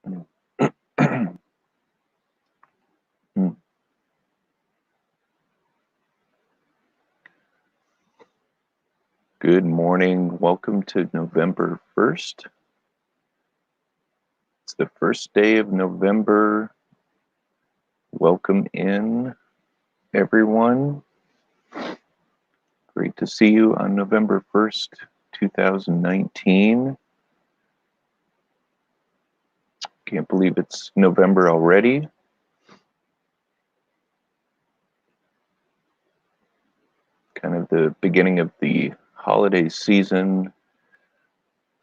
Good morning. Welcome to November 1st. It's the first day of November. Welcome in, everyone. Great to see you on November 1st, 2019. Can't believe it's November already. Kind of the beginning of the holiday season.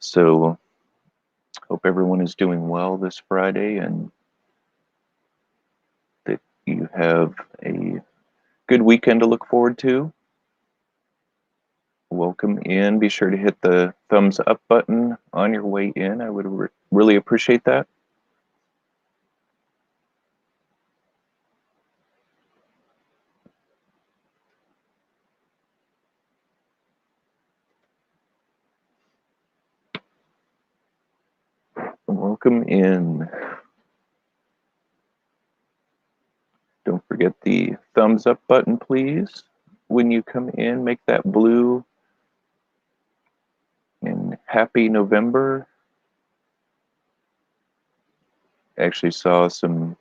So hope everyone is doing well this Friday and that you have a good weekend to look forward to. Welcome in. Be sure to hit the thumbs up button on your way in. I would really appreciate that. Welcome in. Don't forget the thumbs up button, please. When you come in, make that blue. And happy November. Actually saw some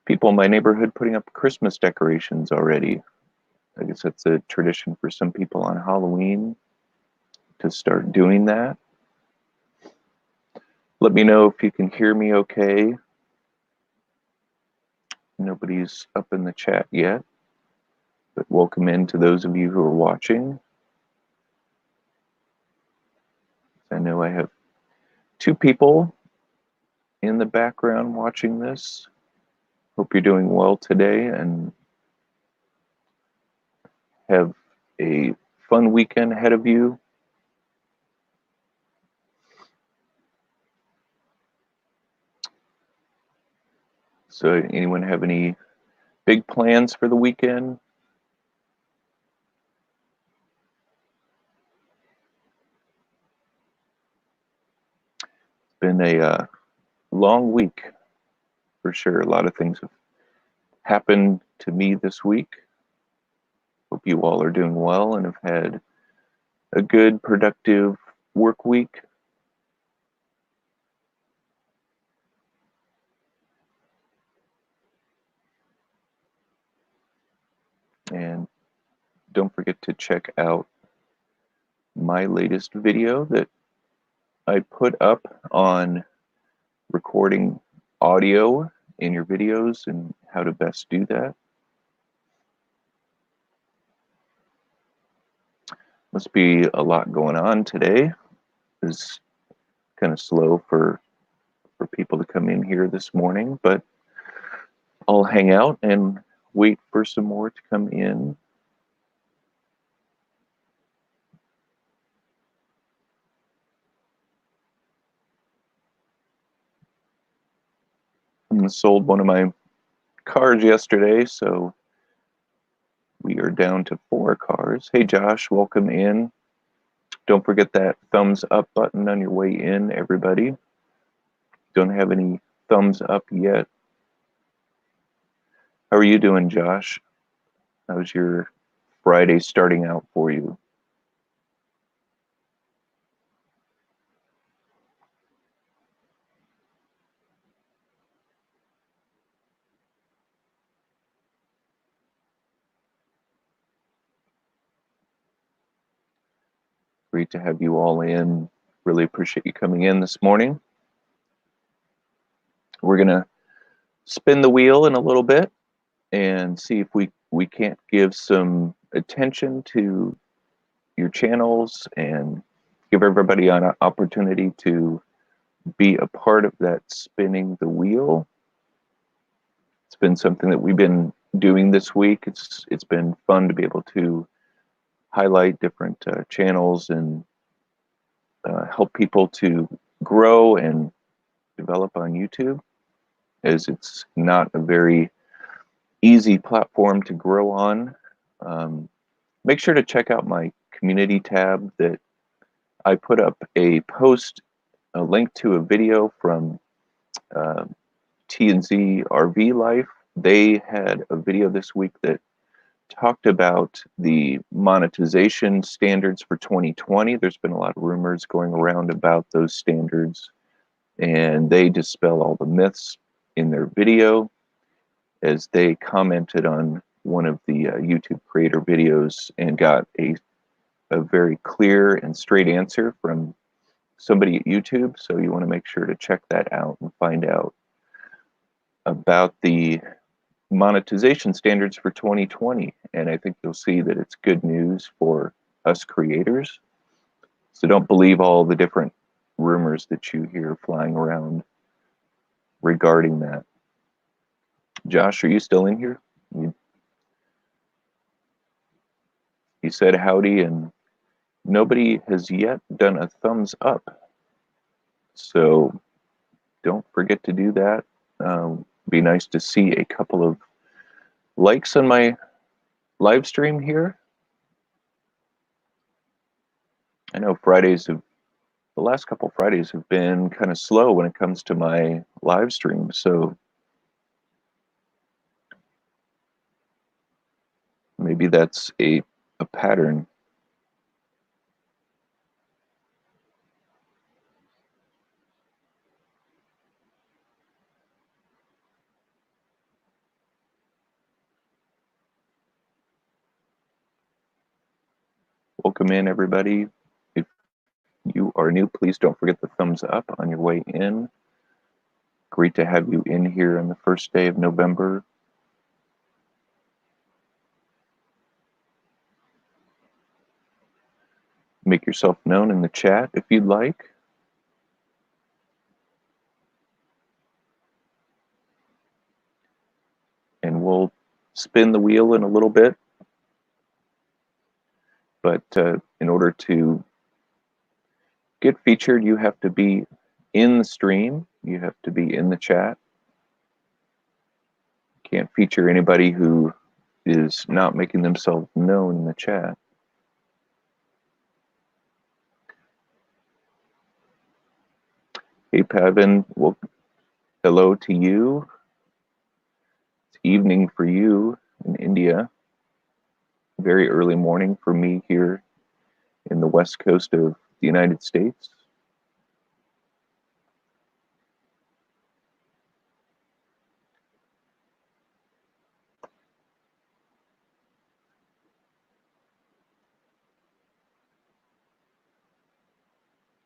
people in my neighborhood putting up Christmas decorations already. I guess that's a tradition for some people on Halloween to start doing that. Let me know if you can hear me okay. Nobody's up in the chat yet, but welcome in to those of you who are watching. I know I have two people in the background watching this. Hope you're doing well today and have a fun weekend ahead of you. So anyone have any big plans for the weekend? It's been a long week for sure. A lot of things have happened to me this week. Hope you all are doing well and have had a good, productive work week. And don't forget to check out my latest video that I put up on recording audio in your videos and how to best do that. Must be a lot going on today. It's kind of slow for people to come in here this morning, but I'll hang out and wait for some more to come in. I sold one of my cars yesterday, so we are down to 4 cars. Hey Josh, welcome in. Don't forget that thumbs up button on your way in, everybody. Don't have any thumbs up yet. How are you doing, Josh? How's your Friday starting out for you? Great to have you all in. Really appreciate you coming in this morning. We're gonna spin the wheel in a little bit and see if we can't give some attention to your channels and give everybody an opportunity to be a part of that spinning the wheel. It's been something that we've been doing this week. It's been fun to be able to highlight different channels and help people to grow and develop on YouTube, as it's not a very easy platform to grow on. Make sure to check out my community tab that I put up a post, a link to a video from uh, T&Z RV Life. They had a video this week that talked about the monetization standards for 2020. There's been a lot of rumors going around about those standards, and they dispel all the myths in their video as they commented on one of the YouTube creator videos and got a very clear and straight answer from somebody at YouTube. So you want to make sure to check that out and find out about the monetization standards for 2020. And I think you'll see that it's good news for us creators. So don't believe all the different rumors that you hear flying around regarding that. Josh, are you still in here? You said howdy, and nobody has yet done a thumbs up. So don't forget to do that. Be nice to see a couple of likes on my live stream here. I know the last couple Fridays have been kind of slow when it comes to my live stream, so maybe that's a pattern. Welcome in, everybody. If you are new, please don't forget the thumbs up on your way in. Great to have you in here on the first day of November. Make yourself known in the chat if you'd like. And we'll spin the wheel in a little bit. But in order to get featured, you have to be in the stream. You have to be in the chat. Can't feature anybody who is not making themselves known in the chat. Hey, Pavan, well, hello to you. It's evening for you in India. Very early morning for me here in the west coast of the United States.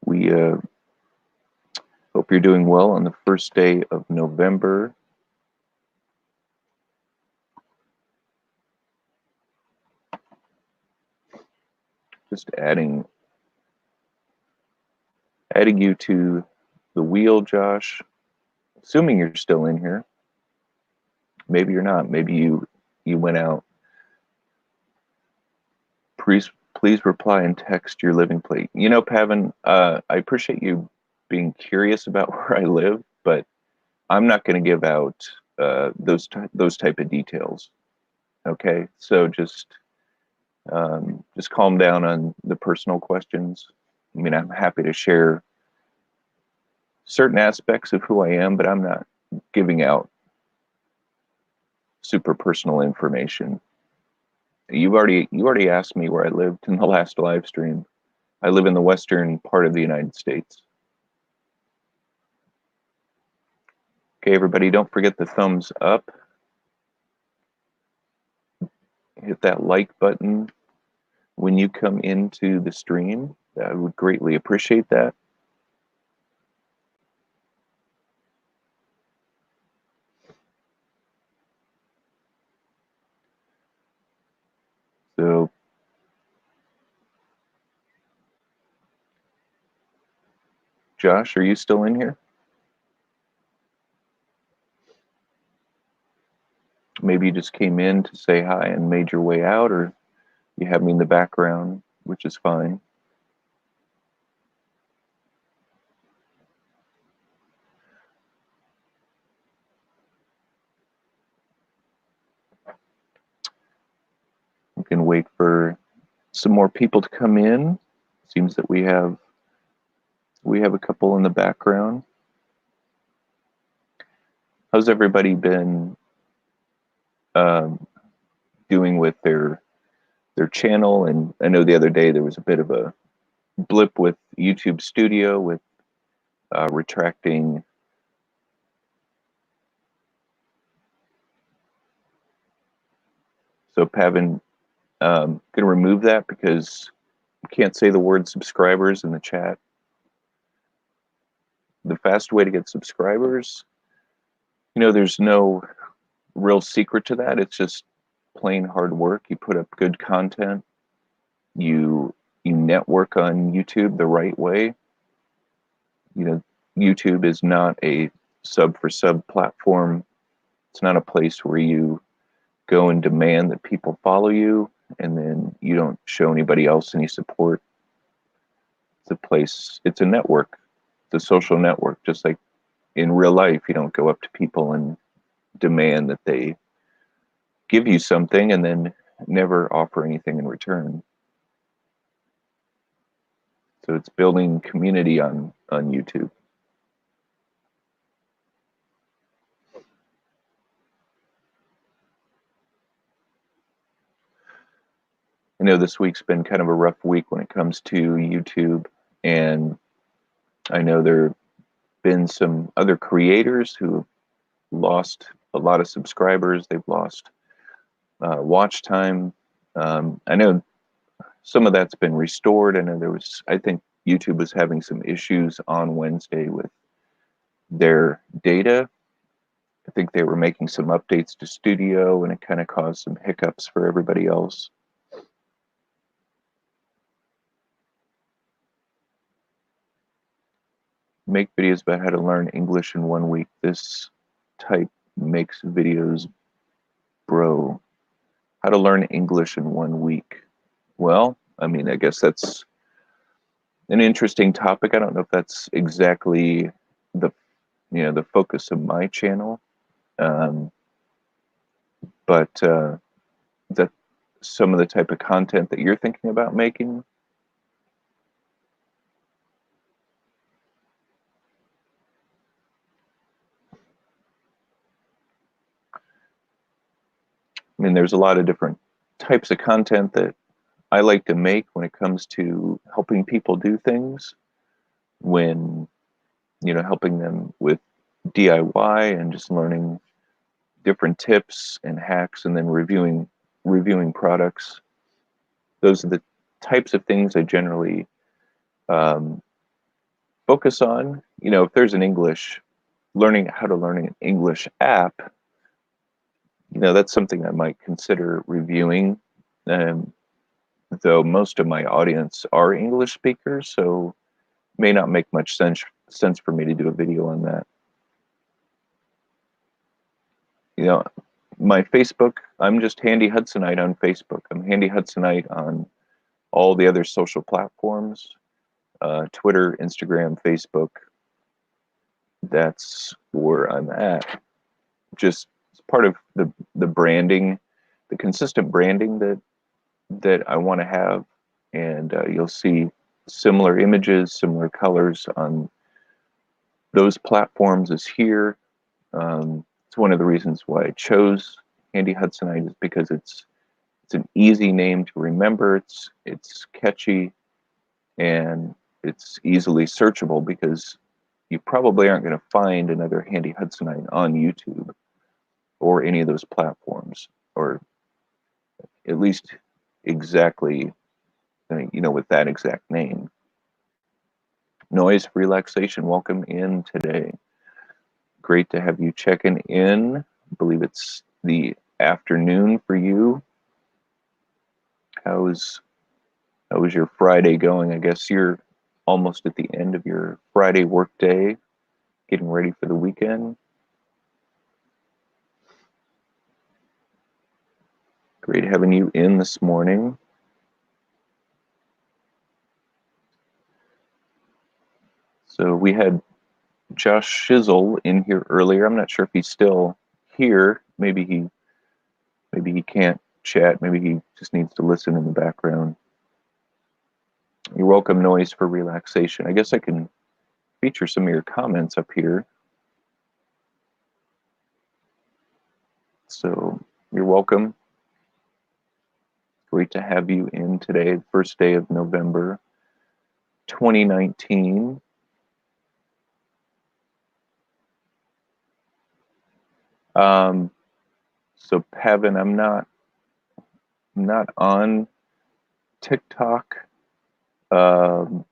We hope you're doing well on the first day of November. Just adding you to the wheel, Josh. Assuming you're still in here. Maybe you're not. Maybe you went out. Please reply and text your living place. You know, Pavan, I appreciate you being curious about where I live, but I'm not going to give out those type of details. Okay, so just calm down on the personal questions. I mean, I'm happy to share certain aspects of who I am, but I'm not giving out super personal information. You already asked me where I lived in the last live stream. I live in the western part of the United States. Okay, everybody, don't forget the thumbs up. Hit that like button when you come into the stream. I would greatly appreciate that. So, Josh, are you still in here? Maybe you just came in to say hi and made your way out, or you have me in the background, which is fine. We can wait for some more people to come in. Seems that we have a couple in the background. how's everybody been doing with their channel? And I know the other day there was a bit of a blip with YouTube Studio with retracting. So Pavin, going to remove that because you can't say the word subscribers in the chat. The fast way to get subscribers, there's no real secret to that. It's just plain hard work. You put up good content. You network on YouTube the right way. YouTube is not a sub for sub platform. It's not a place where you go and demand that people follow you and then you don't show anybody else any support. It's a network. It's a social network. Just like in real life, you don't go up to people and demand that they give you something and then never offer anything in return. So it's building community on YouTube. I know this week's been kind of a rough week when it comes to YouTube, and I know there have been some other creators who lost a lot of subscribers. They've lost watch time. I know some of that's been restored. I know I think YouTube was having some issues on Wednesday with their data. I think they were making some updates to Studio, and it kind of caused some hiccups for everybody else. Make videos about how to learn English in 1 week. This type makes videos, bro. How to learn English in 1 week. Well, I mean, I guess that's an interesting topic. I don't know if that's exactly the focus of my channel, but that some of the type of content that you're thinking about making. I mean, there's a lot of different types of content that I like to make when it comes to helping people do things, when helping them with DIY and just learning different tips and hacks, and then reviewing products. Those are the types of things I generally focus on. If there's learning how to learn an English app, that's something I might consider reviewing. Though most of my audience are English speakers, so it may not make much sense for me to do a video on that. My Facebook, I'm just Handy Hudsonite on Facebook. I'm Handy Hudsonite on all the other social platforms, Twitter, Instagram, Facebook. That's where I'm at. Just part of the branding, the consistent branding that I want to have, and you'll see similar images, similar colors on those platforms as here. It's one of the reasons why I chose Handy Hudsonite, is because it's an easy name to remember. It's catchy, and it's easily searchable, because you probably aren't going to find another Handy Hudsonite on YouTube or any of those platforms, or at least exactly, with that exact name. Noise Relaxation, welcome in today. Great to have you checking in. I believe it's the afternoon for you. How was your Friday going? I guess you're almost at the end of your Friday work day, getting ready for the weekend. Great having you in this morning. So we had Josh Shizzle in here earlier. I'm not sure if he's still here. Maybe he can't chat. Maybe he just needs to listen in the background. You're welcome, Noise for Relaxation. I guess I can feature some of your comments up here. So you're welcome. Great to have you in today, first day of November 2019. So Pavin, I'm not on TikTok, Likey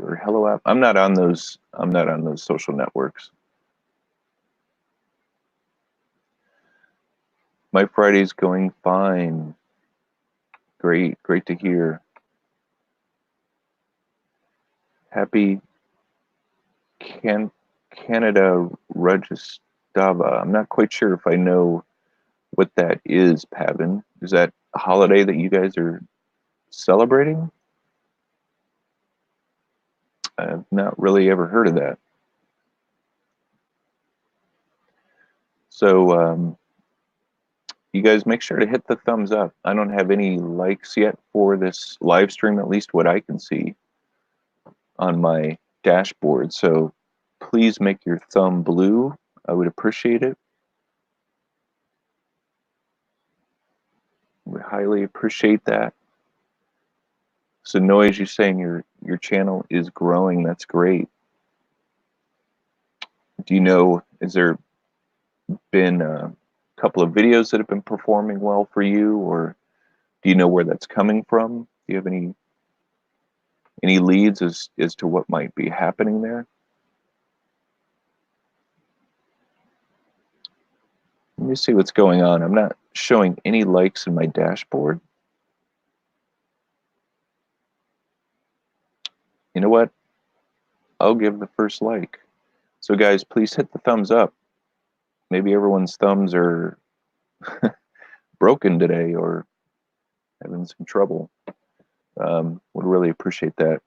or Hello App. I'm not on those social networks. My Friday's going fine. Great to hear. Happy Canada Rajastava. I'm not quite sure if I know what that is, Pavin. Is that a holiday that you guys are celebrating? I've not really ever heard of that. So you guys make sure to hit the thumbs up. I don't have any likes yet for this live stream, at least what I can see on my dashboard. So please make your thumb blue. I would appreciate it. We highly appreciate that. So Noise, you're saying your channel is growing. That's great. Do you know, is there been a couple of videos that have been performing well for you, or do you know where that's coming from? Do you have any leads as to what might be happening there? Let me see what's going on. I'm not showing any likes in my dashboard. You know what? I'll give the first like. So guys, please hit the thumbs up. Maybe everyone's thumbs are broken today or having some trouble. Would really appreciate that.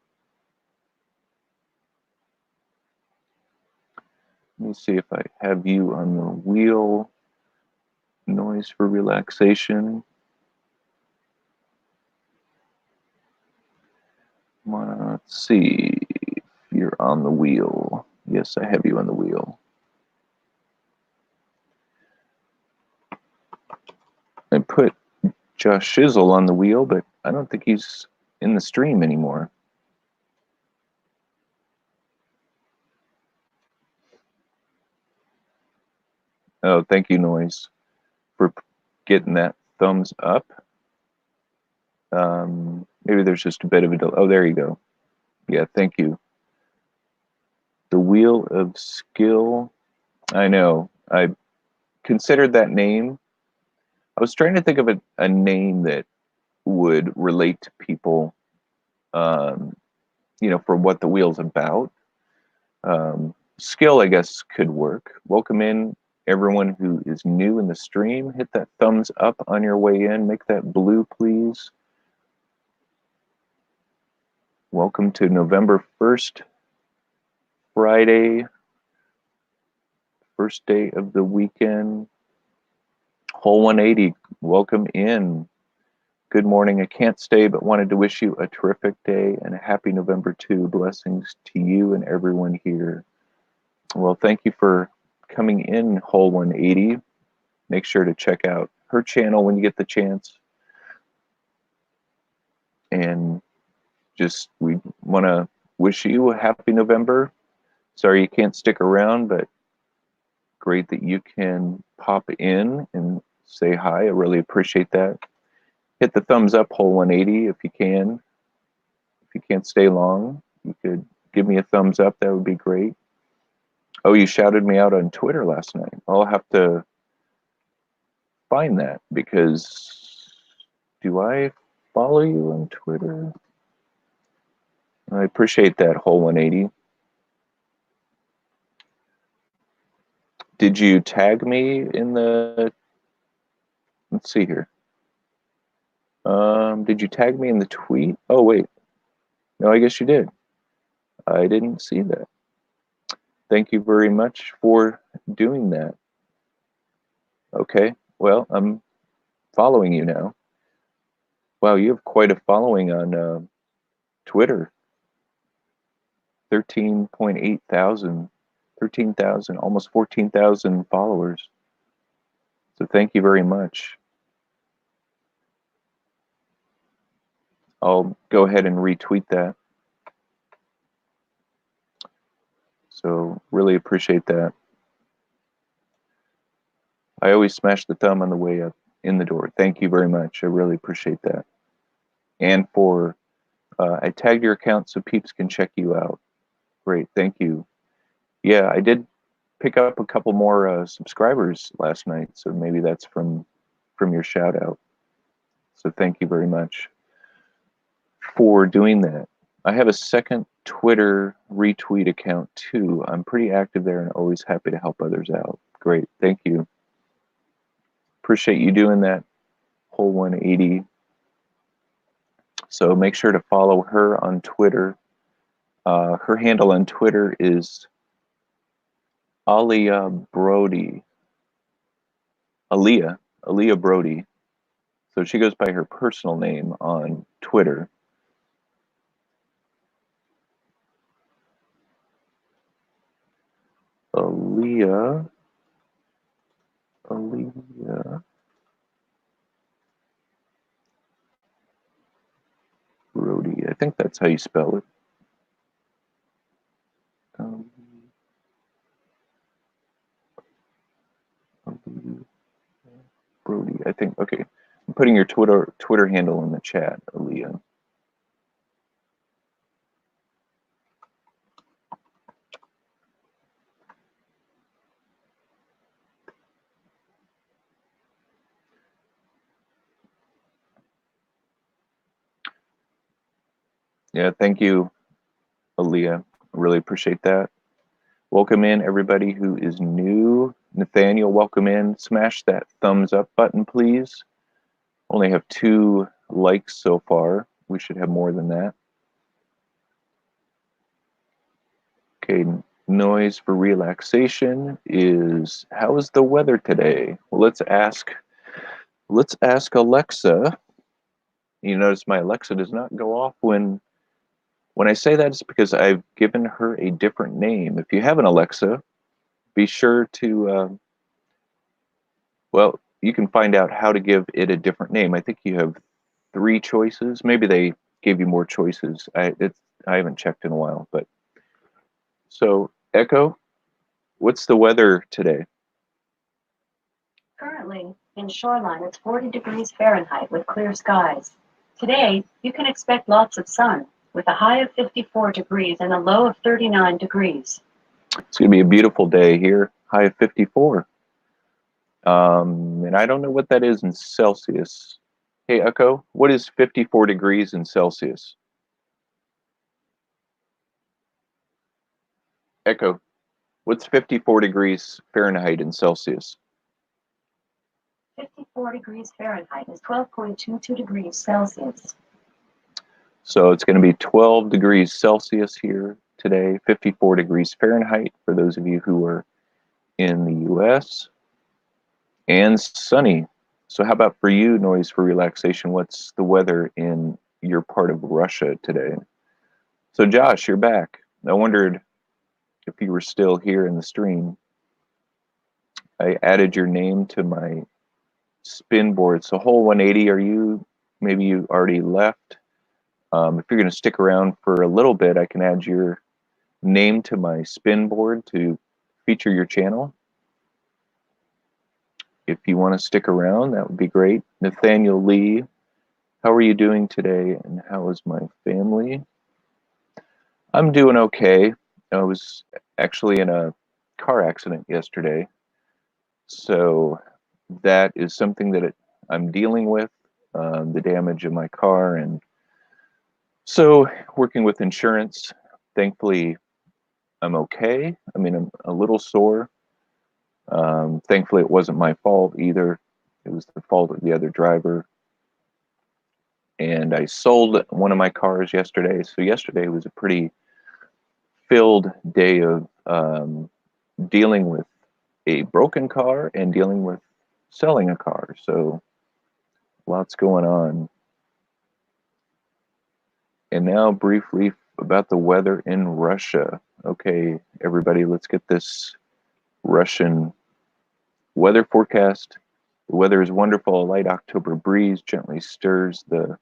Let me see if I have you on the wheel. Noise for relaxation. Let's see if you're on the wheel. Yes, I have you on the wheel. I put Josh Shizzle on the wheel, but I don't think he's in the stream anymore. Oh, thank you, Noise, for getting that thumbs up. Maybe there's just a bit of a delay. Oh, there you go. Yeah, thank you. The Wheel of Skill. I know. I considered that name. I was trying to think of a name that would relate to people, for what the wheel's about. Skill, I guess, could work. Welcome in everyone who is new in the stream. Hit that thumbs up on your way in. Make that blue, please. Welcome to November 1st, Friday, first day of the weekend. Hole 180, welcome in. Good morning. I can't stay, but wanted to wish you a terrific day and a happy November 2. Blessings to you and everyone here. Well, thank you for coming in, Hole 180. Make sure to check out her channel when you get the chance. And we want to wish you a happy November. Sorry you can't stick around, but great that you can pop in and say hi. I really appreciate that. Hit the thumbs up, Hole 180, if you can. If you can't stay long, you could give me a thumbs up. That would be great. Oh, you shouted me out on Twitter last night. I'll have to find that, because do I follow you on Twitter? I appreciate that, Hole 180. Did you tag me in the... Let's see here. Did you tag me in the tweet? Oh, wait. No, I guess you did. I didn't see that. Thank you very much for doing that. Okay, well, I'm following you now. Wow, you have quite a following on Twitter. 13,000, almost 14,000 followers. So thank you very much. I'll go ahead and retweet that. So really appreciate that. I always smash the thumb on the way up in the door. Thank you very much. I really appreciate that. And for, I tagged your account so peeps can check you out. Great, thank you. Yeah, I did pick up a couple more subscribers last night, so maybe that's from your shout out. So thank you very much for doing that. I have a second Twitter retweet account too. I'm pretty active there and always happy to help others out. Great, thank you. Appreciate you doing that whole 180. So make sure to follow her on Twitter. Her handle on Twitter is Aaliyah Brody. Aaliyah Brody. So she goes by her personal name on Twitter. Aaliyah Brody. I think that's how you spell it. Brody, I think. Okay, I'm putting your Twitter handle in the chat, Aaliyah. Yeah, thank you, Aaliyah. I really appreciate that. Welcome in everybody who is new. Nathaniel, welcome in. Smash that thumbs up button, please. Only have 2 likes so far. We should have more than that. Okay, noise for relaxation is, how is the weather today? Well, let's ask Alexa. You notice my Alexa does not go off when I say that. It's because I've given her a different name. If you have an Alexa, be sure to, well, you can find out how to give it a different name. I think you have 3 choices. Maybe they gave you more choices. I haven't checked in a while, but so Echo, what's the weather today? Currently, in Shoreline, it's 40 degrees Fahrenheit with clear skies. Today, you can expect lots of sun, with a high of 54 degrees and a low of 39 degrees. It's going to be a beautiful day here, high of 54. And I don't know what that is in Celsius. Hey, Echo, what is 54 degrees in Celsius? Echo, what's 54 degrees Fahrenheit in Celsius? 54 degrees Fahrenheit is 12.22 degrees Celsius. So it's going to be 12 degrees Celsius here today, 54 degrees Fahrenheit for those of you who are in the US, and sunny. So how about for you, Noise for Relaxation, what's the weather in your part of Russia today? So Josh, you're back. I wondered if you were still here in the stream. I added your name to my spin board. So whole 180, maybe you already left. If you're going to stick around for a little bit, I can add your name to my spin board to feature your channel. If you want to stick around, that would be great. Nathaniel Lee, how are you doing today? And how is my family? I'm doing okay. I was actually in a car accident yesterday. So that is something that I'm dealing with, the damage of my car. And so working with insurance, thankfully I'm okay. I mean, I'm a little sore. Thankfully it wasn't my fault either. It was the fault of the other driver. And I sold one of my cars yesterday. So yesterday was a pretty filled day of dealing with a broken car and dealing with selling a car. So lots going on. And now briefly about the weather in Russia. Okay, everybody, let's get this Russian weather forecast The weather is wonderful. A light October breeze gently stirs the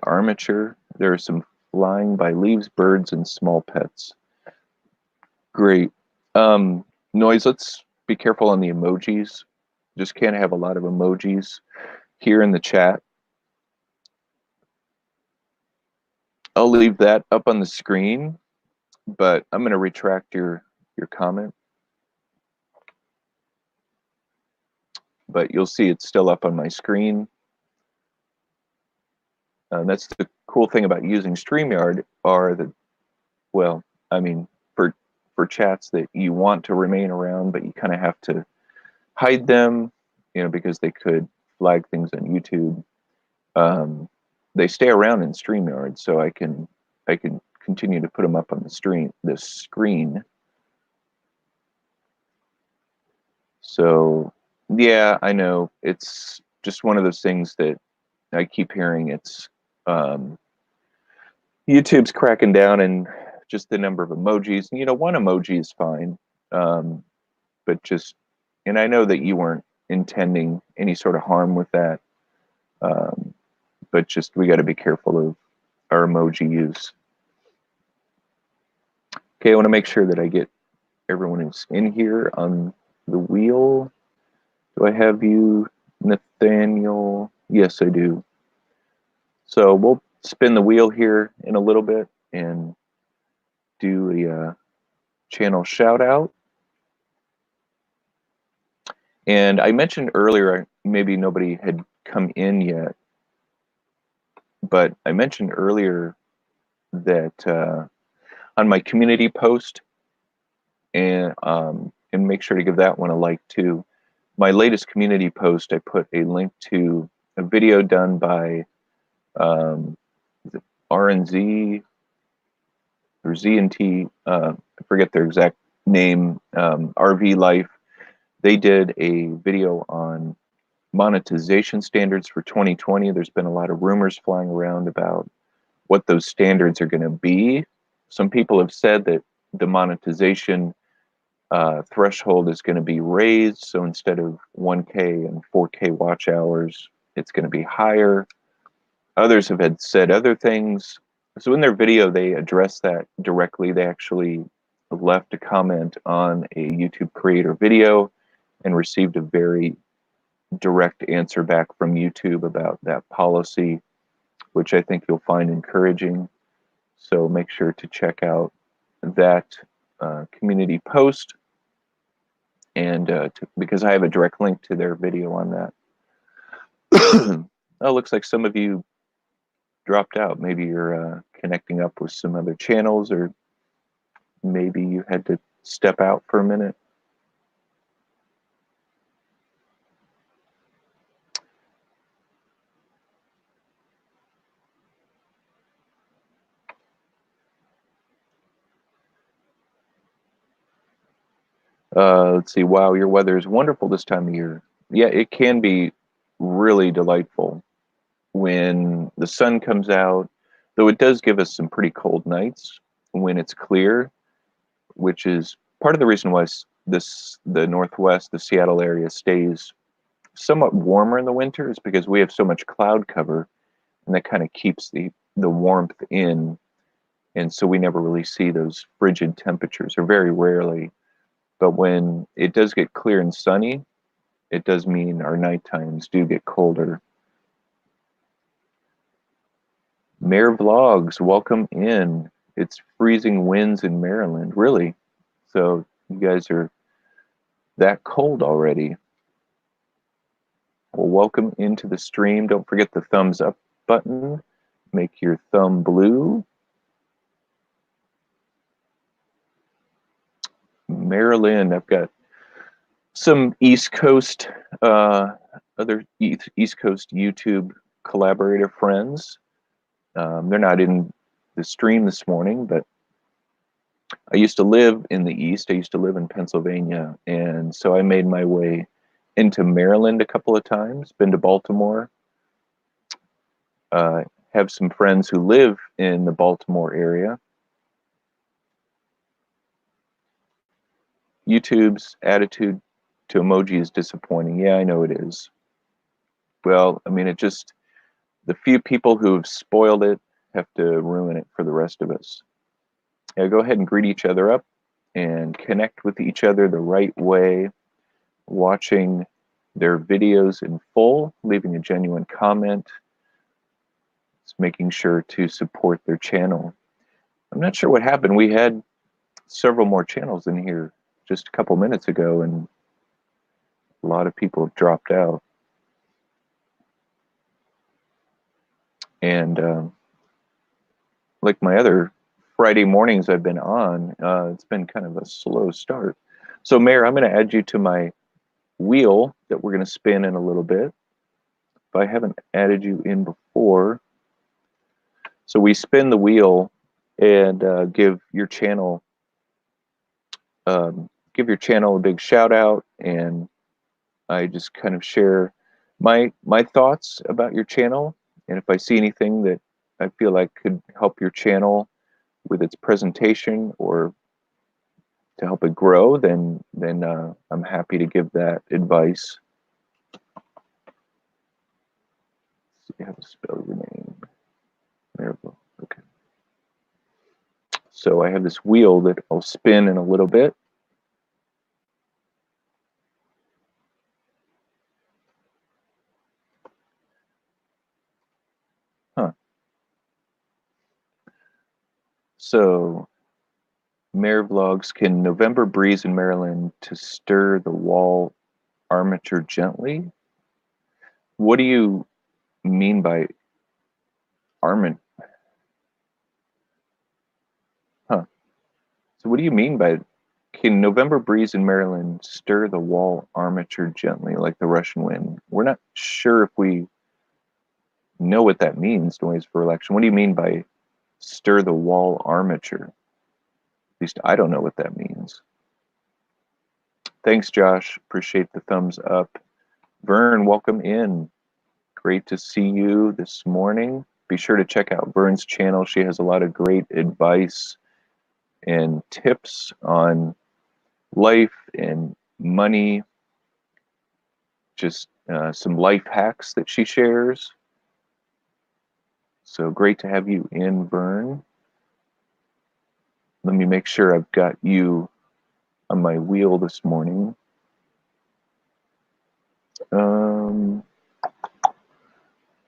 armature. There are some flying by leaves, birds, and small pets. Great. Noise, let's be careful on the emojis. Just can't have a lot of emojis here in the chat. I'll leave that up on the screen, but I'm going to retract your comment. But you'll see it's still up on my screen. That's the cool thing about using StreamYard, are that, well, I mean, for chats that you want to remain around, but you kind of have to hide them, because they could flag things on YouTube. They stay around in StreamYard, so I can continue to put them up on the screen. So yeah, I know it's just one of those things that I keep hearing. It's YouTube's cracking down and just the number of emojis. One emoji is fine, but just, and I know that you weren't intending any sort of harm with that, but just we got to be careful of our emoji use. Okay, I want to make sure that I get everyone who's in here on the wheel. Do I have you, Nathaniel? Yes, I do. So we'll spin the wheel here in a little bit and do a channel shout out. And I mentioned earlier, maybe nobody had come in yet, but I mentioned earlier that on my community post, and make sure to give that one a like too. My latest community post, I put a link to a video done by R&Z or Z&T, I forget their exact name, RV Life. They did a video on monetization standards for 2020. There's been a lot of rumors flying around about what those standards are going to be. Some people have said that the monetization threshold is going to be raised. So instead of 1K and 4K watch hours, it's going to be higher. Others have had said other things. So in their video, they addressed that directly. They actually left a comment on a YouTube creator video and received a very direct answer back from YouTube about that policy, which I think you'll find encouraging. So make sure to check out that community post, and because I have a direct link to their video on that. Oh, looks like some of you dropped out. Maybe you're connecting up with some other channels, or maybe you had to step out for a minute. Let's see. Wow, your weather is wonderful this time of year. Yeah, it can be really delightful when the sun comes out, though it does give us some pretty cold nights when it's clear, which is part of the reason why the Northwest, the Seattle area, stays somewhat warmer in the winter, is because we have so much cloud cover, and that kind of keeps the warmth in, and so we never really see those frigid temperatures, or very rarely. But when it does get clear and sunny, it does mean our night times do get colder. Mayor Vlogs, welcome in. It's freezing winds in Maryland, really. So you guys are that cold already. Well, welcome into the stream. Don't forget the thumbs up button. Make your thumb blue. Maryland, I've got some East Coast, other East Coast YouTube collaborator friends. They're not in the stream this morning, but I used to live in the East. I used to live in Pennsylvania, and so I made my way into Maryland a couple of times, been to Baltimore. Have some friends who live in the Baltimore area. YouTube's attitude to emoji is disappointing. Yeah, I know it is. Well, I mean, the few people who have spoiled it have to ruin it for the rest of us. Yeah, go ahead and greet each other up and connect with each other the right way, watching their videos in full, leaving a genuine comment, just making sure to support their channel. I'm not sure what happened. We had several more channels in here just a couple minutes ago, and a lot of people have dropped out. And like my other Friday mornings I've been on, it's been kind of a slow start. So, Mayor, I'm going to add you to my wheel that we're going to spin in a little bit. If I haven't added you in before. So we spin the wheel and give your channel a big shout out, and I just kind of share my thoughts about your channel, and if I see anything that I feel like could help your channel with its presentation or to help it grow, then I'm happy to give that advice. Let's see how to spell your name. Miracle. Okay. So I have this wheel that I'll spin in a little bit. Huh. So, Mayor Vlogs, can November breeze in Maryland to stir the wall armature gently? What do you mean by armament? Huh. So what do you mean by, can November breeze in Maryland stir the wall armature gently like the Russian wind? We're not sure if we know what that means, noise for election. What do you mean by stir the wall armature? At least I don't know what that means. Thanks, Josh. Appreciate the thumbs up. Vern, welcome in. Great to see you this morning. Be sure to check out Vern's channel. She has a lot of great advice and tips on life and money. Just some life hacks that she shares. So great to have you in, Vern. Let me make sure I've got you on my wheel this morning. Let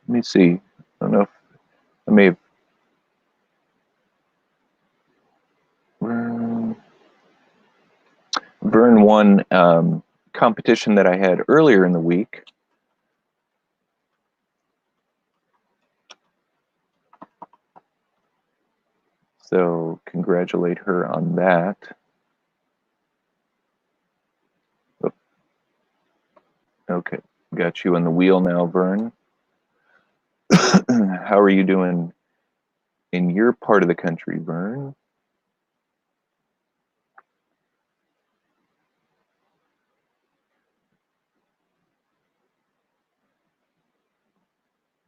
me see. I don't know if I may have. Vern won competition that I had earlier in the week. So congratulate her on that. Okay, got you on the wheel now, Vern. How are you doing in your part of the country, Vern?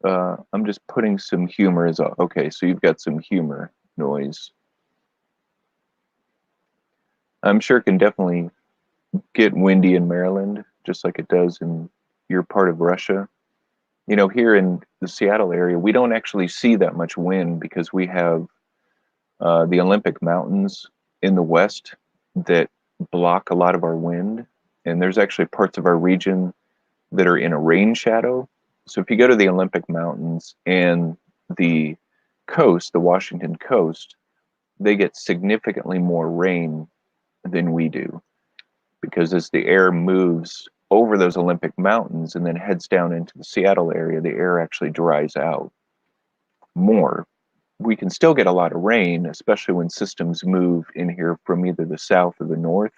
I'm just putting some humor as a, okay, so you've got some humor noise. I'm sure it can definitely get windy in Maryland, just like it does in your part of Russia. You know, here in the Seattle area, we don't actually see that much wind because we have the Olympic Mountains in the west that block a lot of our wind. And there's actually parts of our region that are in a rain shadow. So if you go to the Olympic Mountains and the coast, the Washington coast, they get significantly more rain than we do. Because as the air moves over those Olympic Mountains and then heads down into the Seattle area, the air actually dries out more. We can still get a lot of rain, especially when systems move in here from either the south or the north,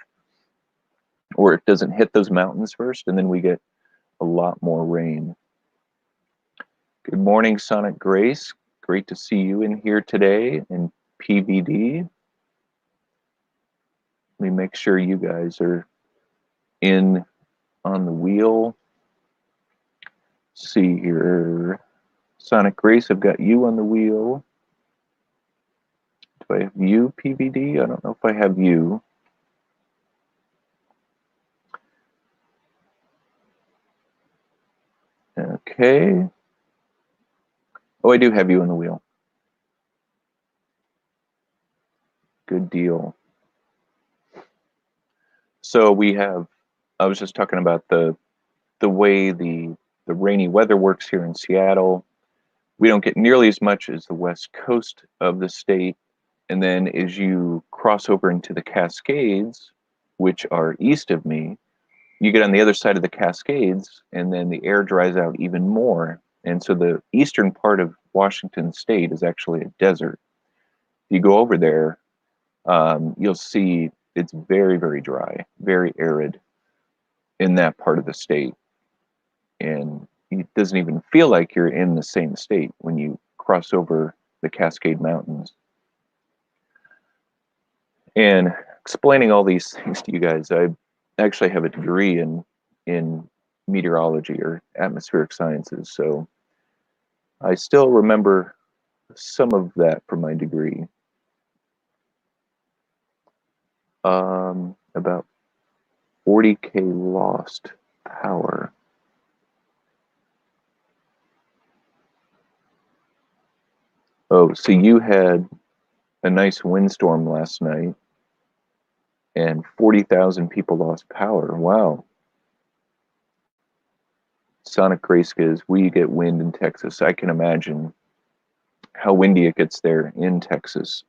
or it doesn't hit those mountains first, and then we get a lot more rain. Good morning, Sonic Grace. Great to see you in here today in PVD. Let me make sure you guys are in on the wheel. Let's see here. Sonic Grace, I've got you on the wheel. Do I have you, PVD? I don't know if I have you. Okay. Oh, I do have you in the wheel. Good deal. So we have, I was just talking about the way the rainy weather works here in Seattle. We don't get nearly as much as the west coast of the state. And then as you cross over into the Cascades, which are east of me, you get on the other side of the Cascades, and then the air dries out even more. And so the eastern part of Washington state is actually a desert. If you go over there, you'll see it's very, very dry, very arid in that part of the state. And it doesn't even feel like you're in the same state when you cross over the Cascade Mountains. And explaining all these things to you guys, I actually have a degree in meteorology or atmospheric sciences, so I still remember some of that from my degree. About 40K lost power. Oh, so you had a nice windstorm last night and 40,000 people lost power. Wow. Sonic Grayscales, we get wind in Texas. I can imagine how windy it gets there in Texas.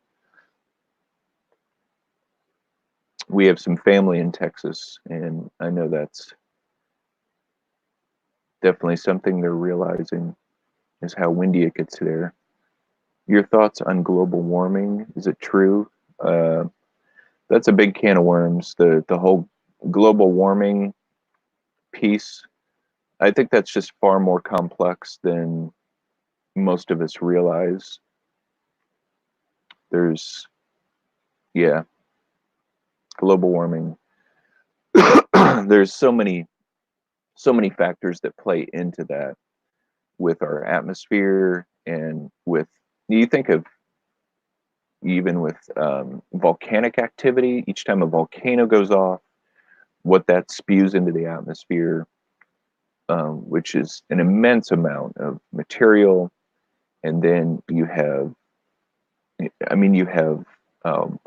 We have some family in Texas, and I know that's definitely something they're realizing is how windy it gets there. Your thoughts on global warming? Is it true? That's a big can of worms. The whole global warming piece. I think that's just far more complex than most of us realize. There's, yeah, global warming. There's so many factors that play into that with our atmosphere and with, you think of even with volcanic activity, each time a volcano goes off, what that spews into the atmosphere, which is an immense amount of material. And then you have, I mean, you have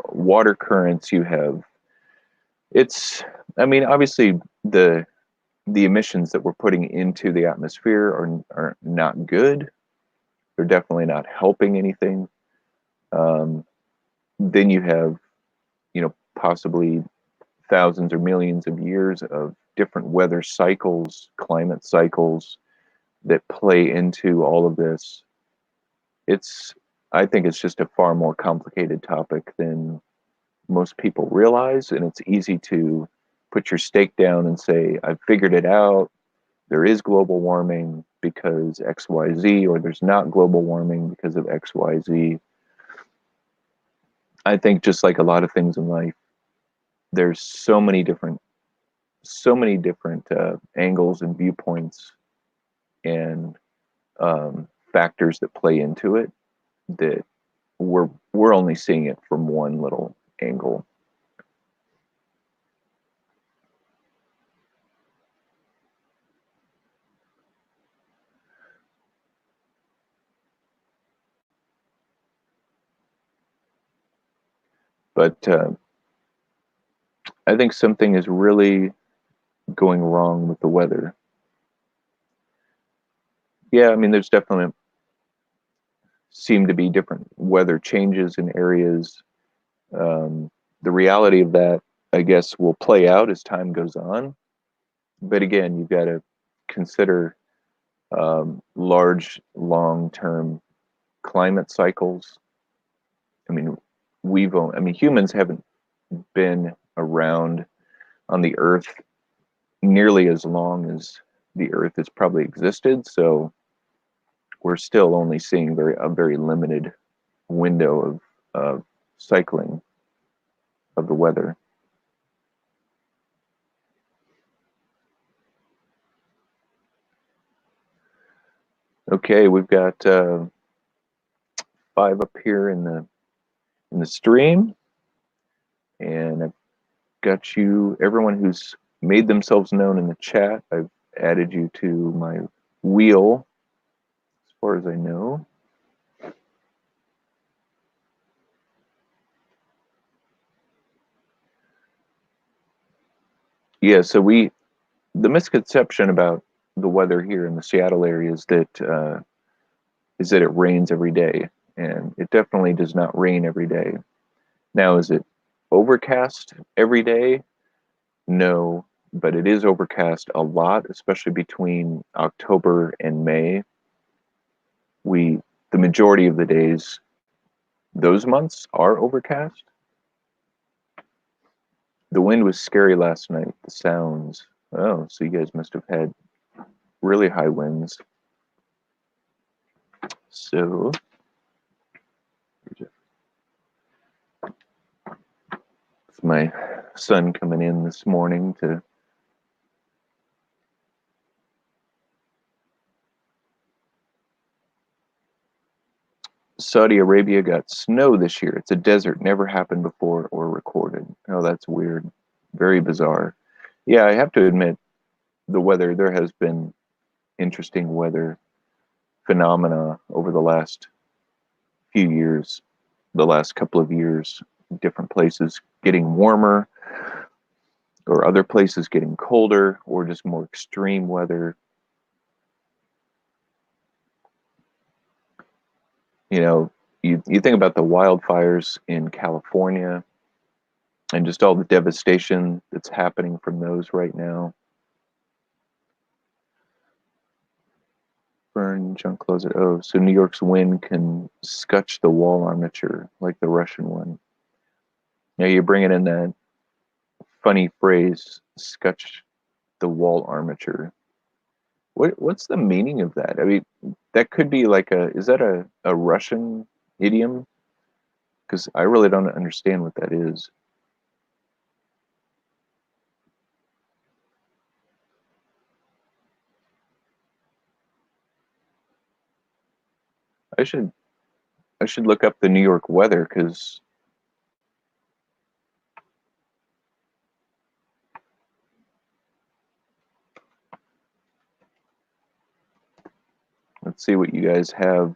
water currents, you have, it's, I mean, obviously the emissions that we're putting into the atmosphere are not good. They're definitely not helping anything. Then you have, possibly thousands or millions of years of different weather cycles, climate cycles that play into all of this. I think it's just a far more complicated topic than most people realize, and it's easy to put your stake down and say, I've figured it out. There is global warming because XYZ, or there's not global warming because of XYZ. I think just like a lot of things in life, there's so many different angles and viewpoints and factors that play into it that we're only seeing it from one little angle. But I think something is really going wrong with the weather. Yeah, I mean, there's definitely seem to be different weather changes in areas. The reality of that, I guess, will play out as time goes on. But again, you've got to consider large, long-term climate cycles. I mean, humans haven't been around on the Earth nearly as long as the Earth has probably existed. So we're still only seeing a very limited window of cycling of the weather. Okay, we've got 5 up here in the stream, and I've got everyone who's made themselves known in the chat. I've added you to my wheel, as far as I know. Yeah, so the misconception about the weather here in the Seattle area is that it rains every day, and it definitely does not rain every day. Now, is it overcast every day? No, but it is overcast a lot, especially between October and May. The majority of the days, those months are overcast. The wind was scary last night, the sounds. Oh, so you guys must have had really high winds. So, it's my son coming in this morning to Saudi Arabia got snow this year. It's a desert, never happened before or recorded. Oh, that's weird. Very bizarre. Yeah, I have to admit, the weather, there has been interesting weather phenomena over the last few years, the last couple of years. Different places getting warmer, or other places getting colder, or just more extreme weather. You know, you think about the wildfires in California and just all the devastation that's happening from those right now. Burn junk closet. Oh, so New York's wind can scutch the wall armature like the Russian one. Yeah, you're bringing in that funny phrase, scutch the wall armature. What's the meaning of that? I mean, that could be like is that a Russian idiom? Because I really don't understand what that is. I should look up the New York weather, because let's see what you guys have.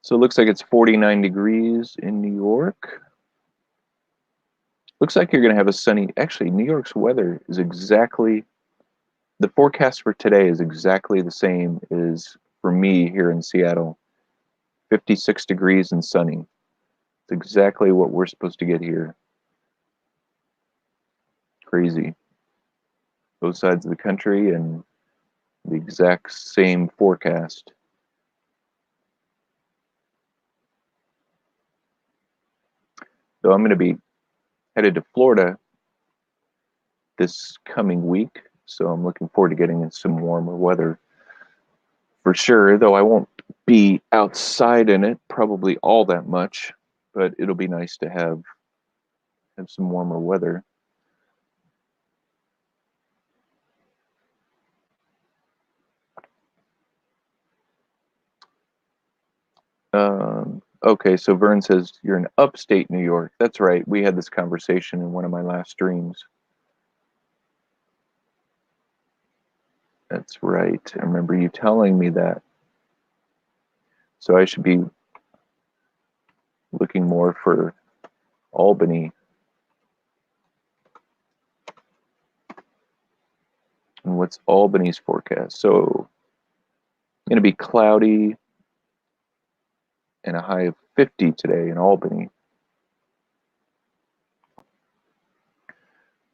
So it looks like it's 49 degrees in New York. Looks like you're going to have a sunny, actually, New York's weather is exactly, the forecast for today is exactly the same as for me here in Seattle. 56 degrees and sunny. It's exactly what we're supposed to get here. Crazy. Both sides of the country and the exact same forecast. So I'm going to be headed to Florida this coming week, so I'm looking forward to getting in some warmer weather for sure, though I won't be outside in it probably all that much, but it'll be nice to have some warmer weather. Okay, so Vern says you're in upstate New York. That's right. We had this conversation in one of my last streams. That's right. I remember you telling me that. So I should be looking more for Albany. And what's Albany's forecast? So going to be cloudy and a high of 50 today in Albany.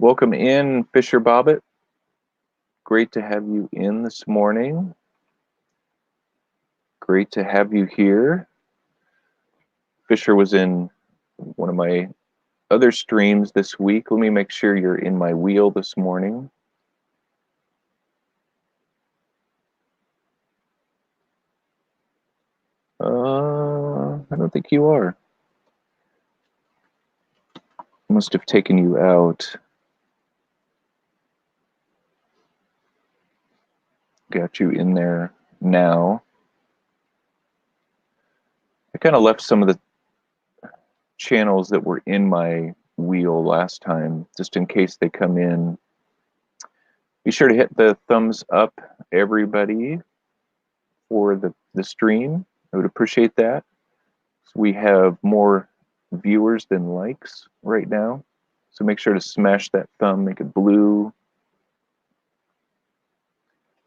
Welcome in, Fisher Bobbitt. Great to have you in this morning. Great to have you here. Fisher was in one of my other streams this week. Let me make sure you're in my wheel this morning. I don't think you are. Must have taken you out. Got you in there now. I kind of left some of the channels that were in my wheel last time, just in case they come in. Be sure to hit the thumbs up, everybody. for the stream. I would appreciate that. So we have more viewers than likes right now. So make sure to smash that thumb, make it blue.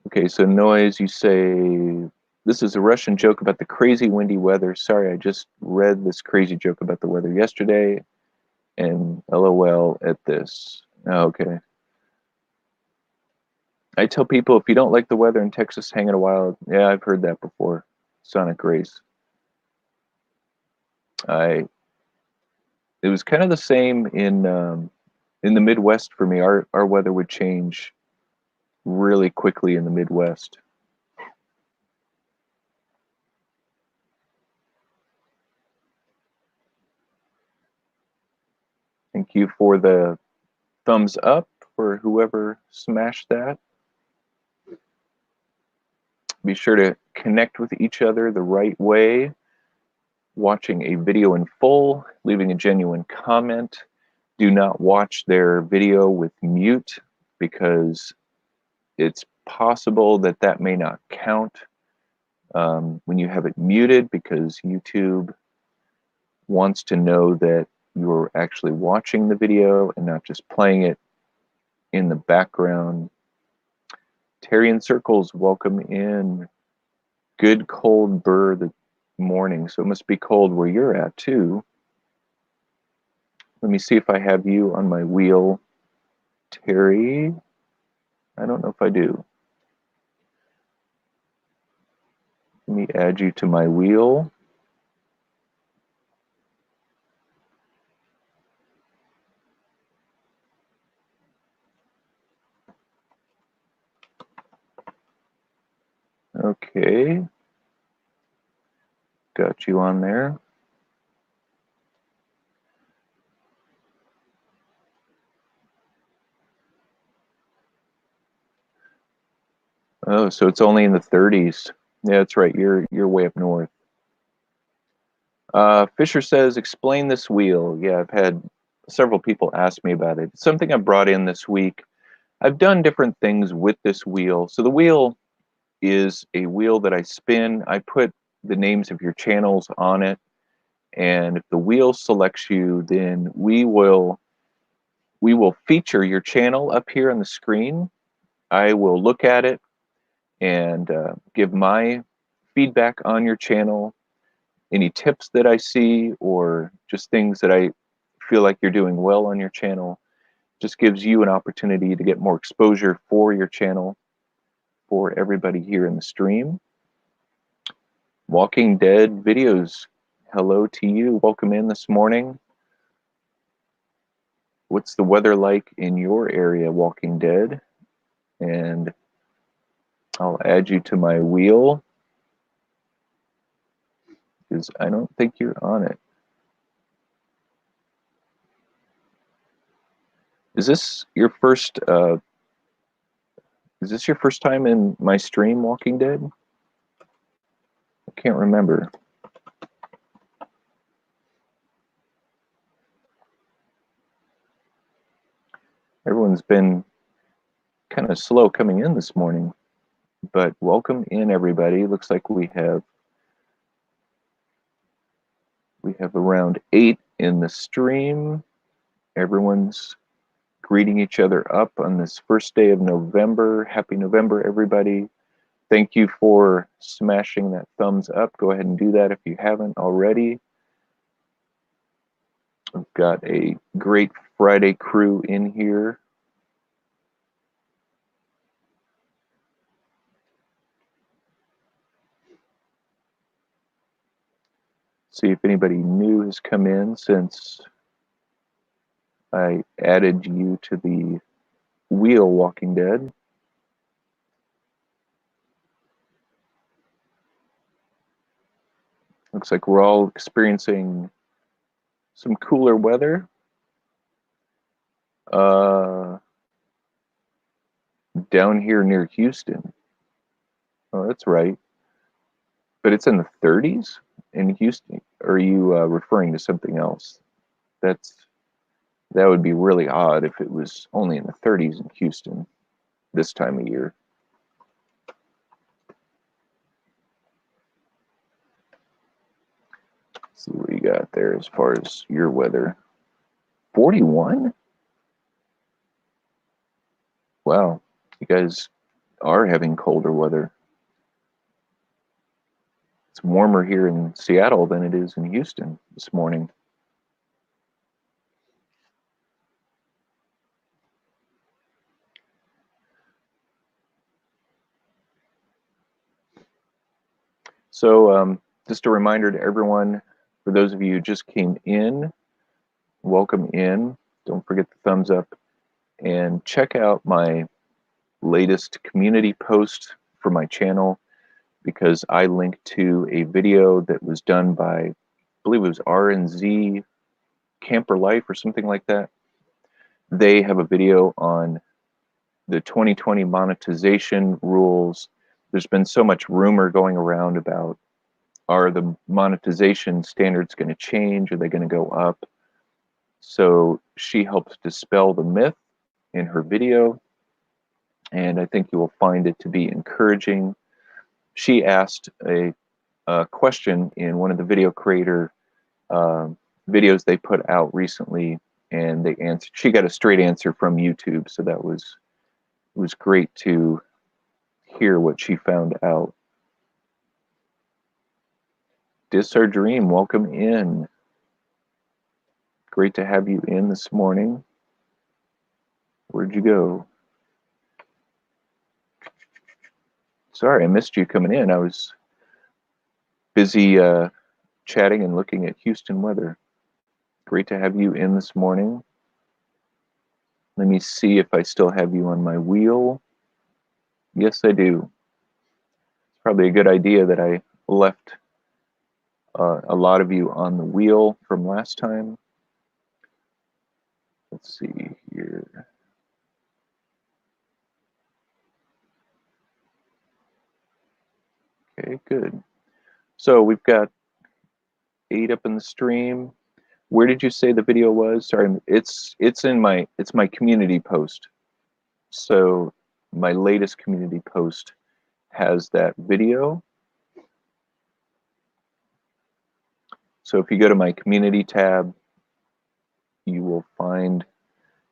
Okay, so Noise, you say, this is a Russian joke about the crazy windy weather. Sorry, I just read this crazy joke about the weather yesterday, and LOL at this. Okay. I tell people, if you don't like the weather in Texas, hang it a while. Yeah, I've heard that before. Sonic Race. It was kind of the same in the Midwest for me. Our weather would change really quickly in the Midwest. Thank you for the thumbs up for whoever smashed that. Be sure to connect with each other the right way. Watching a video in full, leaving a genuine comment. Do not watch their video with mute, because it's possible that that may not count when you have it muted, because YouTube wants to know that you're actually watching the video and not just playing it in the background. Terry in Circles, welcome in. Good cold burr the morning, so it must be cold where you're at too. Let me see if I have you on my wheel, Terry. I don't know if I do. Let me add you to my wheel. Okay. Got you on there. Oh, so it's only in the 30s. Yeah, that's right. You're way up north. Fisher says, explain this wheel. Yeah, I've had several people ask me about it. It's something I brought in this week. I've done different things with this wheel. So the wheel is a wheel that I spin. I put the names of your channels on it, and if the wheel selects you, then we will feature your channel up here on the screen. I will look at it and give my feedback on your channel, any tips that I see, or just things that I feel like you're doing well on your channel. Just gives you an opportunity to get more exposure for your channel for everybody here in the stream. Walking Dead videos, hello to you. Welcome in this morning. What's the weather like in your area, Walking Dead? And I'll add you to my wheel, because I don't think you're on it. Is this your first time in my stream, Walking Dead? I can't remember. Everyone's been kind of slow coming in this morning, but welcome in, everybody. Looks like we have around 8 in the stream. Everyone's greeting each other up on this first day of November. Happy November, everybody. Thank you for smashing that thumbs up. Go ahead and do that if you haven't already. We've got a great Friday crew in here. See if anybody new has come in since I added you to the wheel, Walking Dead. Looks like we're all experiencing some cooler weather. Down here near Houston. Oh, that's right. But it's in the 30s in Houston. Or are you referring to something else? That would be really odd if it was only in the 30s in Houston this time of year. see what you got there as far as your weather. 41? Wow, you guys are having colder weather. It's warmer here in Seattle than it is in Houston this morning. So just a reminder to everyone, for those of you who just came in, welcome in. Don't forget the thumbs up and check out my latest community post for my channel, because I linked to a video that was done by, I believe it was R&Z Camper Life or something like that. They have a video on the 2020 monetization rules. There's been so much rumor going around about, are the monetization standards going to change? Are they going to go up? So she helps dispel the myth in her video, and I think you will find it to be encouraging. She asked a question in one of the video creator videos they put out recently, and they answered. She got a straight answer from YouTube, so that was great to hear what she found out. Dis Our Dream, welcome in. Great to have you in this morning. Where'd you go? Sorry, I missed you coming in. I was busy chatting and looking at Houston weather. Great to have you in this morning. Let me see if I still have you on my wheel. Yes, I do. It's probably a good idea that I left a lot of you on the wheel from last time. Let's see here. Okay, good. So we've got 8 up in the stream. Where did you say the video was? Sorry, it's my community post. So my latest community post has that video. So if you go to my community tab, you will find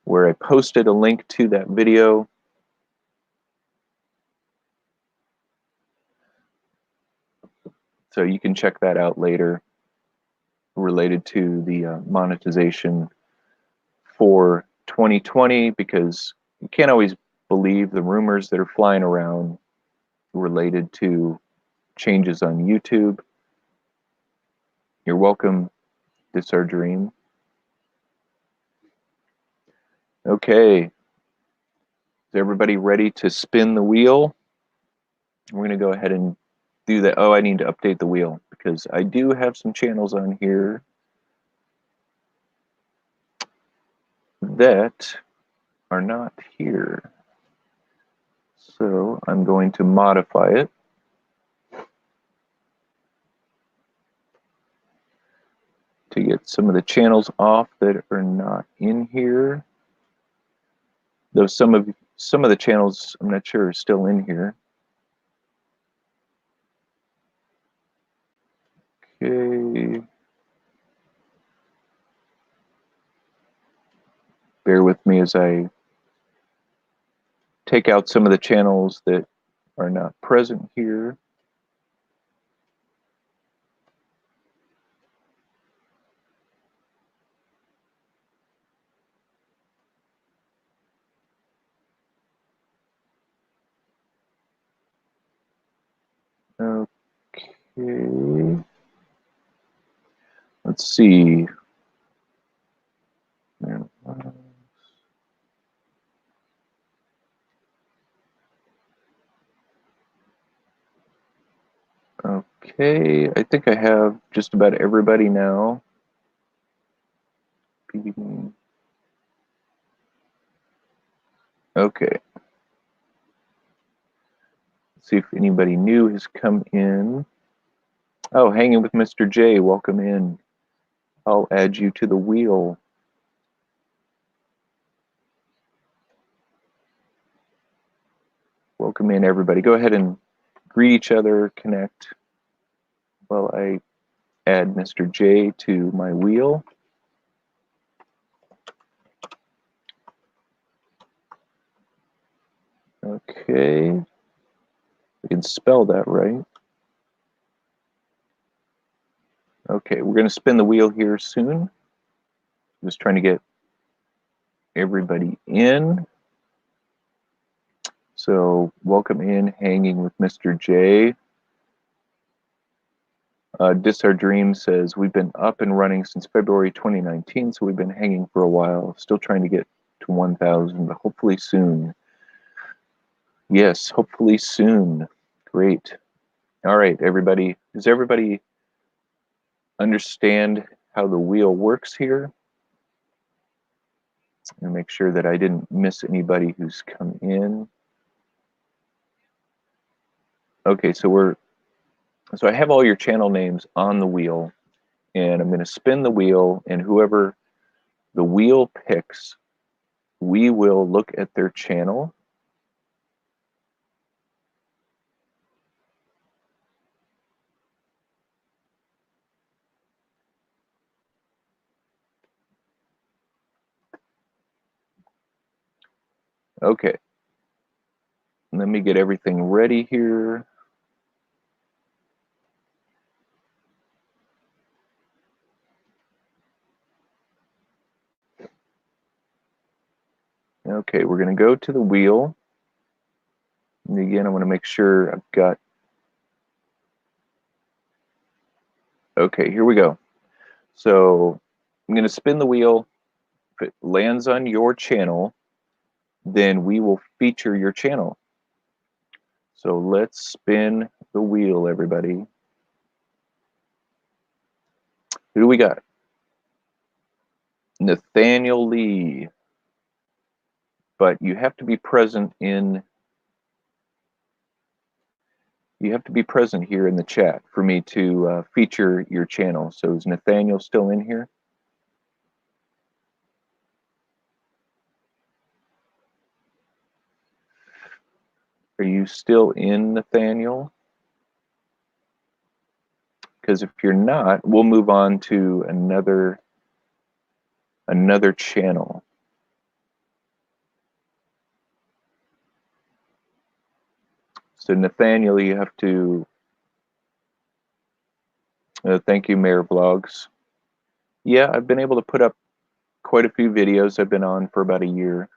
where I posted a link to that video. So you can check that out later, related to the monetization for 2020, because you can't always believe the rumors that are flying around related to changes on YouTube. You're welcome, Dis Our Dream. Okay, is everybody ready to spin the wheel? We're going to go ahead and do that. Oh, I need to update the wheel because I do have some channels on here that are not here. So I'm going to modify it. To get some of the channels off that are not in here. Though some of the channels I'm not sure are still in here. Okay. Bear with me as I take out some of the channels that are not present here. Okay. Let's see. Okay, I think I have just about everybody now. Okay. Let's see if anybody new has come in. Oh, hanging with Mr. J, welcome in. I'll add you to the wheel. Welcome in, everybody. Go ahead and greet each other, connect while I add Mr. J to my wheel. Okay, I can spell that right. Okay, we're going to spin the wheel here soon. Just trying to get everybody in. So welcome in, Hanging with Mr. J. Dis Our Dream says, we've been up and running since February 2019, so we've been hanging for a while. Still trying to get to 1,000, but hopefully soon. Yes, hopefully soon. Great. All right, everybody. Does everybody understand how the wheel works here? And make sure that I didn't miss anybody who's come in. Okay, so I have all your channel names on the wheel, and I'm going to spin the wheel, and whoever the wheel picks, we will look at their channel. Okay, let me get everything ready here. Okay, we're going to go to the wheel. And again, I want to make sure I've got... Okay, here we go. So I'm going to spin the wheel. If it lands on your channel, then we will feature your channel. So let's spin the wheel, everybody. Who do we got? Nathaniel Lee. But you have to be present in... You have to be present here in the chat for me to feature your channel. So is Nathaniel still in here? Are you still in, Nathaniel? Because if you're not, we'll move on to another channel. So Nathaniel, you have to... thank you, Mayor Vlogs. Yeah, I've been able to put up quite a few videos. I've been on for about a year.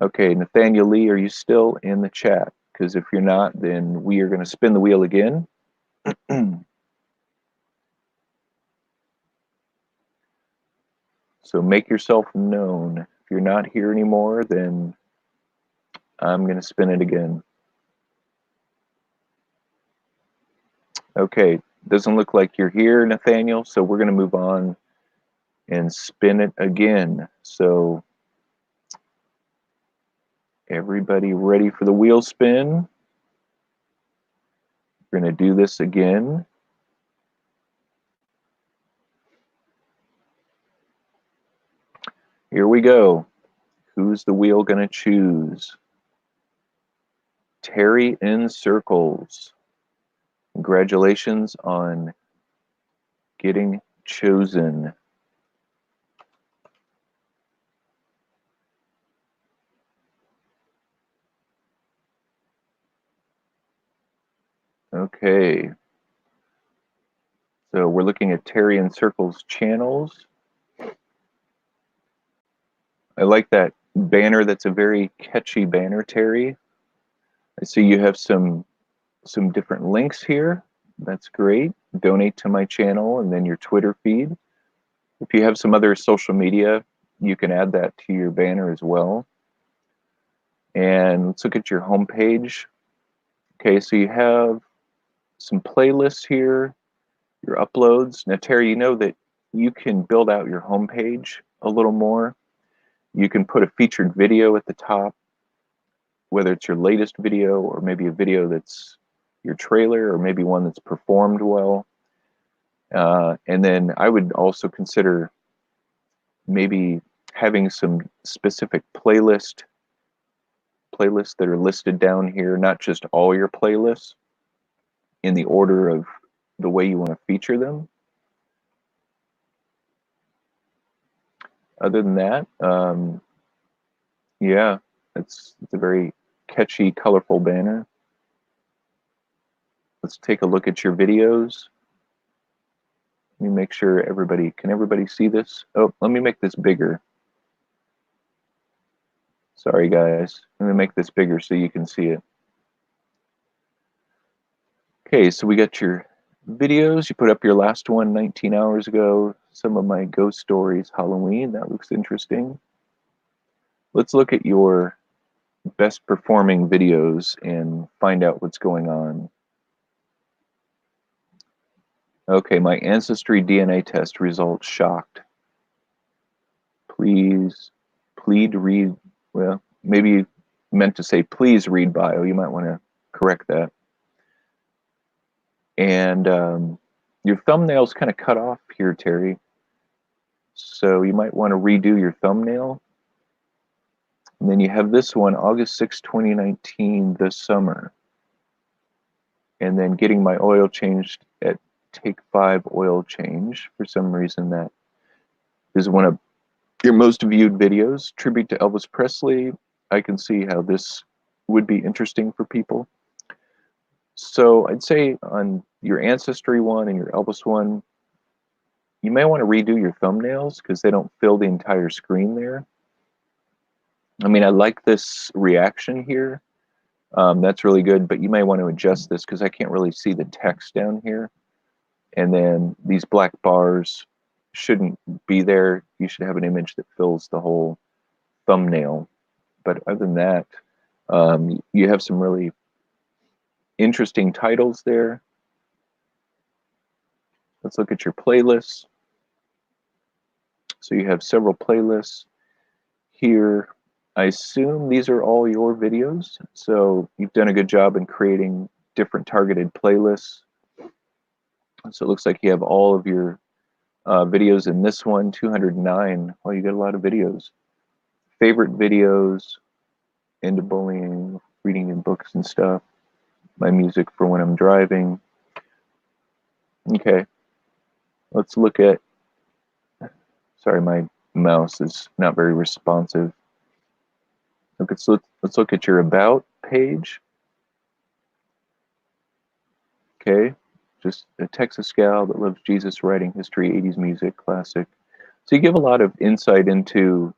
Okay, Nathaniel Lee, are you still in the chat? Because if you're not, then we are going to spin the wheel again. So make yourself known. If you're not here anymore, then I'm going to spin it again. Okay, doesn't look like you're here, Nathaniel, so we're going to move on and spin it again. So everybody ready for the wheel spin? We're going to do this again. Here we go. Who's the wheel going to choose? Terry in Circles. Congratulations on getting chosen. Okay. So we're looking at Terry in Circles channels. I like that banner. That's a very catchy banner, Terry. I see you have some different links here. That's great. Donate to my channel and then your Twitter feed. If you have some other social media, you can add that to your banner as well. And let's look at your homepage. Okay, so you have some playlists here, your uploads. Now, Terry, you know that you can build out your homepage a little more. You can put a featured video at the top, whether it's your latest video or maybe a video that's your trailer or maybe one that's performed well. And then I would also consider maybe having some specific playlists that are listed down here, not just all your playlists in the order of the way you want to feature them. Other than that, yeah, it's a very catchy, colorful banner. Let's take a look at your videos. Let me make sure can everybody see this? Oh, let me make this bigger. Sorry guys, let me make this bigger so you can see it. Okay, so we got your videos. You put up your last one 19 hours ago. Some of my ghost stories, Halloween, that looks interesting. Let's look at your best performing videos and find out what's going on. Okay, my ancestry DNA test results shocked. Please read, well, maybe you meant to say please read bio. You might want to correct that. And your thumbnail's kind of cut off here, Terry. So you might want to redo your thumbnail. And then you have this one, August 6, 2019, this summer. And then getting my oil changed at Take 5 oil change. For some reason, that is one of your most viewed videos. Tribute to Elvis Presley. I can see how this would be interesting for people. So I'd say on your ancestry one and your Elvis one, you may want to redo your thumbnails because they don't fill the entire screen there. I mean, I like this reaction here. That's really good, but you may want to adjust this because I can't really see the text down here. And then these black bars shouldn't be there. You should have an image that fills the whole thumbnail. But other than that, you have some really interesting titles there. Let's look at your playlists. So you have several playlists here. I assume these are all your videos. So you've done a good job in creating different targeted playlists. So it looks like you have all of your videos in this one, 209. Well, you got a lot of videos. Favorite videos, into bullying, reading in books and stuff, my music for when I'm driving. Okay, let's look at, sorry, my mouse is not very responsive. Okay, so let's look at your about page. Okay, just a Texas gal that loves Jesus, writing history, 80s music, classic. So you give a lot of insight into,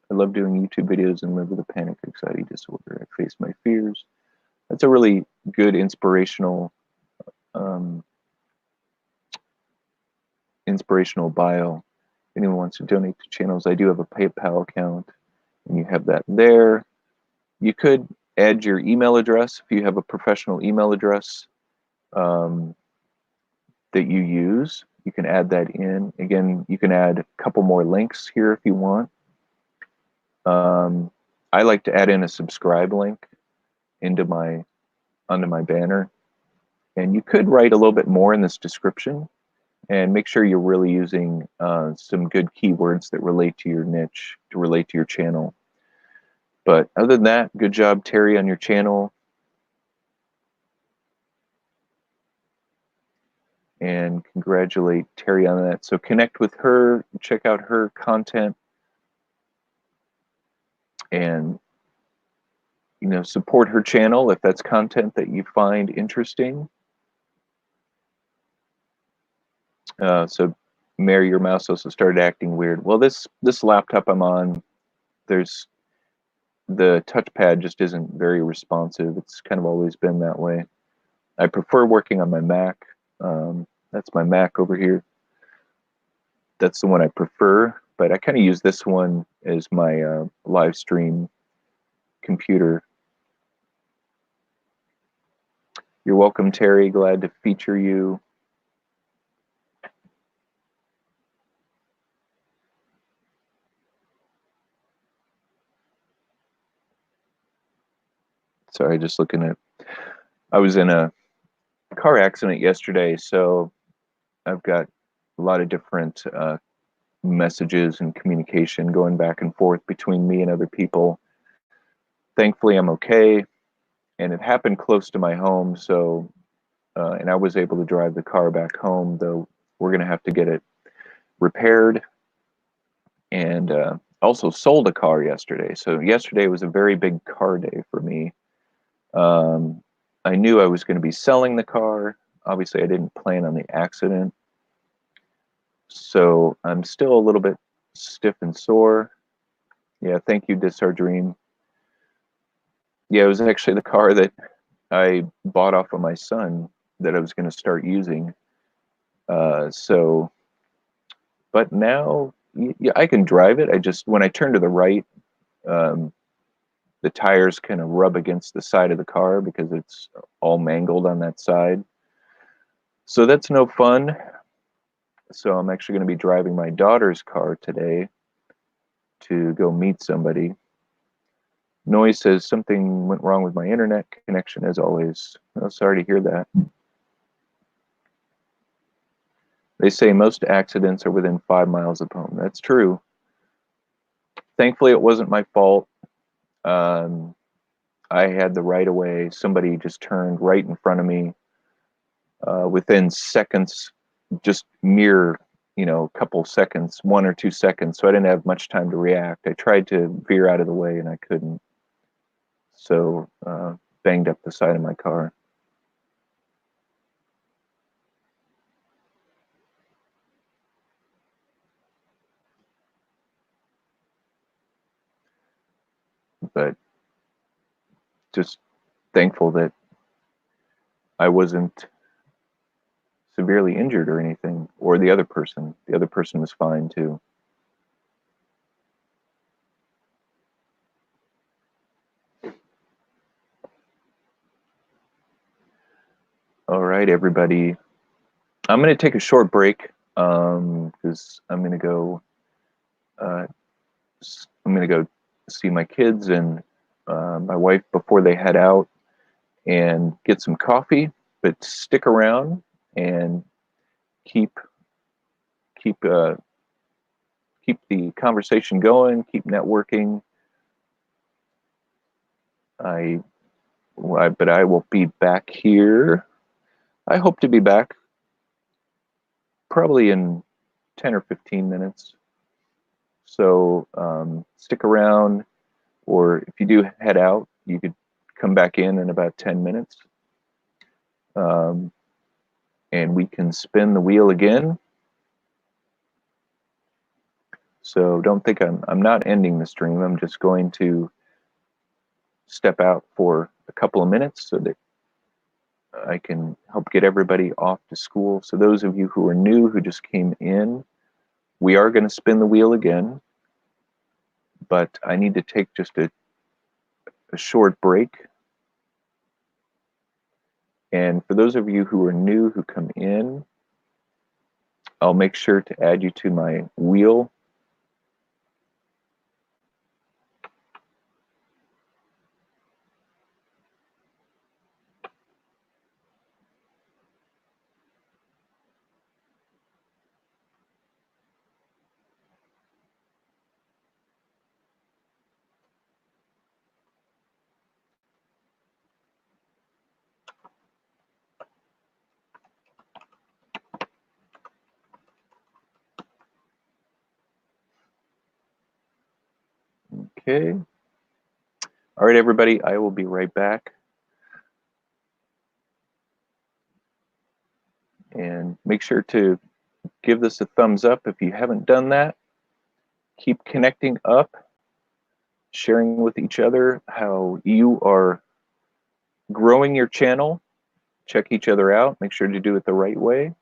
I love doing YouTube videos and live with a panic anxiety disorder. I face my fears. That's a really good inspirational bio. If anyone wants to donate to channels, I do have a PayPal account, and you have that there. You could add your email address if you have a professional email address that you use. You can add that in. Again, you can add a couple more links here if you want. I like to add in a subscribe link onto my banner. And you could write a little bit more in this description and make sure you're really using some good keywords that relate to your niche, to relate to your channel. But other than that, good job, Terry, on your channel. And congratulate Terry on that. So connect with her, check out her content, and support her channel if that's content that you find interesting. So Mary, your mouse also started acting weird. Well, this laptop I'm on, there's the touchpad just isn't very responsive. It's kind of always been that way. I prefer working on my Mac. That's my Mac over here. That's the one I prefer, but I kind of use this one as my live stream computer. You're welcome, Terry. Glad to feature you. Sorry, just looking at, I was in a car accident yesterday, so I've got a lot of different messages and communication going back and forth between me and other people. Thankfully, I'm okay, and it happened close to my home, so and I was able to drive the car back home, though we're going to have to get it repaired. And also sold a car yesterday. So yesterday was a very big car day for me. I knew I was going to be selling the car. Obviously, I didn't plan on the accident. So I'm still a little bit stiff and sore. Yeah, thank you, Dis Our Dream. Yeah, it was actually the car that I bought off of my son that I was going to start using. But now yeah, I can drive it. I just, when I turn to the right, um, the tires kind of rub against the side of the car because it's all mangled on that side. So that's no fun. So I'm actually going to be driving my daughter's car today to go meet somebody. Noise says something went wrong with my internet connection as always. Oh, sorry to hear that. They say most accidents are within 5 miles of home. That's true. Thankfully, it wasn't my fault. Um, I had the right of way. Somebody just turned right in front of me within seconds, just mere, couple seconds, 1 or 2 seconds. So I didn't have much time to react. I tried to veer out of the way and I couldn't. So banged up the side of my car. But just thankful that I wasn't severely injured or anything, or the other person. The other person was fine too. All right, everybody. I'm going to take a short break because I'm going to go. I'm going to go see my kids and my wife before they head out and get some coffee. But stick around and keep keep uh, keep the conversation going. Keep networking. But I will be back here. I hope to be back probably in 10 or 15 minutes. So stick around, or if you do head out, you could come back in about 10 minutes. And we can spin the wheel again. So don't think I'm not ending the stream. I'm just going to step out for a couple of minutes so that I can help get everybody off to school. So those of you who are new, who just came in, we are going to spin the wheel again, but I need to take just a short break. And for those of you who are new, who come in, I'll make sure to add you to my wheel. Okay. All right, everybody, I will be right back. And make sure to give this a thumbs up if you haven't done that. Keep connecting up, sharing with each other how you are growing your channel. Check each other out. Make sure to do it the right way.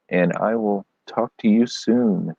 And I will talk to you soon.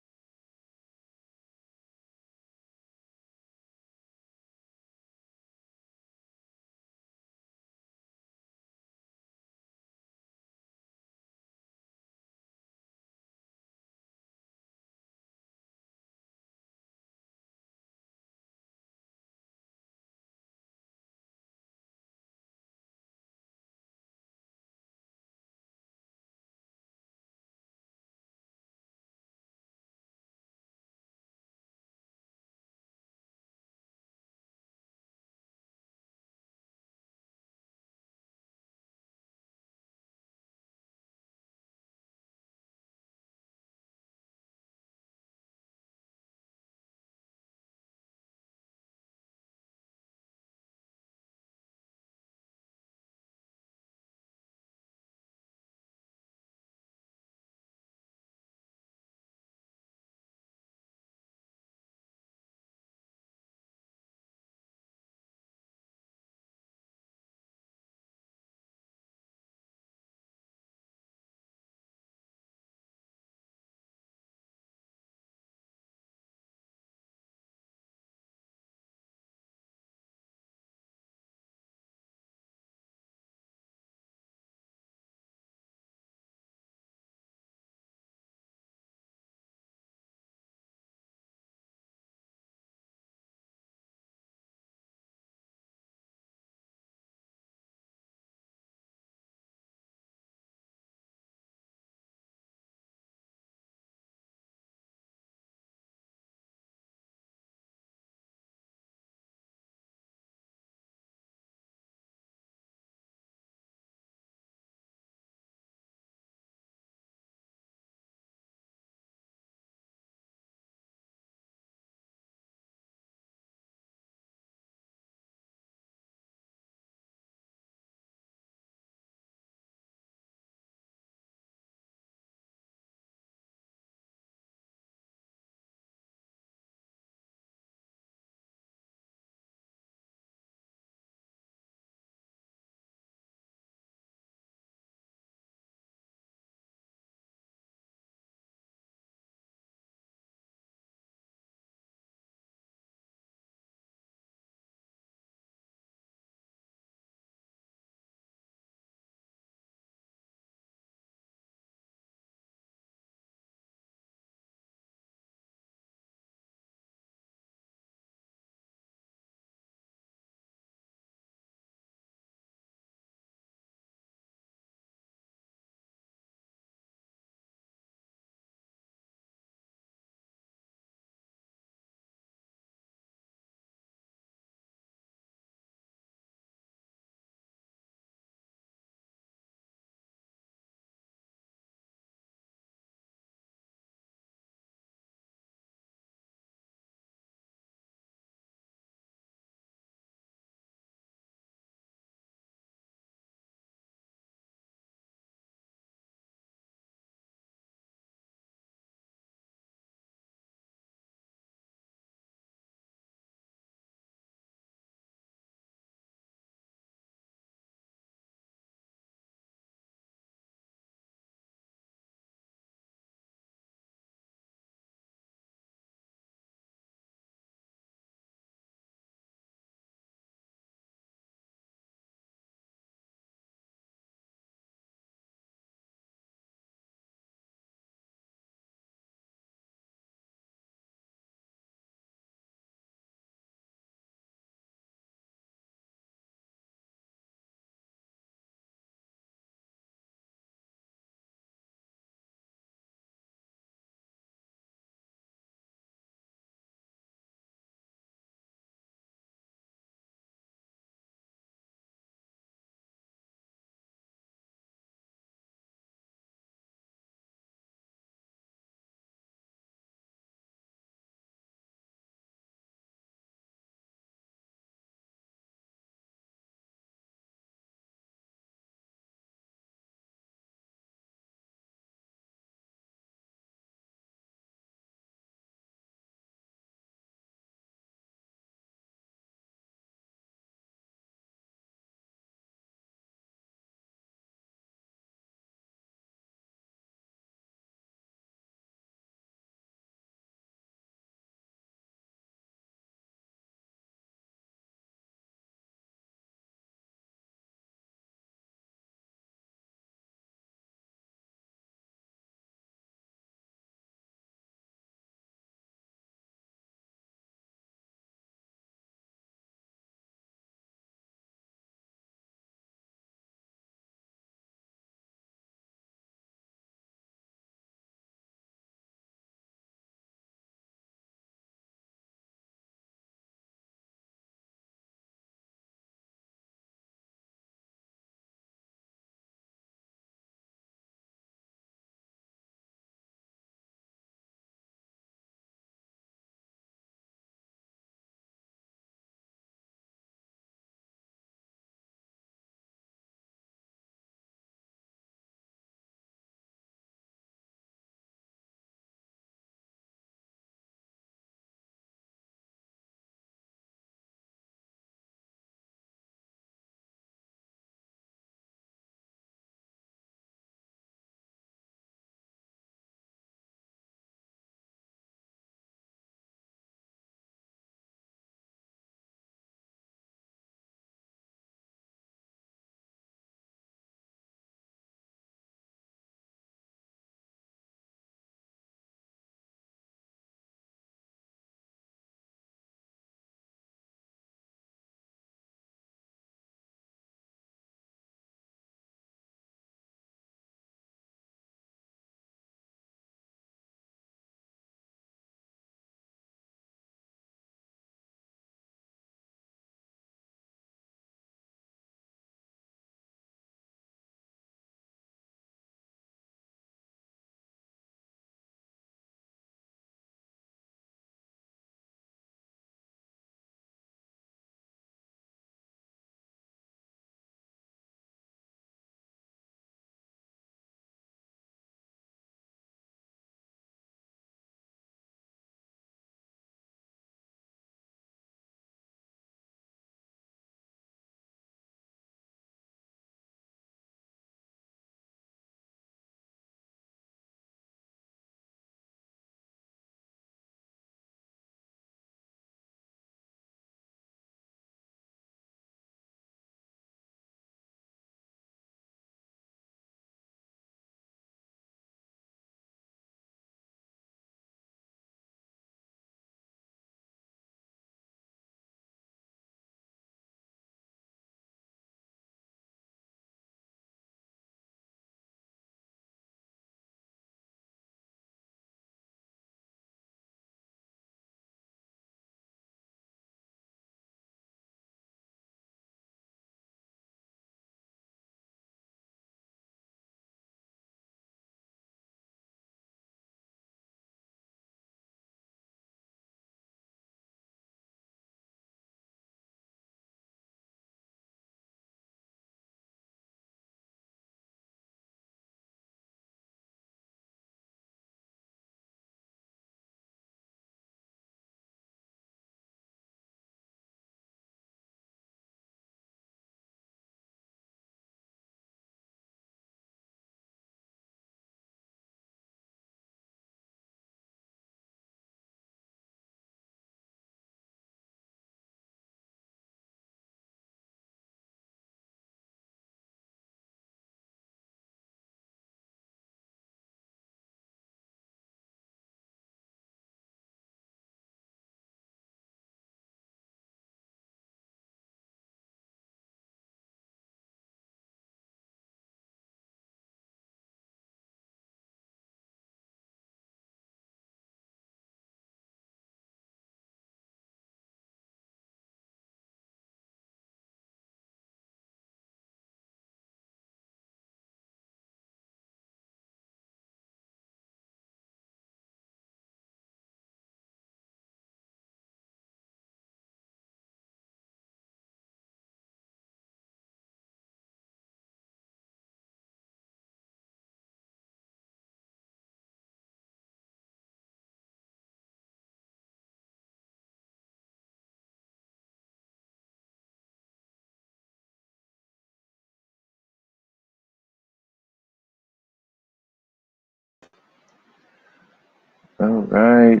All right.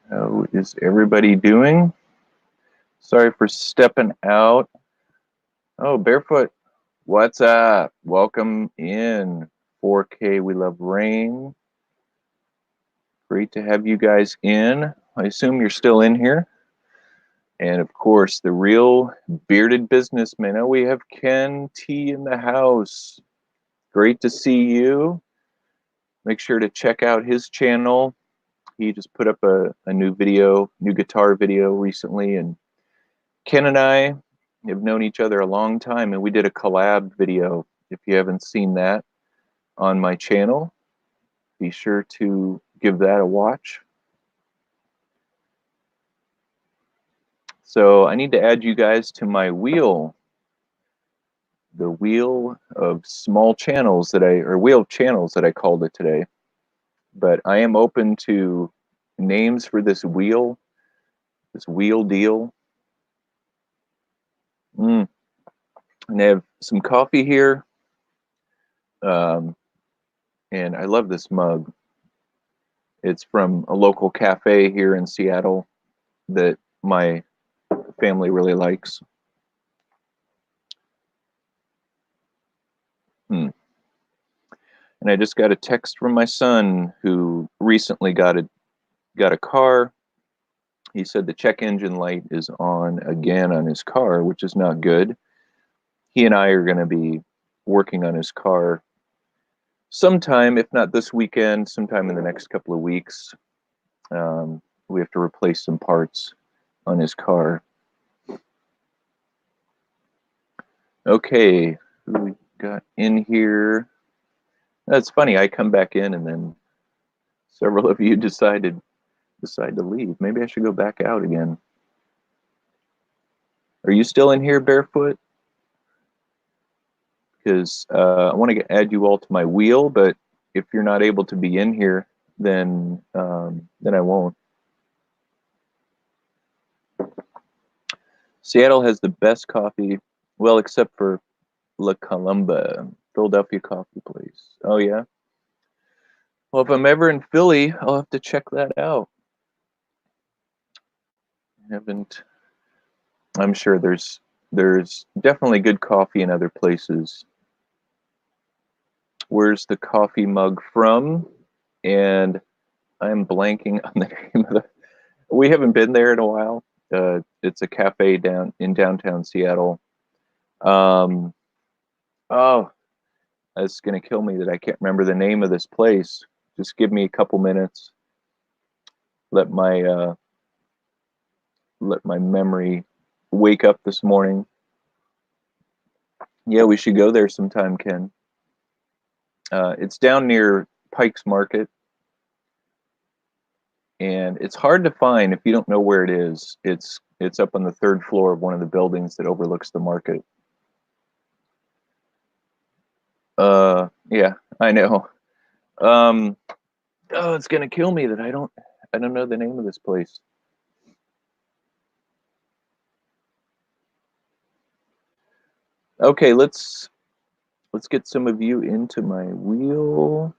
How is everybody doing? Sorry for stepping out. Oh, Barefoot, what's up? Welcome in. 4K, we love rain. Great to have you guys in. I assume you're still in here. And of course, the real bearded businessman. Oh, we have Ken T in the house. Great to see you. Make sure to check out his channel. He just put up a new video, new guitar video recently, and Ken and I have known each other a long time, and we did a collab video. If you haven't seen that on my channel, be sure to give that a watch. So I need to add you guys to my wheel, the wheel of small channels wheel of channels that I called it today. But I am open to names for this wheel deal. And I have some coffee here. And I love this mug. It's from a local cafe here in Seattle that my family really likes. And I just got a text from my son who recently got a car. He said the check engine light is on again on his car, which is not good. He and I are going to be working on his car sometime, if not this weekend, sometime in the next couple of weeks. We have to replace some parts on his car. Okay, who we got in here? That's funny. I come back in and then several of you decide to leave. Maybe I should go back out again. Are you still in here, Barefoot? Because I want to add you all to my wheel, but if you're not able to be in here, then I won't. Seattle has the best coffee, well, except for La Columba, Philadelphia coffee place. Oh yeah. Well, if I'm ever in Philly, I'll have to check that out. I'm sure there's definitely good coffee in other places. Where's the coffee mug from? And I'm blanking on the name of we haven't been there in a while. It's a cafe down in downtown Seattle. Oh, it's gonna kill me that I can't remember the name of this place. Just give me a couple minutes. Let my memory wake up this morning. Yeah, we should go there sometime, Ken. It's down near Pike's Market, and it's hard to find if you don't know where it is. It's up on the third floor of one of the buildings that overlooks the market. Yeah, I know. Oh, it's gonna kill me that I don't know the name of this place. Okay, let's get some of you into my wheel.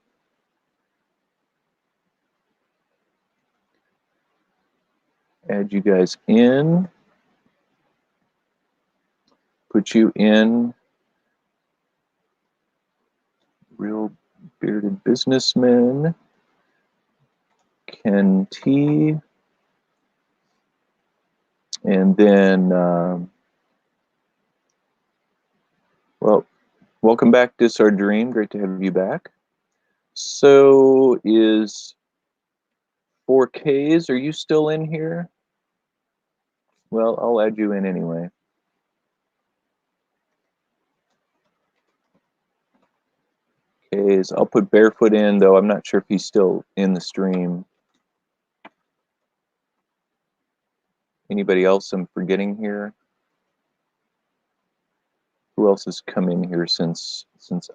Add you guys in. Put you in. Real bearded businessman. Ken T. And then, well, welcome back to Our Dream. Great to have you back. So is 4Ks, are you still in here? Well, I'll add you in anyway. Ks, I'll put Barefoot in, though I'm not sure if he's still in the stream. Anybody else I'm forgetting here? Who else has come in here since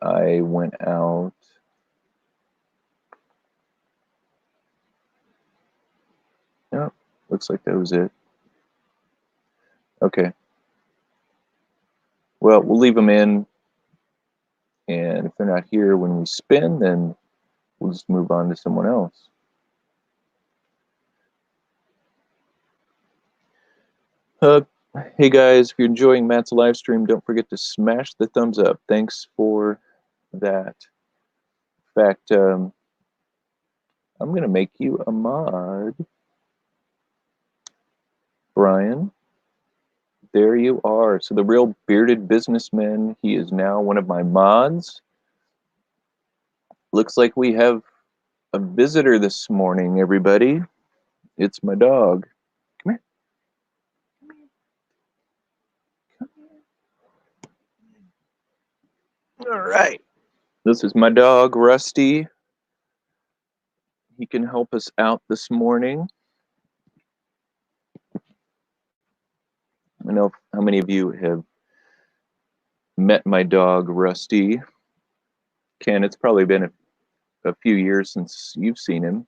I went out? No, looks like that was it. Okay. Well, we'll leave them in, and if they're not here when we spin, then we'll just move on to someone else. Hey guys, if you're enjoying Matt's live stream, don't forget to smash the thumbs up. Thanks for that. In fact, I'm going to make you a mod. Brian, there you are. So the real bearded businessman, he is now one of my mods. Looks like we have a visitor this morning, everybody. It's my dog. Come here. Come here. All right. This is my dog, Rusty. He can help us out this morning. I know how many of you have met my dog, Rusty. Ken, it's probably been a few years since you've seen him.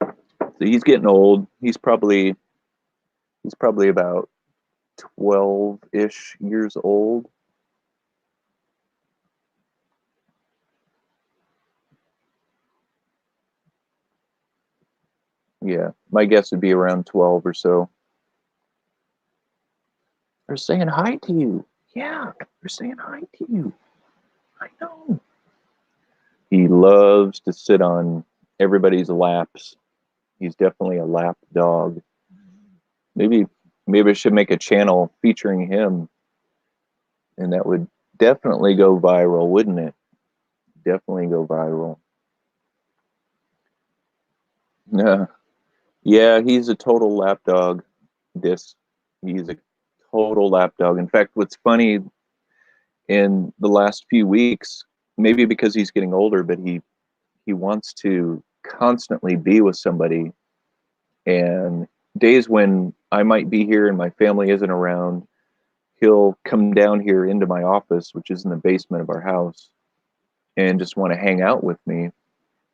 So he's getting old. He's probably about 12-ish years old. Yeah, my guess would be around 12 or so. They're saying hi to you. Yeah, they're saying hi to you. I know. He loves to sit on everybody's laps. He's definitely a lap dog. Maybe I should make a channel featuring him, and that would definitely go viral, wouldn't it? Definitely go viral. Yeah, he's a total lap dog. He's a total lap dog. In fact, what's funny, in the last few weeks, maybe because he's getting older, but he wants to constantly be with somebody. And days when I might be here and my family isn't around, he'll come down here into my office, which is in the basement of our house, and just want to hang out with me.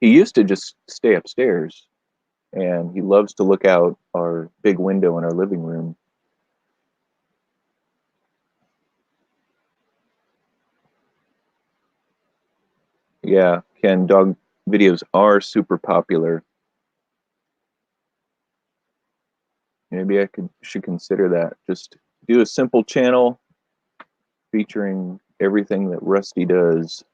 He used to just stay upstairs, and he loves to look out our big window in our living room. Yeah, Ken, dog videos are super popular. Maybe I should consider that. Just do a simple channel featuring everything that Rusty does.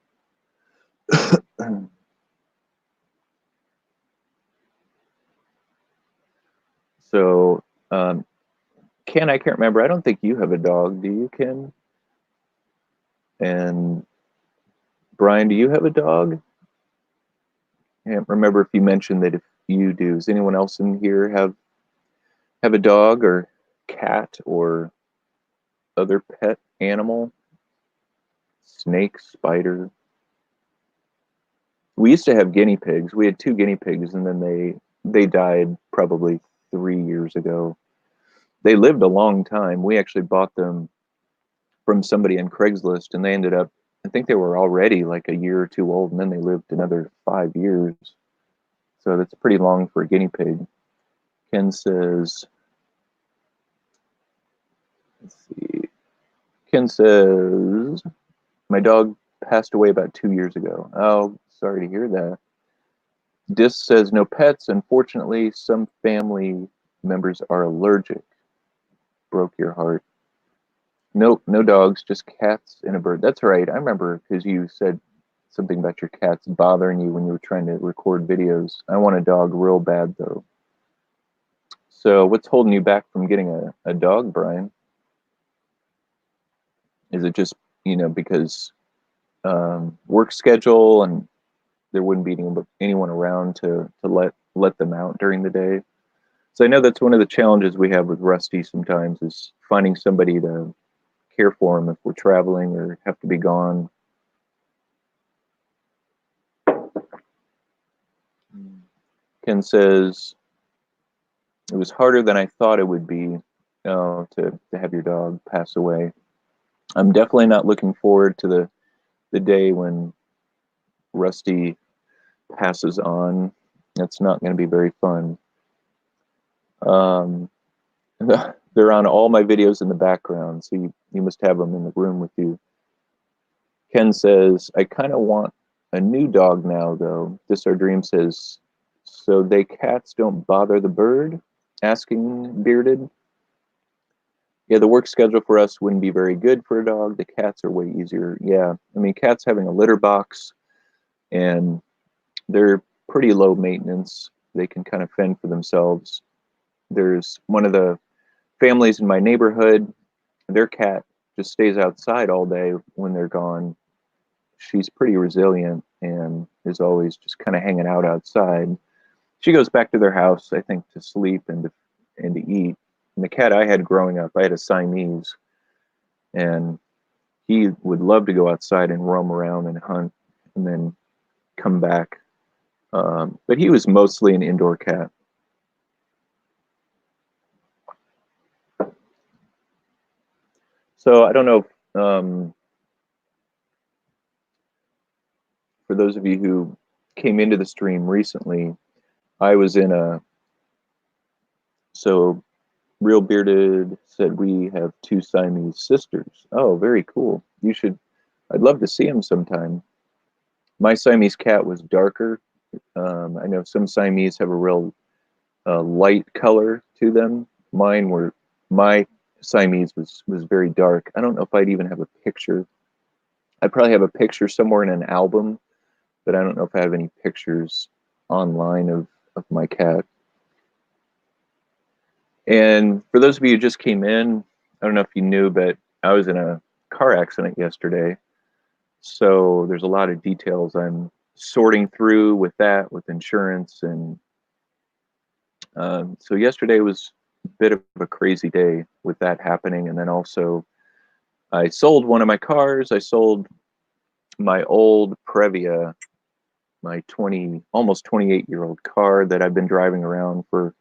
So, Ken, I can't remember. I don't think you have a dog. Do you, Ken? And Brian, do you have a dog? I can't remember if you mentioned that if you do. Does anyone else in here have a dog or cat or other pet animal? Snake, spider. We used to have guinea pigs. We had 2 guinea pigs, and then they died probably 3 years ago. They lived a long time. We actually bought them from somebody on Craigslist, and they ended up, I think they were already like a year or 2 old, and then they lived another 5 years. So that's pretty long for a guinea pig. Ken says, let's see. Ken says, my dog passed away about 2 years ago. Oh, sorry to hear that. Dis says, no pets. Unfortunately, some family members are allergic. Broke your heart. Nope, no dogs, just cats and a bird. That's right. I remember because you said something about your cats bothering you when you were trying to record videos. I want a dog real bad, though. So what's holding you back from getting a dog, Brian? Is it just, because work schedule and there wouldn't be anyone around to let them out during the day? So I know that's one of the challenges we have with Rusty sometimes is finding somebody to care for him if we're traveling or have to be gone. Ken says, it was harder than I thought it would be to have your dog pass away. I'm definitely not looking forward to the day when Rusty passes on. That's not going to be very fun. They're on all my videos in the background, so you must have them in the room with you. Ken says, I kind of want a new dog now, though. This Our Dream says, so they cats don't bother the bird? Asking Bearded. Yeah, the work schedule for us wouldn't be very good for a dog. The cats are way easier. Yeah, I mean, cats having a litter box, and they're pretty low maintenance. They can kind of fend for themselves. There's one of the families in my neighborhood, their cat just stays outside all day when they're gone. She's pretty resilient and is always just kind of hanging out outside. She goes back to their house, I think, to sleep and to eat. And the cat I had growing up, I had a Siamese, and he would love to go outside and roam around and hunt and then come back. But he was mostly an indoor cat. So I don't know if, for those of you who came into the stream recently, I was in so Real Bearded said we have 2 Siamese sisters. Oh, very cool. I'd love to see them sometime. My Siamese cat was darker. I know some Siamese have a real light color to them. My Siamese was very dark. I don't know if I'd even have a picture. I probably have a picture somewhere in an album, but I don't know if I have any pictures online of my cat. And for those of you who just came in, I don't know if you knew, but I was in a car accident yesterday. So there's a lot of details I'm sorting through with that, with insurance. And so yesterday was a bit of a crazy day with that happening. And then also I sold one of my cars. I sold my old Previa, my almost 28-year-old car that I've been driving around for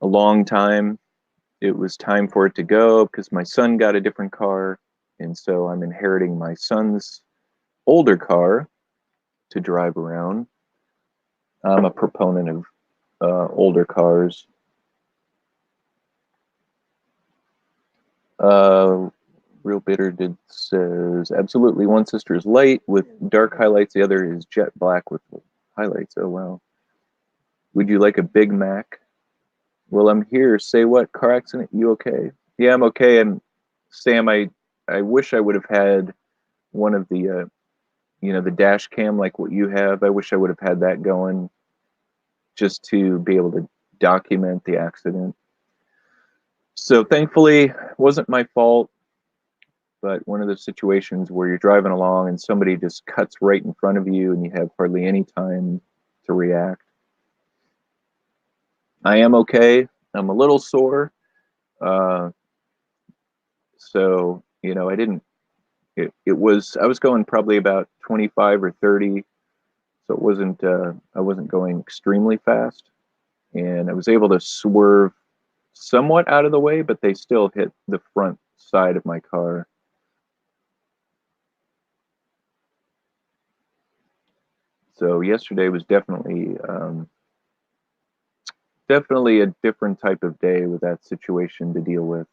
a long time. It was time for it to go because my son got a different car, and so I'm inheriting my son's older car to drive around. I'm a proponent of older cars. Real Bitter says, absolutely, one sister is light with dark highlights, the other is jet black with highlights. Oh, wow. Would you like a Big Mac? Well, I'm here. Say what? Car accident? You okay? Yeah, I'm okay. And Sam, I wish I would have had one of the, the dash cam like what you have. I wish I would have had that going just to be able to document the accident. So thankfully, it wasn't my fault, but one of those situations where you're driving along and somebody just cuts right in front of you and you have hardly any time to react. I am okay. I'm a little sore. So, I was going probably about 25 or 30. So I wasn't going extremely fast, and I was able to swerve somewhat out of the way, but they still hit the front side of my car. So yesterday was definitely a different type of day with that situation to deal with.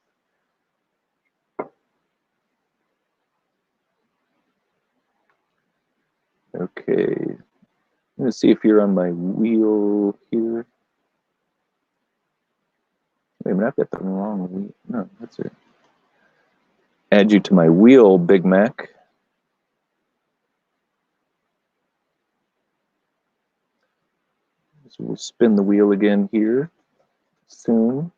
Okay, I'm gonna see if you're on my wheel here. Wait a minute, I've got the wrong wheel. No, that's it. Add you to my wheel, Big Mac. So we'll spin the wheel again here soon.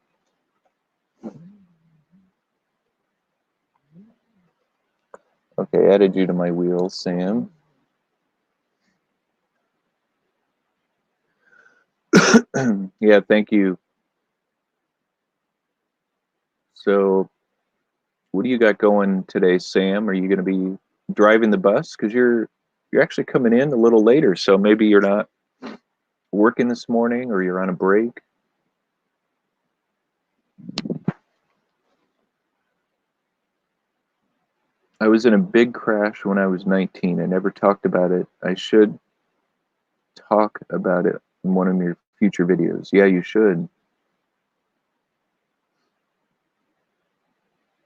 Okay, added you to my wheel, Sam. Yeah, thank you. So, what do you got going today, Sam? Are you going to be driving the bus? Because you're actually coming in a little later, so maybe you're not working this morning or you're on a break. I was in a big crash when I was 19. I never talked about it. I should talk about it in one of your future videos. Yeah, you should.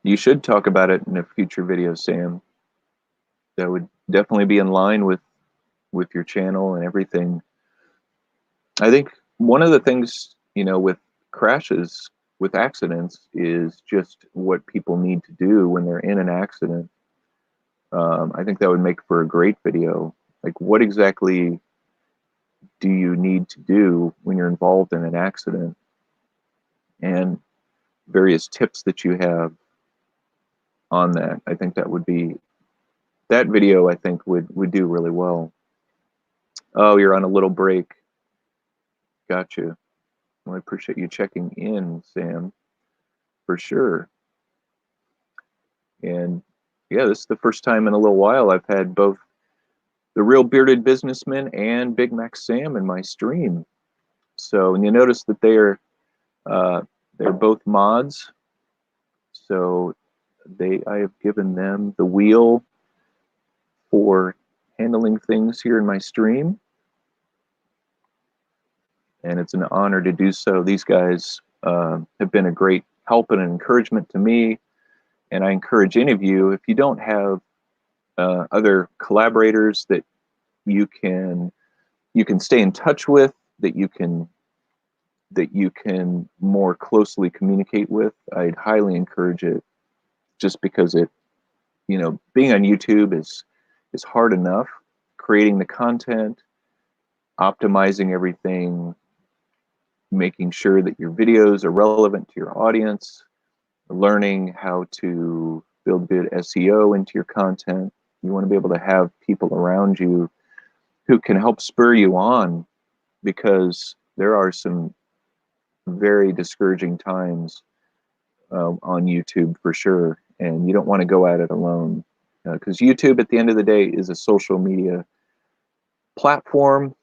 You should talk about it in a future video, Sam. that would definitely be in line with your channel and everything. I think one of the things, you know, with crashes, with accidents, is just what people need to do when they're in an accident. I think that would make for a great video. Like, what exactly do you need to do when you're involved in an accident, and various tips that you have on that. I think that would be, that video I think would do really well. Oh, you're on a little break. Gotcha. Well, I appreciate you checking in, Sam, for sure. And yeah, this is the first time in a little while I've had both the Real Bearded Businessman and Big Mac Sam in my stream. So, and you notice that they're both mods. So I have given them the wheel for handling things here in my stream, and it's an honor to do so. These guys have been a great help and an encouragement to me, and I encourage any of you, if you don't have other collaborators that you can stay in touch with, that you can more closely communicate with, I'd highly encourage it, just because it, you know, being on YouTube is hard enough. Creating the content, optimizing everything, making sure that your videos are relevant to your audience, learning how to build good SEO into your content. You want to be able to have people around you who can help spur you on, because there are some very discouraging times on YouTube for sure, and you don't want to go at it alone, because YouTube at the end of the day is a social media platform.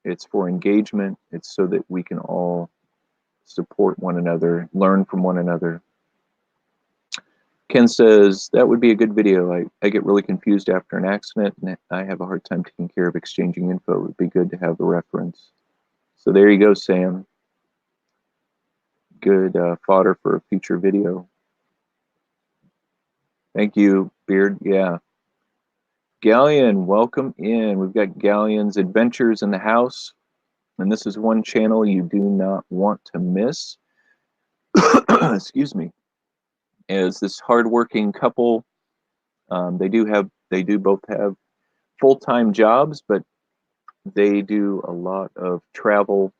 It's for engagement. It's so that we can all support one another, learn from one another. Ken says, that would be a good video. I get really confused after an accident, and I have a hard time taking care of exchanging info. It would be good to have a reference. So there you go, Sam. Good fodder for a future video. Thank you, Beard. Yeah. Galleon, welcome in. We've got Galleon's Adventures in the house, and this is one channel you do not want to miss. Excuse me. As this hardworking couple, they do both have full-time jobs, but they do a lot of travel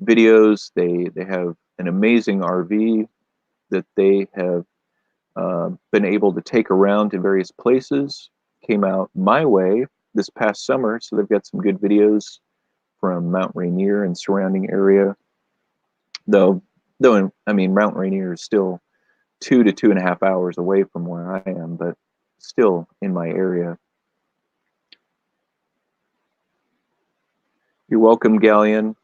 videos. They have an amazing RV that they have been able to take around to various places. Came out my way this past summer, so they've got some good videos from Mount Rainier and surrounding area. Though I mean, Mount Rainier is still 2 to 2.5 hours away from where I am, but still in my area. You're welcome, Galleon.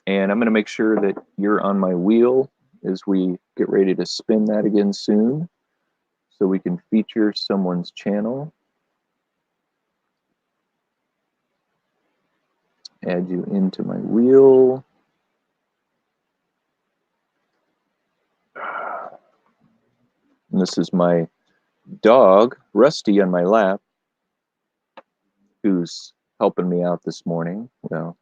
And I'm going to make sure that you're on my wheel as we get ready to spin that again soon, so we can feature someone's channel. Add you into my wheel. And this is my dog, Rusty, on my lap, who's helping me out this morning. Well,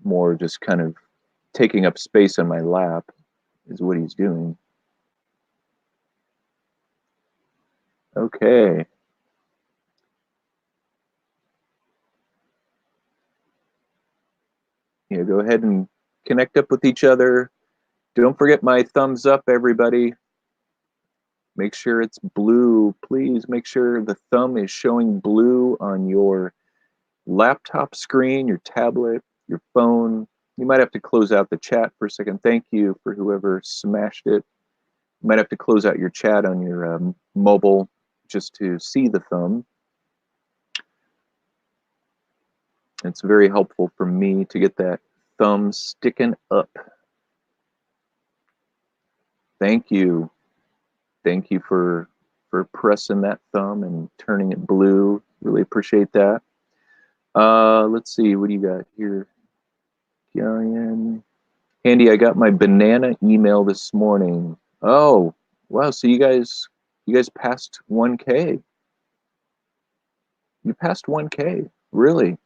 more just kind of taking up space on my lap is what he's doing. Okay. Yeah, go ahead and connect up with each other. Don't forget my thumbs up, everybody. Make sure it's blue. Please make sure the thumb is showing blue on your laptop screen, your tablet, your phone. You might have to close out the chat for a second. Thank you for whoever smashed it. You might have to close out your chat on your mobile just to see the thumb. It's very helpful for me to get that thumb sticking up. Thank you. Thank you for pressing that thumb and turning it blue. Really appreciate that. Let's see, what do you got here? Galleon. Handy, I got my banana email this morning. Oh, wow, so you guys passed 1K. You passed 1K. Really?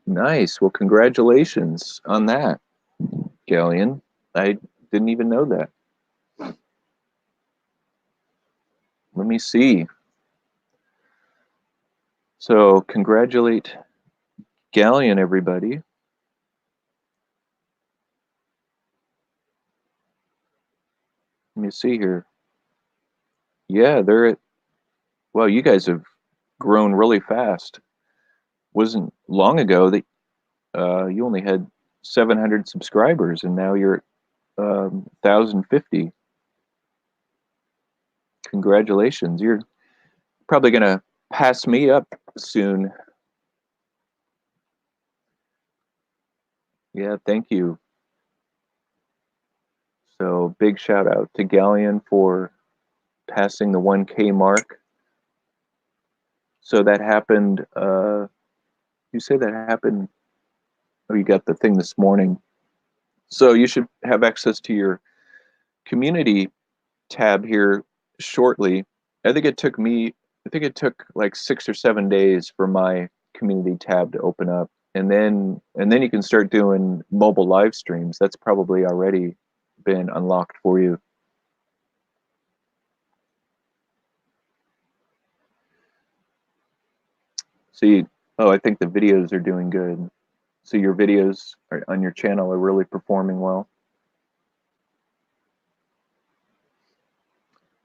Nice. Well, congratulations on that, Galleon. I didn't even know that. Let me see. So congratulate Galleon, everybody. Let me see here. Yeah, they're at, well, you guys have grown really fast. Wasn't long ago that you only had 700 subscribers, and now you're at 1,050. Congratulations. You're probably going to pass me up soon. Yeah, thank you. So big shout out to Galleon for passing the 1K mark. So that happened, you say that happened, oh, you got the thing this morning. So you should have access to your community tab here shortly. I think it took like 6 or 7 days for my community tab to open up. And then you can start doing mobile live streams. That's probably already been unlocked for you. See, oh, I think the videos are doing good. So your videos on your channel are really performing well.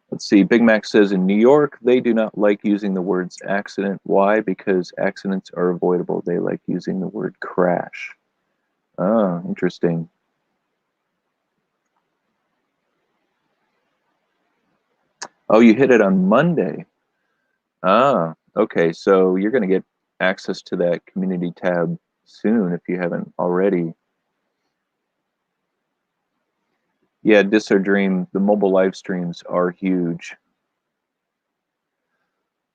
Let's see, Big Mac says in New York, they do not like using the words accident. Why? Because accidents are avoidable. They like using the word crash. Oh, interesting. Oh, you hit it on Monday. Ah, okay. So you're going to get access to that community tab soon if you haven't already. Yeah, Dream, the mobile live streams are huge.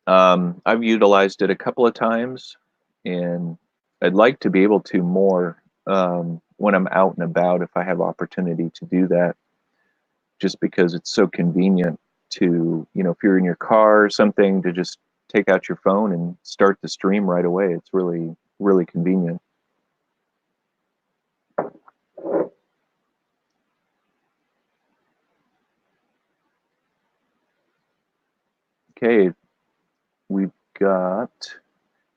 I've utilized it a couple of times, and I'd like to be able to more when I'm out and about if I have opportunity to do that, just because it's so convenient to, if you're in your car or something, to just take out your phone and start the stream right away. It's really, really convenient. Okay, we've got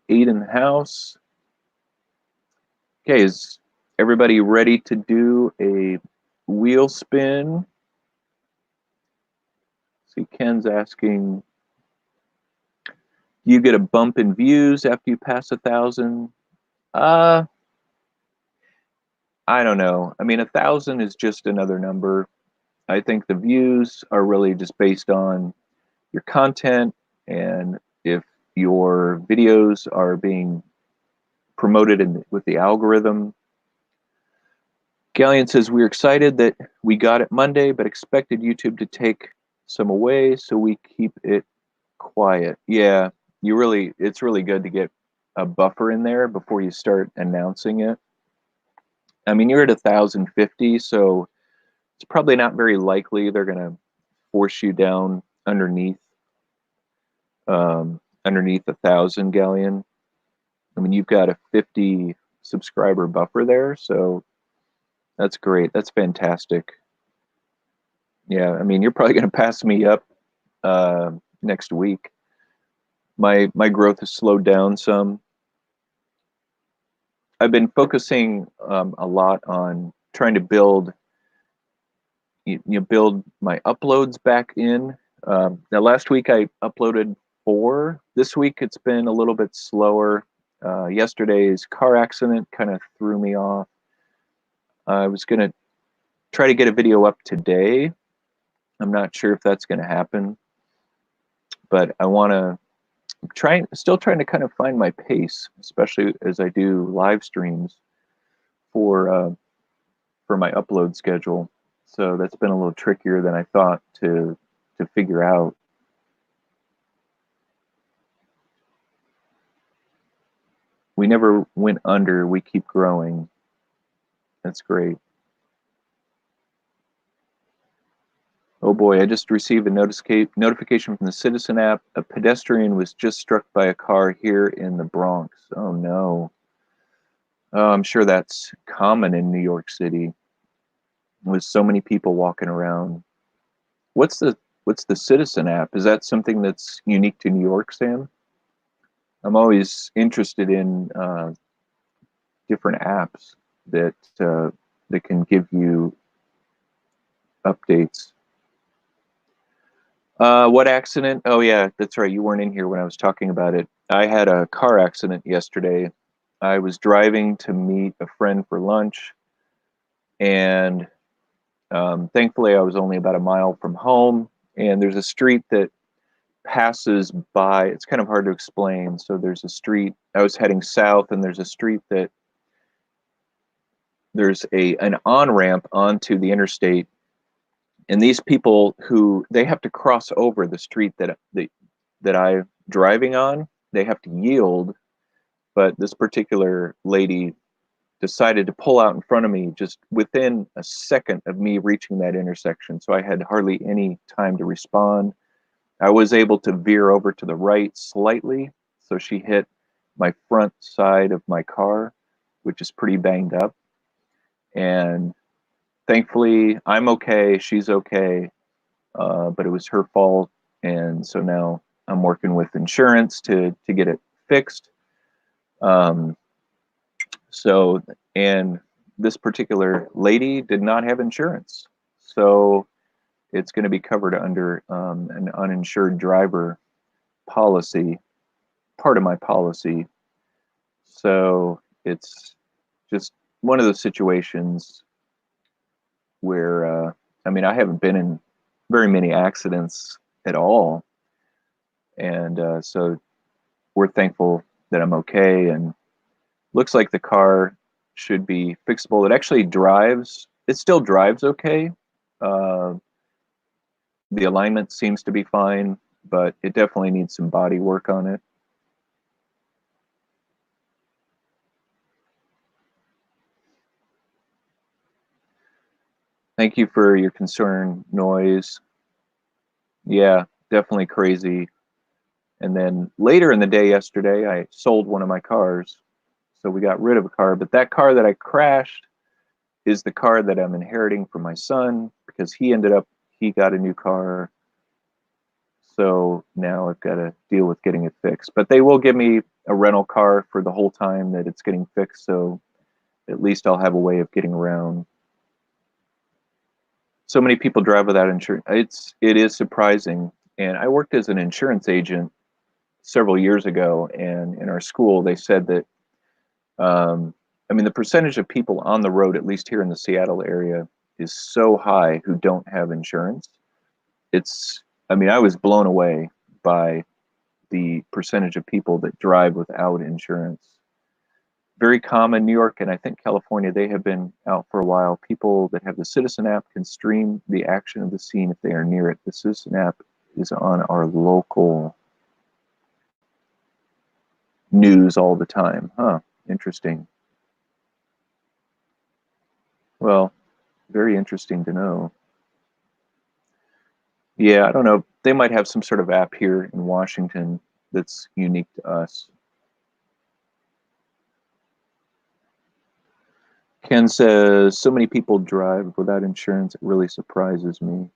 8 in the house. Okay, is everybody ready to do a wheel spin? See, Ken's asking, do you get a bump in views after you pass 1,000? I don't know. I mean, 1,000 is just another number. I think the views are really just based on your content and if your videos are being promoted with the algorithm. Galleon says, we're excited that we got it Monday, but expected YouTube to take some away, so we keep it quiet. Yeah, it's really good to get a buffer in there before you start announcing it. I mean, you're at 1,050, so it's probably not very likely they're going to force you down underneath 1,000, Galleon. I mean, you've got a 50 subscriber buffer there, so that's great. That's fantastic. Yeah, I mean, you're probably going to pass me up next week. My growth has slowed down some. I've been focusing a lot on trying to build my uploads back in. Now, last week I uploaded 4. This week it's been a little bit slower. Yesterday's car accident kind of threw me off. I was going to try to get a video up today. I'm not sure if that's going to happen, but I want to still trying to kind of find my pace, especially as I do live streams for my upload schedule. So that's been a little trickier than I thought to figure out. We never went under, we keep growing. That's great. Oh boy, I just received a notification from the Citizen app. A pedestrian was just struck by a car here in the Bronx. Oh no. Oh, I'm sure that's common in New York City with so many people walking around. What's the Citizen app? Is that something that's unique to New York, Sam? I'm always interested in different apps that can give you updates. What accident? Oh yeah, that's right. You weren't in here when I was talking about it. I had a car accident yesterday. I was driving to meet a friend for lunch, and thankfully I was only about a mile from home. And there's a street that passes by. It's kind of hard to explain. So there's a street. I was heading south, and there's a street that there's an on-ramp onto the interstate, and these people who they have to cross over the street that I'm driving on, they have to yield, but this particular lady decided to pull out in front of me just within a second of me reaching that intersection. So I had hardly any time to respond. I was able to veer over to the right slightly, so she hit my front side of my car, which is pretty banged up. And thankfully, I'm okay, she's okay, but it was her fault. And so now I'm working with insurance to get it fixed. So, and this particular lady did not have insurance. So it's going to be covered under an uninsured driver policy, part of my policy. So it's just one of those situations where, I mean, I haven't been in very many accidents at all. And so we're thankful that I'm okay. And looks like the car should be fixable. It actually drives, it still drives okay. Uh, the alignment seems to be fine, but it definitely needs some body work on it. Thank you for your concern, Noise. Yeah, definitely crazy. And then later in the day yesterday, I sold one of my cars. So we got rid of a car, but that car that I crashed is the car that I'm inheriting from my son because he got a new car. So now I've got to deal with getting it fixed. But they will give me a rental car for the whole time that it's getting fixed. So at least I'll have a way of getting around. So many people drive without insurance. It is surprising. And I worked as an insurance agent several years ago, and in our school they said that I mean, the percentage of people on the road, at least here in the Seattle area, is so high who don't have insurance. I mean, I was blown away by the percentage of people that drive without insurance. Very common. New York and I think California, they have been out for a while. People that have the Citizen app can stream the action of the scene if they are near it. The Citizen app is on our local news all the time. Huh, interesting. Well, very interesting to know. Yeah, I don't know. They might have some sort of app here in Washington that's unique to us. Ken says, so many people drive without insurance. It really surprises me.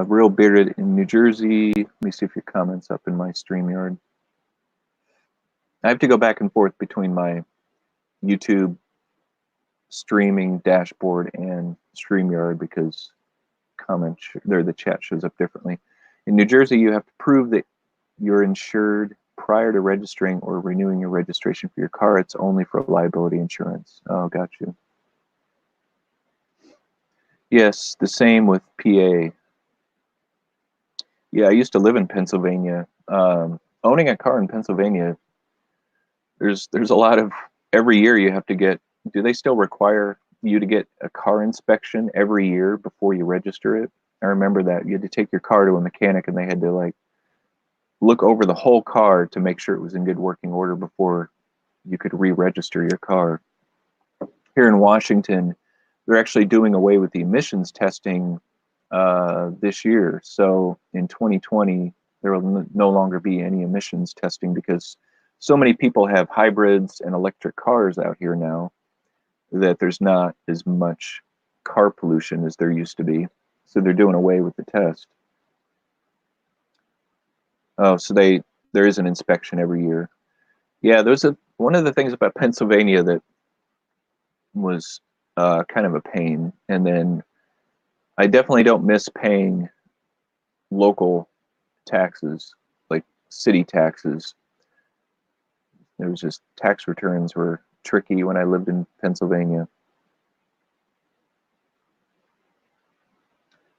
Real Bearded in New Jersey. Let me see if your comment's up in my StreamYard. I have to go back and forth between my YouTube streaming dashboard and StreamYard because the chat shows up differently. In New Jersey, you have to prove that you're insured prior to registering or renewing your registration for your car. It's only for liability insurance. Oh, got you. Yes, the same with PA. Yeah, I used to live in Pennsylvania. Owning a car in Pennsylvania, there's a lot of, every year you have to get, do they still require you to get a car inspection every year before you register it? I remember that. You had to take your car to a mechanic and they had to like look over the whole car to make sure it was in good working order before you could re-register your car. here in Washington, they're actually doing away with the emissions testing this year. So in 2020, there will no longer be any emissions testing because so many people have hybrids and electric cars out here now that there's not as much car pollution as there used to be. So they're doing away with the test. Oh, so there is an inspection every year. Yeah, there's one of the things about Pennsylvania that was kind of a pain. And then I definitely don't miss paying local taxes, like city taxes. There was just tax returns were tricky when I lived in Pennsylvania.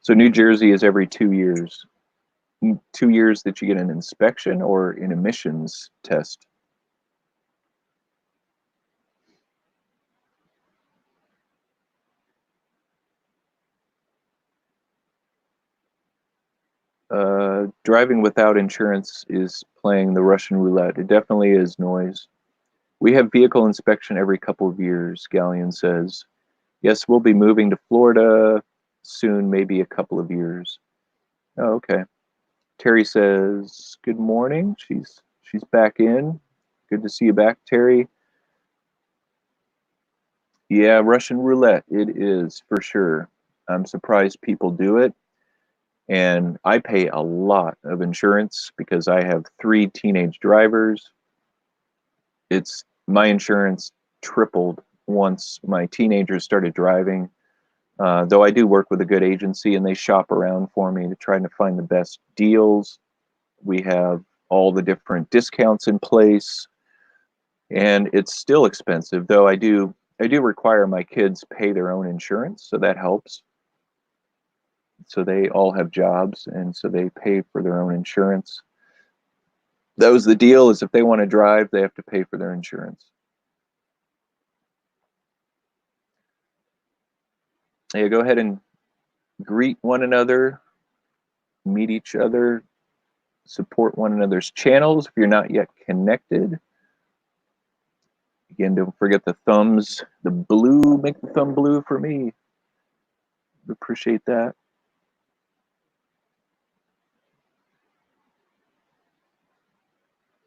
So New Jersey is every 2 years. 2 years that you get an inspection or an emissions test. Driving without insurance is playing the Russian roulette. It definitely is noise. We have vehicle inspection every couple of years, Galleon says. Yes, we'll be moving to Florida soon, maybe a couple of years. Oh, okay. Terry says, good morning. She's back in. Good to see you back, Terry. Yeah, Russian roulette, it is for sure. I'm surprised people do it. And I pay a lot of insurance because I have 3 teenage drivers. It's my insurance tripled once my teenagers started driving. Though I do work with a good agency and they shop around for me to try to find the best deals. We have all the different discounts in place, and it's still expensive. Though I do require my kids pay their own insurance, so that helps. So they all have jobs, and so they pay for their own insurance. That was the deal, is if they want to drive, they have to pay for their insurance. Yeah, go ahead and greet one another, meet each other, support one another's channels if you're not yet connected. Again, don't forget the thumbs, the blue, make the thumb blue for me. Appreciate that.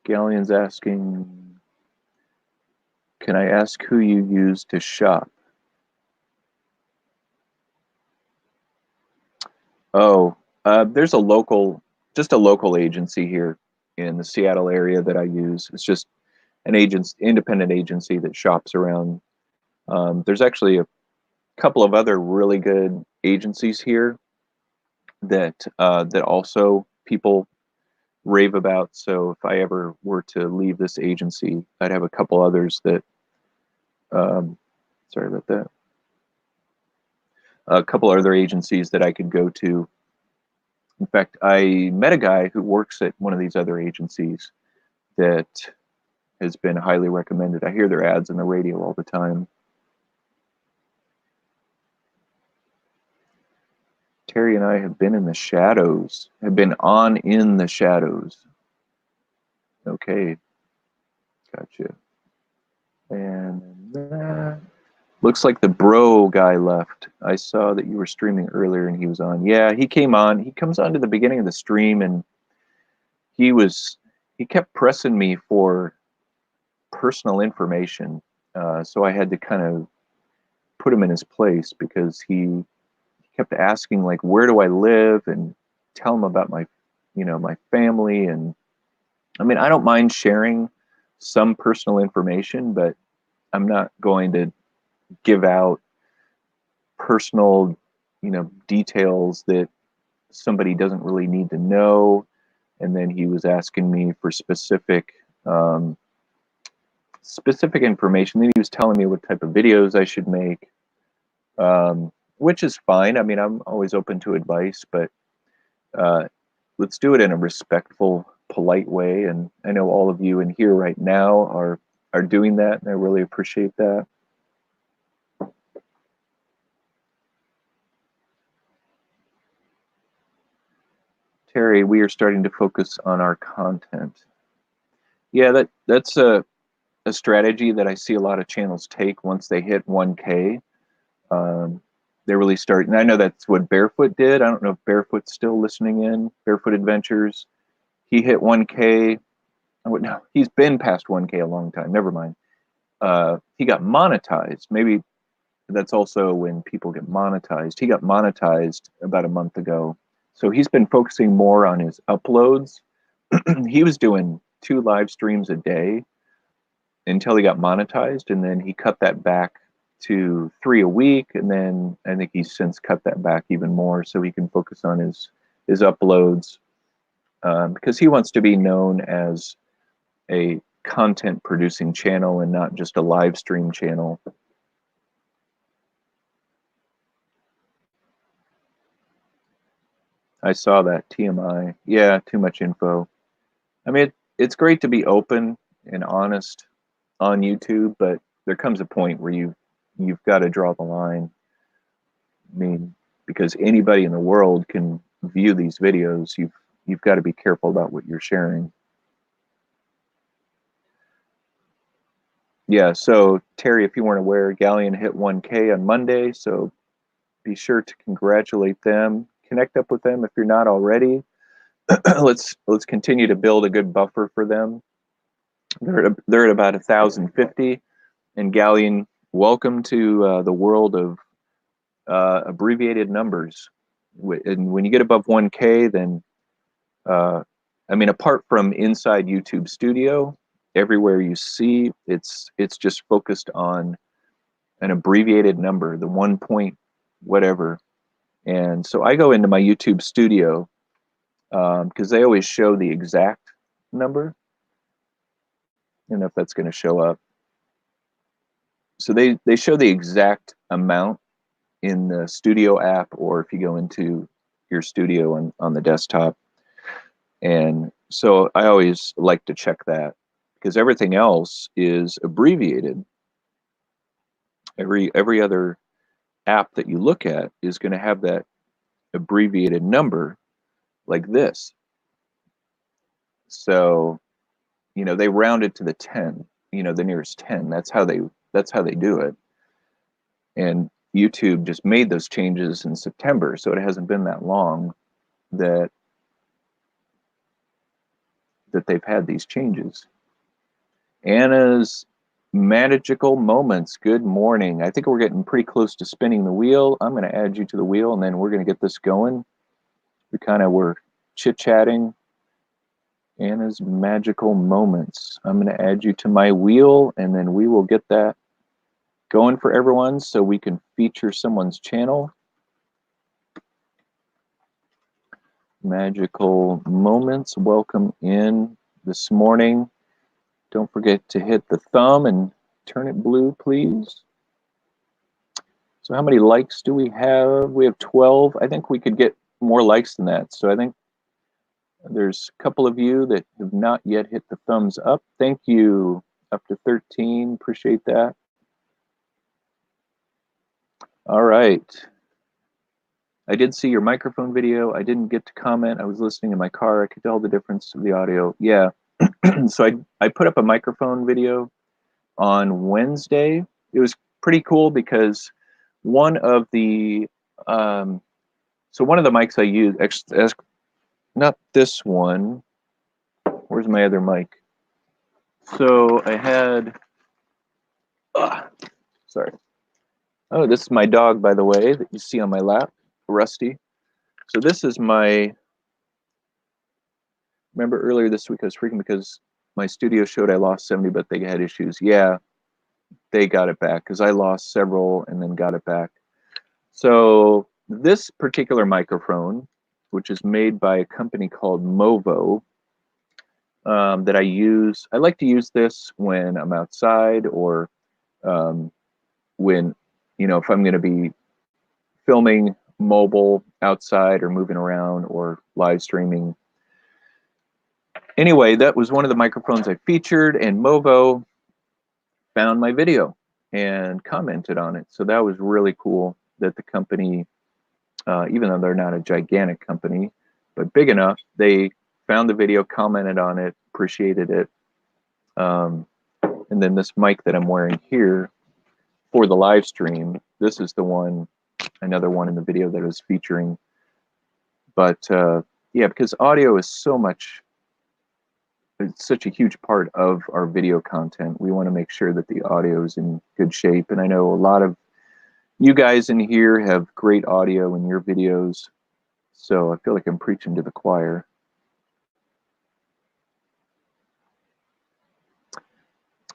Galleon's asking, can I ask who you use to shop? Oh, there's just a local agency here in the Seattle area that I use. It's just an independent agency that shops around. There's actually a couple of other really good agencies here that also people rave about. So if I ever were to leave this agency, I'd have a couple others that. Sorry about that. A couple other agencies that I could go to. In fact, I met a guy who works at one of these other agencies that has been highly recommended. I hear their ads on the radio all the time. Terry and I have been in the shadows, have been on in the shadows. Okay, gotcha. And looks like the bro guy left. I saw that you were streaming earlier and he was on. Yeah, he came on. He comes on to the beginning of the stream and he kept pressing me for personal information. So I had to kind of put him in his place because he kept asking, like, where do I live, and tell him about my family. And I mean, I don't mind sharing some personal information, but I'm not going to give out personal, details that somebody doesn't really need to know. And then he was asking me for specific information. Then he was telling me what type of videos I should make, which is fine. I mean, I'm always open to advice, but let's do it in a respectful, polite way. And I know all of you in here right now are doing that, and I really appreciate that. Terry, we are starting to focus on our content. Yeah, that's a strategy that I see a lot of channels take once they hit 1K. They really start, and I know that's what Barefoot did. I don't know if Barefoot's still listening in. Barefoot Adventures. He hit 1K. Oh, no, he's been past 1K a long time. Never mind. He got monetized. Maybe that's also when people get monetized. He got monetized about a month ago. So he's been focusing more on his uploads. He was doing 2 live streams a day until he got monetized, and then he cut that back to 3 a week, and then I think he's since cut that back even more so he can focus on his uploads, because he wants to be known as a content producing channel and not just a live stream channel. I saw that TMI. Yeah, too much info. I mean, it's great to be open and honest on YouTube, but there comes a point where you've got to draw the line. I mean, because anybody in the world can view these videos. You've got to be careful about what you're sharing. Yeah, so Terry, if you weren't aware, Galleon hit 1K on Monday, so be sure to congratulate them. Connect up with them if you're not already. let's continue to build a good buffer for them. They're at about 1,050, and Galleon, welcome to the world of abbreviated numbers. And when you get above 1K, then I mean, apart from inside YouTube Studio, everywhere you see it's just focused on an abbreviated number, the 1 point whatever. And so I go into my YouTube Studio because they always show the exact number. I don't know if that's going to show up. So they show the exact amount in the Studio app, or if you go into your Studio on the desktop. And so I always like to check that because everything else is abbreviated. Every other app that you look at is going to have that abbreviated number like this. So, you know, they round it to the 10, you know, the nearest 10. That's how they do it. And YouTube just made those changes in September, so it hasn't been that long that they've had these changes. Anna's Magical Moments, good morning. I think we're getting pretty close to spinning the wheel. I'm going to add you to the wheel, and then we're going to get this going. We kind of were chit-chatting. Anna's Magical Moments. I'm going to add you to my wheel, and then we will get that going for everyone so we can feature someone's channel. Magical Moments, welcome in this morning. Don't forget to hit the thumb and turn it blue, please. So how many likes do we have? We have 12. I think we could get more likes than that. So I think there's a couple of you that have not yet hit the thumbs up. Thank you. Up to 13. Appreciate that. All right. I did see your microphone video. I didn't get to comment. I was listening in my car. I could tell the difference of the audio. Yeah. So I put up a microphone video on Wednesday. It was pretty cool because one of the mics I use, not this one. Where's my other mic? So I had, sorry. Oh, this is my dog, by the way, that you see on my lap, Rusty. So this is my, remember earlier this week I was freaking because my studio showed I lost 70, but they had issues. Yeah, they got it back because I lost several and then got it back. So this particular microphone, which is made by a company called Movo, that I use. I like to use this when I'm outside or when, you know, if I'm going to be filming mobile outside or moving around or live streaming. Anyway, that was one of the microphones I featured, and Movo found my video and commented on it. So that was really cool that the company, even though they're not a gigantic company, but big enough, they found the video, commented on it, appreciated it. And And then this mic that I'm wearing here for the live stream, this is the one, another one in the video that I was featuring. But yeah, because audio is it's such a huge part of our video content. We want to make sure that the audio is in good shape. And I know a lot of you guys in here have great audio in your videos, so I feel like I'm preaching to the choir.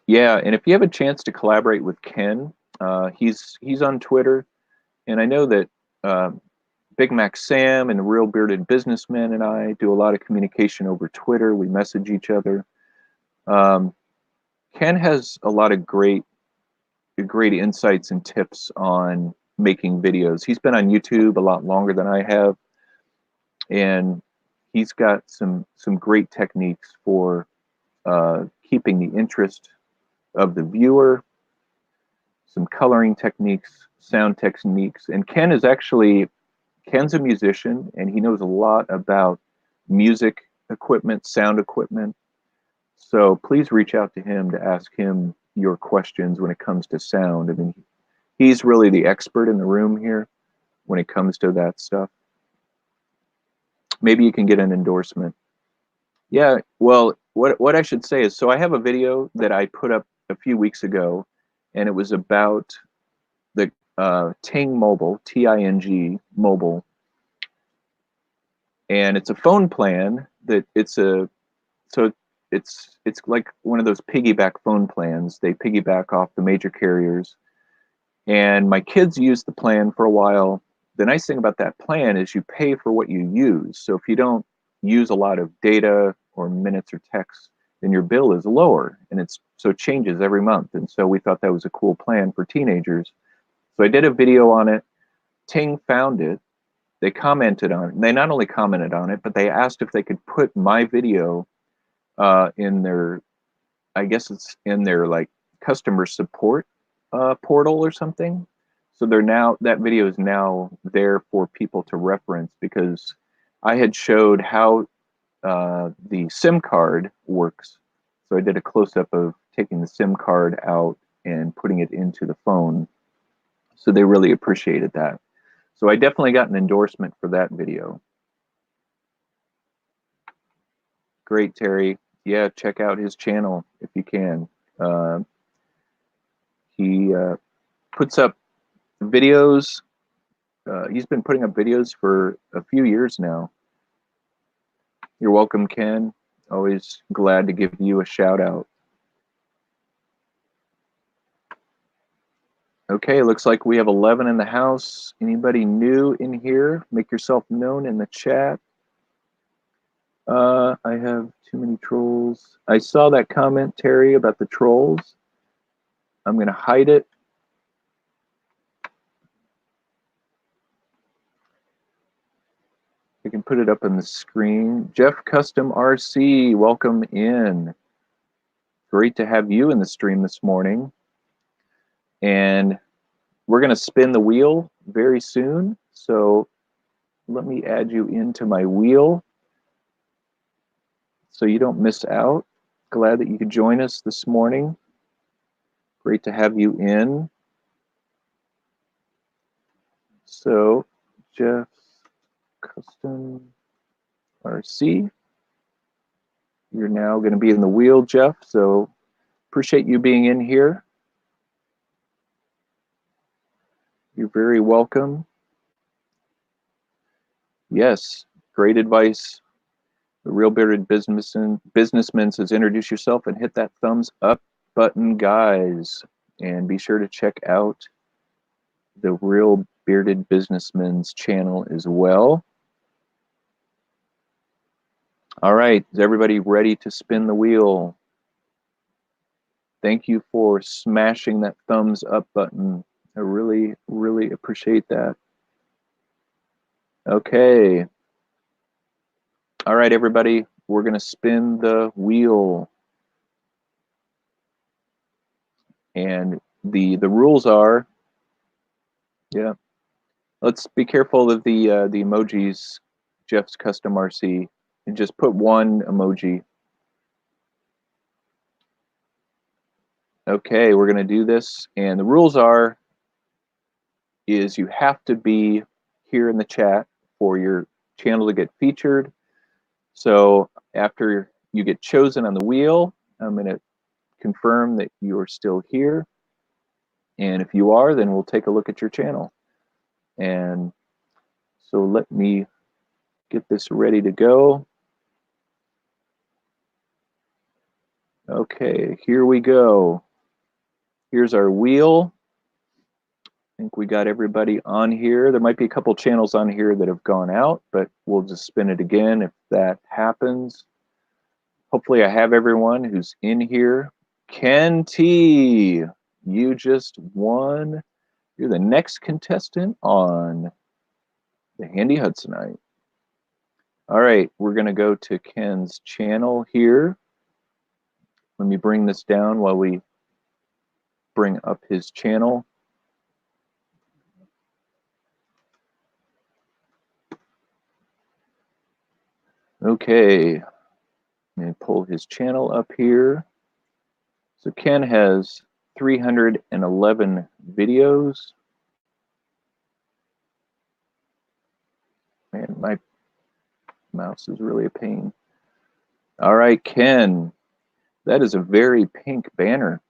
Yeah, and if you have a chance to collaborate with Ken, he's on Twitter, and I know that Big Mac Sam and the Real Bearded Businessman and I do a lot of communication over Twitter. We message each other. Ken has a lot of great insights and tips on making videos. He's been on YouTube a lot longer than I have, and he's got some great techniques for keeping the interest of the viewer, some coloring techniques, sound techniques. And Ken's a musician, and he knows a lot about music equipment, sound equipment. So please reach out to him to ask him your questions when it comes to sound. I mean, he's really the expert in the room here when it comes to that stuff. Maybe you can get an endorsement. Yeah, well, what I should say is, so I have a video that I put up a few weeks ago, and it was about the Ting Mobile, Ting Mobile, and it's a phone plan that it's like one of those piggyback phone plans. They piggyback off the major carriers, and my kids used the plan for a while. The nice thing about that plan is you pay for what you use. So if you don't use a lot of data or minutes or text, then your bill is lower, and it changes every month. And so we thought that was a cool plan for teenagers. So I did a video on it. Ting found it. They commented on it. They not only commented on it, but they asked if they could put my video in their, I guess it's in their like customer support portal or something. So that video is now there for people to reference, because I had showed how the SIM card works. So I did a close-up of taking the SIM card out and putting it into the phone. So they really appreciated that. So I definitely got an endorsement for that video. Great, Terry. Yeah, check out his channel if you can. He puts up videos. He's been putting up videos for a few years now. You're welcome, Ken. Always glad to give you a shout out. Okay, looks like we have 11 in the house. Anybody new in here? Make yourself known in the chat. I have too many trolls. I saw that comment, Terry, about the trolls. I'm going to hide it. I can put it up on the screen. Jeff Custom RC, welcome in. Great to have you in the stream this morning. And we're going to spin the wheel very soon. So let me add you into my wheel so you don't miss out. Glad that you could join us this morning. Great to have you in. So Jeff Custom RC, you're now going to be in the wheel, Jeff. So appreciate you being in here. You're very welcome. Yes, great advice. The Real Bearded Businessman says, introduce yourself and hit that thumbs up button, guys. And be sure to check out the Real Bearded Businessman's channel as well. All right, is everybody ready to spin the wheel? Thank you for smashing that thumbs up button. I really, really appreciate that. Okay. All right, everybody, we're going to spin the wheel. And the rules are, yeah, let's be careful of the emojis, Jeff's Custom RC, and just put one emoji. Okay, we're going to do this, and the rules is you have to be here in the chat for your channel to get featured. So after you get chosen on the wheel, I'm going to confirm that you are still here. And if you are, then we'll take a look at your channel. And so let me get this ready to go. Okay, here we go. Here's our wheel. I think we got everybody on here. There might be a couple channels on here that have gone out, but we'll just spin it again if that happens. Hopefully I have everyone who's in here. Ken T, you just won. You're the next contestant on the Handy Hudsonite. All right, we're going to go to Ken's channel here. Let me bring this down while we bring up his channel. Okay, let me pull his channel up here. So Ken has 311 videos. Man, my mouse is really a pain. All right, Ken, that is a very pink banner.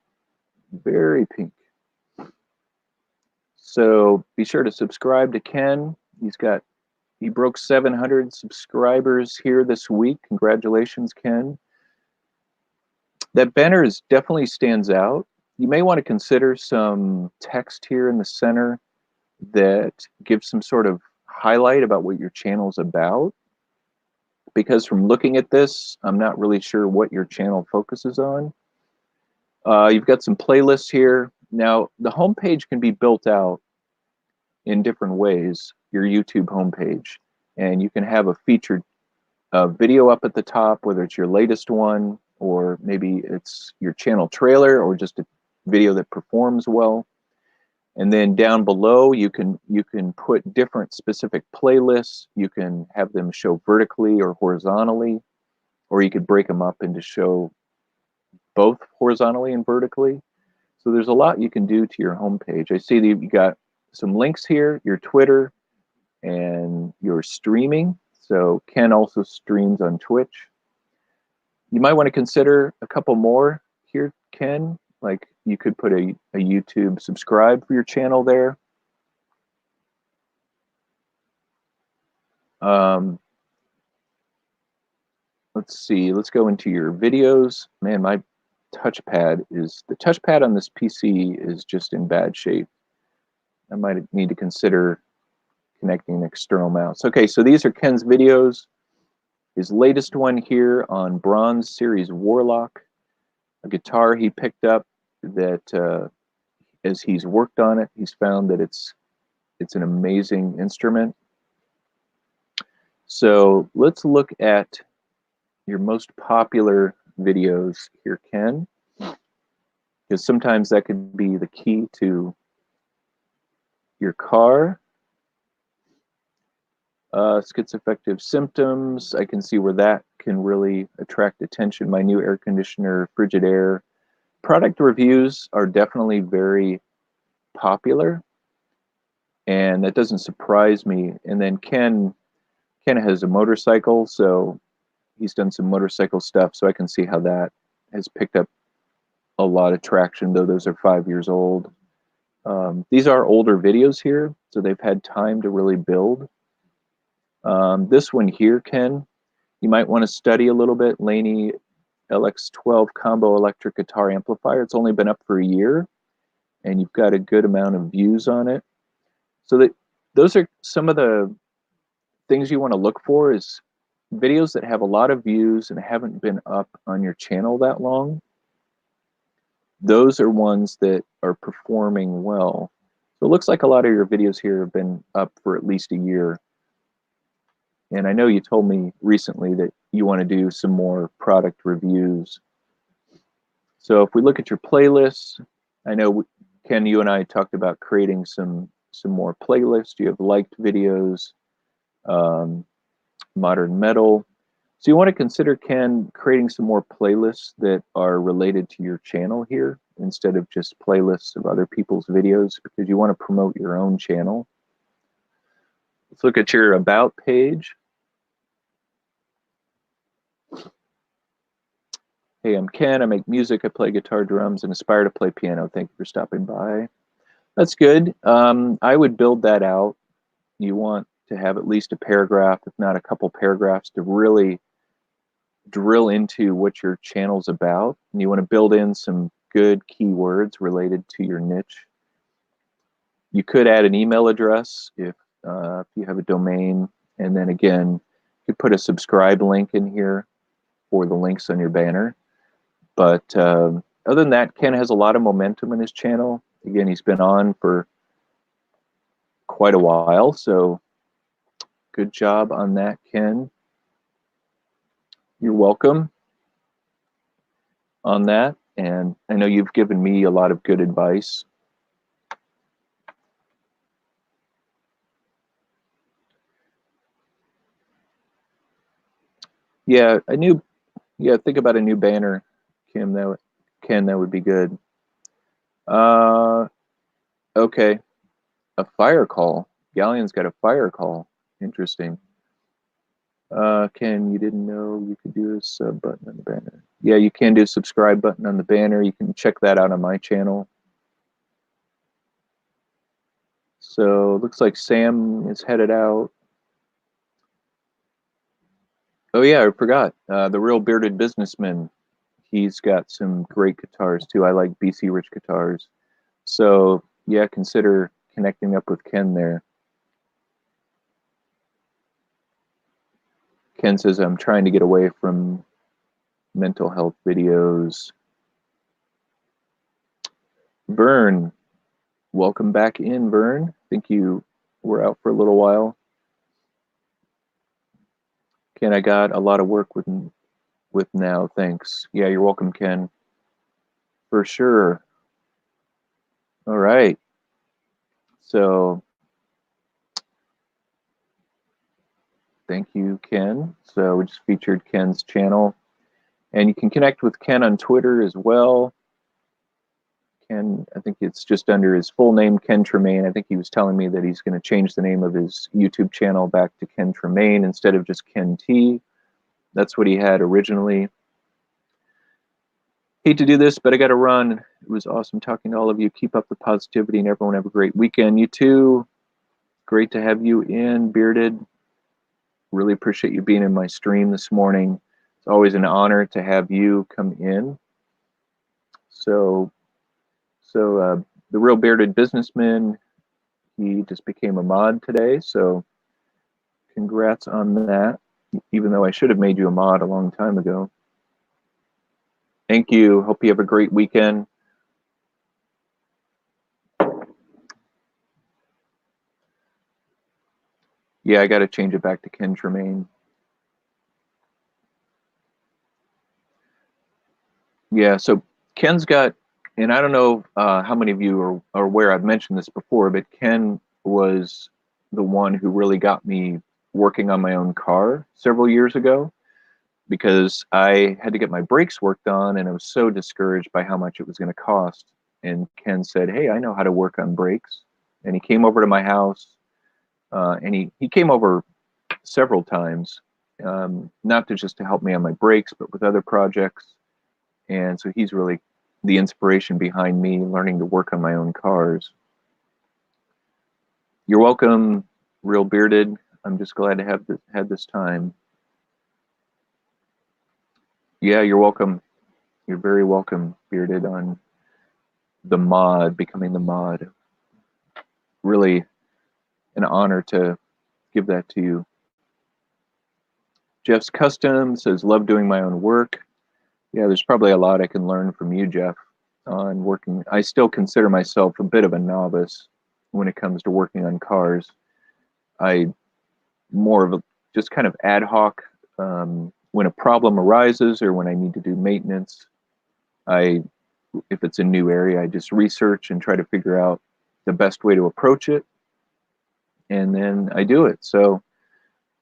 Very pink. So be sure to subscribe to Ken. He broke 700 subscribers here this week. Congratulations, Ken. That banner definitely stands out. You may want to consider some text here in the center that gives some sort of highlight about what your channel is about. Because from looking at this, I'm not really sure what your channel focuses on. You've got some playlists here. Now, the homepage can be built out in different ways, your YouTube homepage. And you can have a featured video up at the top, whether it's your latest one, or maybe it's your channel trailer, or just a video that performs well. And then down below, you can put different specific playlists. You can have them show vertically or horizontally, or you could break them up into show both horizontally and vertically. So there's a lot you can do to your homepage. I see that you got some links here, your Twitter and your streaming. So Ken also streams on Twitch. You might want to consider a couple more here, Ken. Like you could put a YouTube subscribe for your channel there. Let's see, let's go into your videos. Man, the touchpad on this PC is just in bad shape. I might need to consider connecting an external mouse. Okay, so these are Ken's videos. His latest one here on Bronze Series Warlock, a guitar he picked up that as he's worked on it, he's found that it's an amazing instrument. So let's look at your most popular videos here, Ken, because sometimes that could be the key to your car. Schizoaffective symptoms, I can see where that can really attract attention. My new air conditioner, Frigidaire. Product reviews are definitely very popular, and that doesn't surprise me. And then Ken has a motorcycle, so he's done some motorcycle stuff, so I can see how that has picked up a lot of traction, though those are 5 years old. These are older videos here, so they've had time to really build. This one here, Ken, you might want to study a little bit. Laney LX12 combo electric guitar amplifier. It's only been up for a year, and you've got a good amount of views on it. So those are some of the things you want to look for, is videos that have a lot of views and haven't been up on your channel that long. Those are ones that are performing well. So it looks like a lot of your videos here have been up for at least a year. And I know you told me recently that you want to do some more product reviews. So if we look at your playlists, I know, Ken, you and I talked about creating some more playlists. You have liked videos, modern metal. So you want to consider, Ken, creating some more playlists that are related to your channel here instead of just playlists of other people's videos, because you want to promote your own channel. Let's look at your About page. Hey, I'm Ken. I make music. I play guitar, drums, and aspire to play piano. Thank you for stopping by. That's good. I would build that out. You want to have at least a paragraph, if not a couple paragraphs, to really drill into what your channel's about. And you want to build in some good keywords related to your niche. You could add an email address if you have a domain. And then again, you could put a subscribe link in here for the links on your banner. But other than that, Ken has a lot of momentum in his channel. Again, he's been on for quite a while, so good job on that, Ken. You're welcome on that, and I know you've given me a lot of good advice. Yeah, think about a new banner, Ken, that would be good. Okay, a fire call. Galleon's got a fire call. Interesting. Ken, you didn't know you could do a sub button on the banner. Yeah, you can do a subscribe button on the banner. You can check that out on my channel. So looks like Sam is headed out. Oh yeah, I forgot. The Real Bearded Businessman. He's got some great guitars too. I like BC Rich guitars. So yeah, consider connecting up with Ken there. Ken says, I'm trying to get away from mental health videos. Vern, welcome back in, Vern. I think you were out for a little while. Ken, I got a lot of work with now, thanks. Yeah, you're welcome, Ken. For sure. All right. So thank you, Ken. So we just featured Ken's channel. And you can connect with Ken on Twitter as well. Ken, I think it's just under his full name, Ken Tremaine. I think he was telling me that he's going to change the name of his YouTube channel back to Ken Tremaine instead of just Ken T. That's what he had originally. Hate to do this, but I got to run. It was awesome talking to all of you. Keep up the positivity and everyone have a great weekend. You too. Great to have you in, Bearded. Really appreciate you being in my stream this morning. It's always an honor to have you come in. So the Real Bearded Businessman, he just became a mod today, so congrats on that, even though I should have made you a mod a long time ago. Thank you. Hope you have a great weekend. Yeah, I got to change it back to Ken Tremaine. Yeah, so Ken's got, and I don't know how many of you are aware, I've mentioned this before, but Ken was the one who really got me working on my own car several years ago, because I had to get my brakes worked on and I was so discouraged by how much it was going to cost. And Ken said, hey, I know how to work on brakes. And he came over to my house, and he came over several times, not just to help me on my brakes, but with other projects. And so he's really the inspiration behind me learning to work on my own cars. You're welcome, Real Bearded. I'm just glad to have had this time. Yeah, you're welcome. You're very welcome, Bearded, on the mod, becoming the mod. Really an honor to give that to you. Jeff's Custom says, love doing my own work. Yeah, there's probably a lot I can learn from you, Jeff, on working. I still consider myself a bit of a novice when it comes to working on cars. I more of a just kind of ad hoc, when a problem arises or when I need to do maintenance. If it's a new area, I just research and try to figure out the best way to approach it, and then I do it. So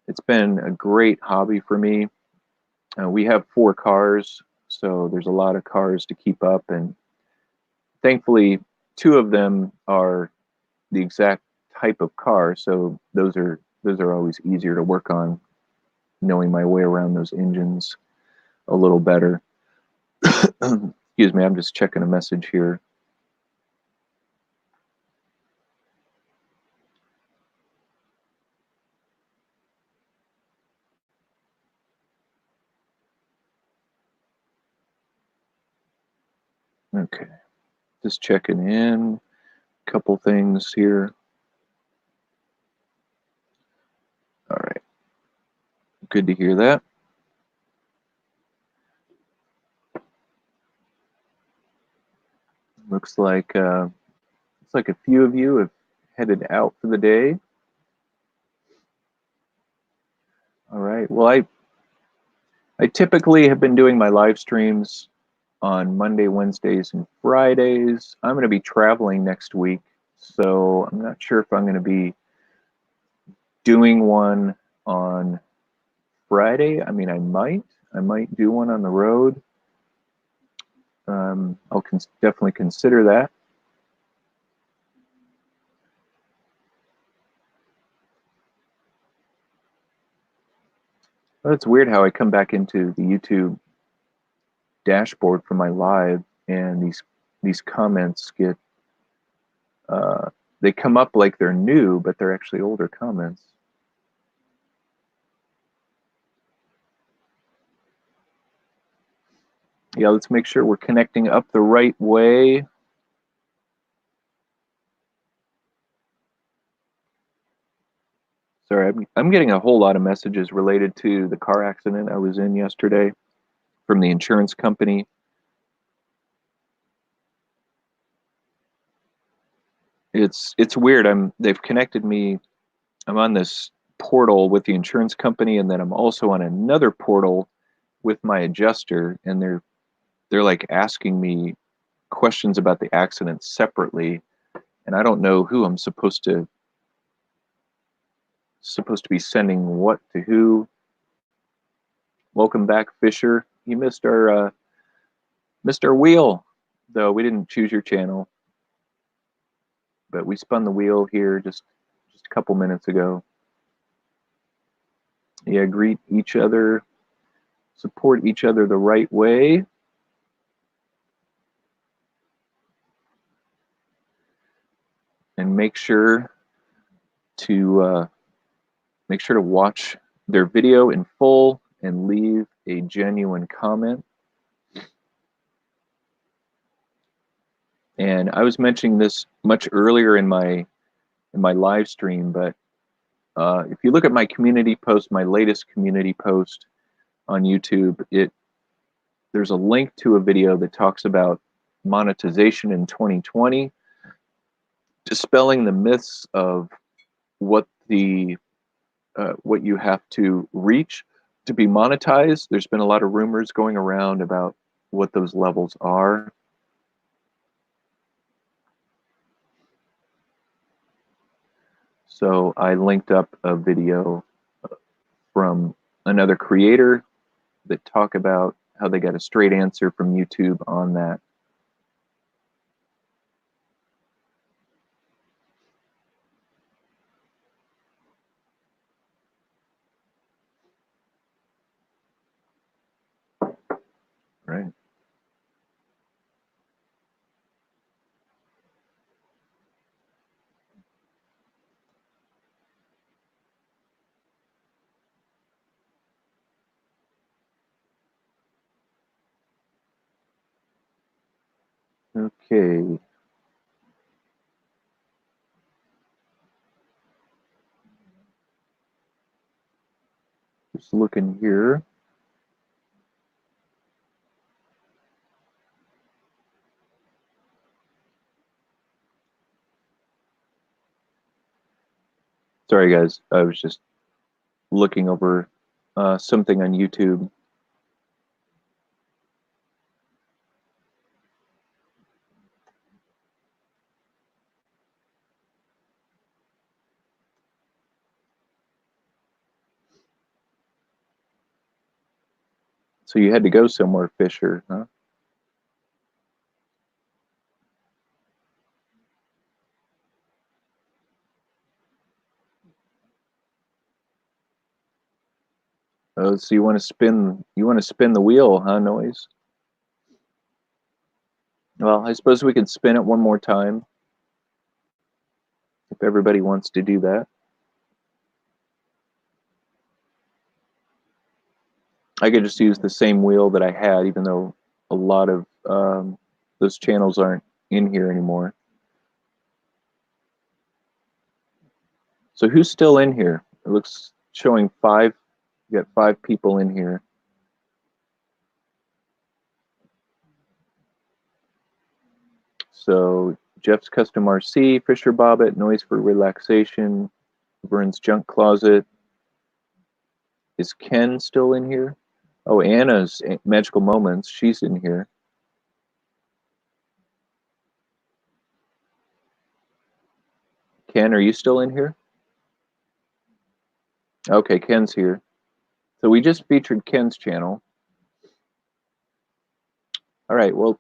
it's been a great hobby for me. We have 4 cars, so there's a lot of cars to keep up, and thankfully 2 of them are the exact type of car, so those are always easier to work on, knowing my way around those engines a little better. Excuse me, I'm just checking a message here. Okay, just checking in. Couple things here. All right, good to hear that. Looks like a few of you have headed out for the day. All right. Well, I typically have been doing my live streams on Monday, Wednesdays, and Fridays. I'm going to be traveling next week, so I'm not sure if I'm going to be doing one on Friday. I mean, I might do one on the road. I'll definitely consider that. But it's weird how I come back into the YouTube dashboard for my live, and these comments get they come up like they're new, but they're actually older comments. Yeah, let's make sure we're connecting up the right way. Sorry, I'm getting a whole lot of messages related to the car accident I was in yesterday from the insurance company. It's weird. They've connected me. I'm on this portal with the insurance company, and then I'm also on another portal with my adjuster, and they're like asking me questions about the accident separately, and I don't know who I'm supposed to be sending what to who. Welcome back, Fisher. You missed our wheel, though we didn't choose your channel, but we spun the wheel here just a couple minutes ago. Yeah, greet each other, support each other the right way. And make sure to watch their video in full and leave a genuine comment. And I was mentioning this much earlier in my live stream, but if you look at my community post, my latest community post on YouTube, there's a link to a video that talks about monetization in 2020, dispelling the myths of what you have to reach to be monetized. There's been a lot of rumors going around about what those levels are. So I linked up a video from another creator that talk about how they got a straight answer from YouTube on that. Right. Okay. Just looking here. Sorry, guys. I was just looking over something on YouTube. So you had to go somewhere, Fisher, huh? Oh, so you want to spin the wheel, huh, Noise? Well, I suppose we could spin it one more time if everybody wants to do that. I could just use the same wheel that I had, even though a lot of those channels aren't in here anymore. So who's still in here? It looks showing 5. You got 5 people in here. So Jeff's Custom RC, Fisher Bobbit, Noise for Relaxation, Vern's Junk Closet. Is Ken still in here? Oh, Anna's Magical Moments. She's in here. Ken, are you still in here? Okay, Ken's here. So we just featured Ken's channel. All right, well,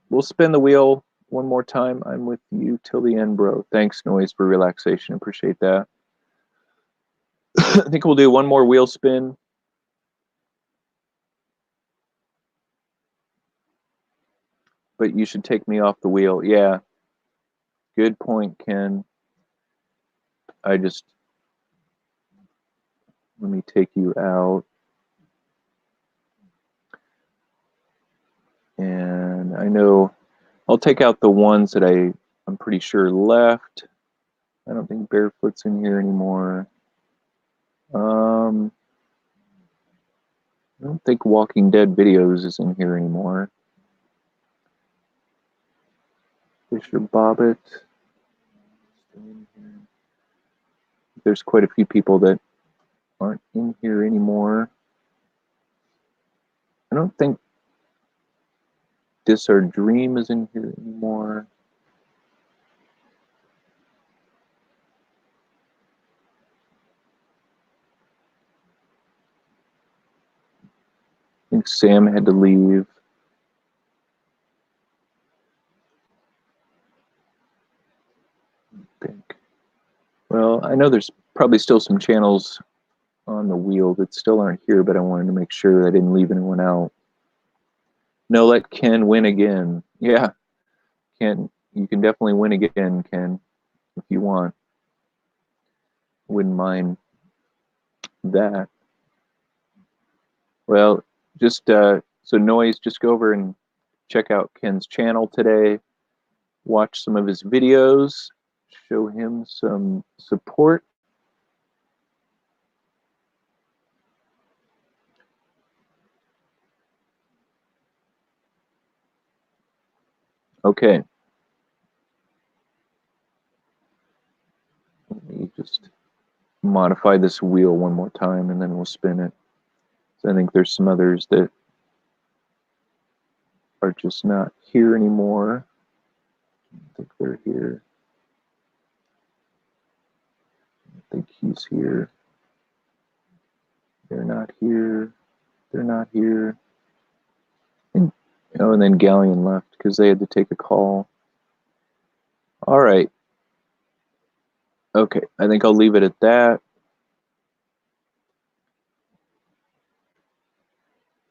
we'll spin the wheel one more time. I'm with you till the end, bro. Thanks, Noise for Relaxation. Appreciate that. I think we'll do one more wheel spin. But you should take me off the wheel. Yeah. Good point, Ken. Let me take you out. And I know I'll take out the ones that I'm pretty sure left. I don't think Barefoot's in here anymore. I don't think Walking Dead Videos is in here anymore. Fisher Bobbit. There's quite a few people that aren't in here anymore. I don't think This Our Dream is in here anymore. I think Sam had to leave. I think. Well, I know there's probably still some channels on the wheel that still aren't here, but I wanted to make sure I didn't leave anyone out. No, let Ken win again. Yeah, Ken, you can definitely win again, Ken, if you want. Wouldn't mind that. Well, just so Noise, just go over and check out Ken's channel today. Watch some of his videos. Show him some support. Okay. Let me just modify this wheel one more time and then we'll spin it. So I think there's some others that are just not here anymore. I think they're here. I think he's here. They're not here. They're not here. And, and then Galleon left because they had to take a call. All right. Okay, I think I'll leave it at that.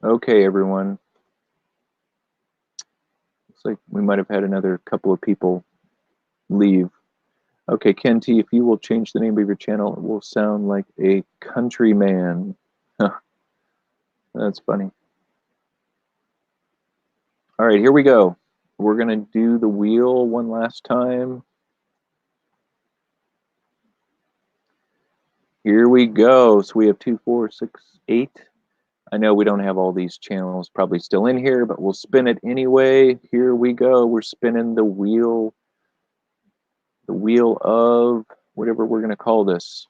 Okay, everyone. Looks like we might have had another couple of people leave. Okay, Ken T, if you will change the name of your channel, it will sound like a countryman. That's funny. All right, here we go. We're going to do the wheel one last time. Here we go. So we have 2, 4, 6, 8. I know we don't have all these channels probably still in here, but we'll spin it anyway. Here we go. We're spinning the wheel of whatever we're going to call this.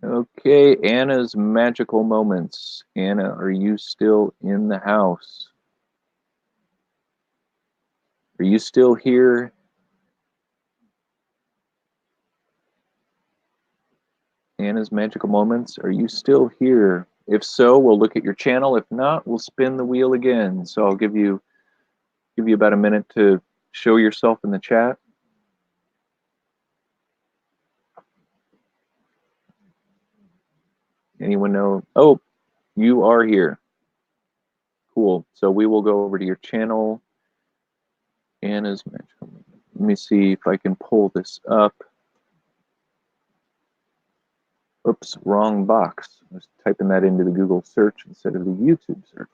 Okay, Anna's Magical Moments. Anna, are you still in the house? Are you still here? Anna's Magical Moments. Are you still here? If so, we'll look at your channel. If not, we'll spin the wheel again. So I'll give you about a minute to show yourself in the chat. Anyone know? Oh, you are here. Cool. So we will go over to your channel. Anna's Magical Moments. Let me see if I can pull this up. Oops, wrong box. I was typing that into the Google search instead of the YouTube search.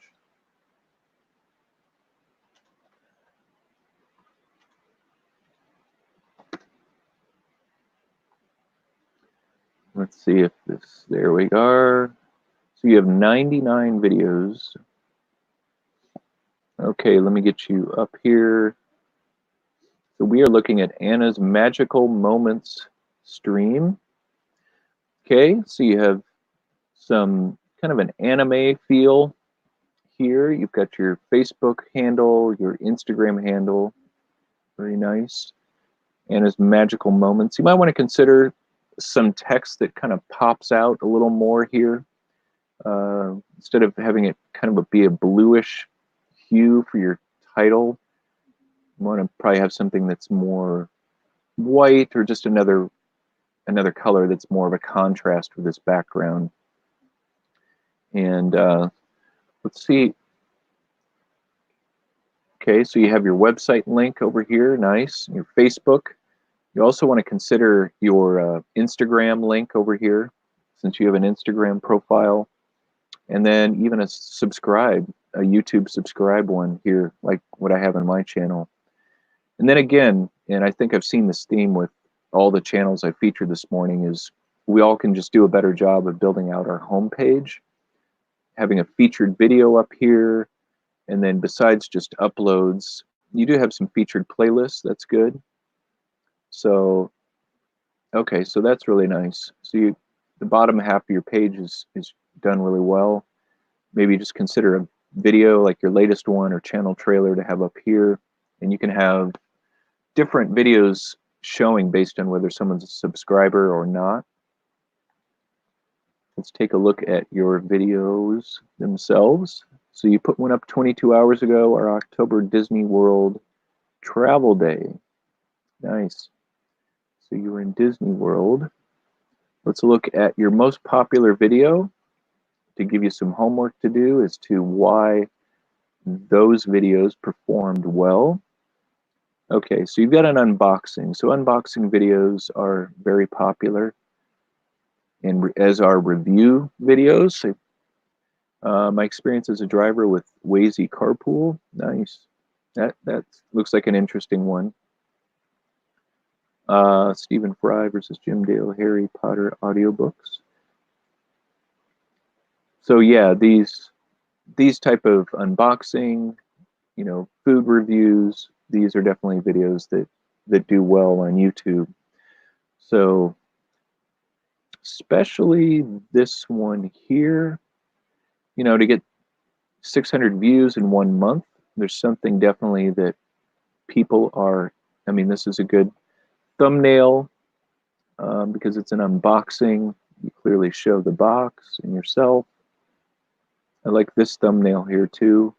Let's see if this, there we are. So you have 99 videos. Okay, let me get you up here. So we are looking at Anna's Magical Moments stream. Okay, so you have some kind of an anime feel here. You've got your Facebook handle, your Instagram handle. Very nice. Anna's Magical Moments. You might want to consider some text that kind of pops out a little more here. Instead of having it kind of be a bluish hue for your title, you want to probably have something that's more white, or just another color that's more of a contrast with this background. And let's see. Okay, so you have your website link over here, nice. Your Facebook. You also want to consider your Instagram link over here, since you have an Instagram profile. And then even a YouTube subscribe one here, like what I have on my channel. And then again, and I think I've seen this theme with all the channels I featured this morning, is we all can just do a better job of building out our homepage, having a featured video up here, and then besides just uploads, you do have some featured playlists. That's good. So, okay, so that's really nice. So the bottom half of your page is done really well. Maybe just consider a video like your latest one or channel trailer to have up here, and you can have different videos showing based on whether someone's a subscriber or not. Let's take a look at your videos themselves. So you put one up 22 hours ago, our October Disney World Travel Day. Nice. So you were in Disney World. Let's look at your most popular video to give you some homework to do as to why those videos performed well. Okay, so you've got an unboxing. So unboxing videos are very popular, and as are review videos. So, my experience as a driver with Waze Carpool, nice. That looks like an interesting one. Stephen Fry versus Jim Dale, Harry Potter audiobooks. So yeah, these type of unboxing, food reviews, these are definitely videos that do well on YouTube. So especially this one here, to get 600 views in 1 month, there's something definitely that people are, this is a good thumbnail because it's an unboxing. You clearly show the box and yourself. I like this thumbnail here too.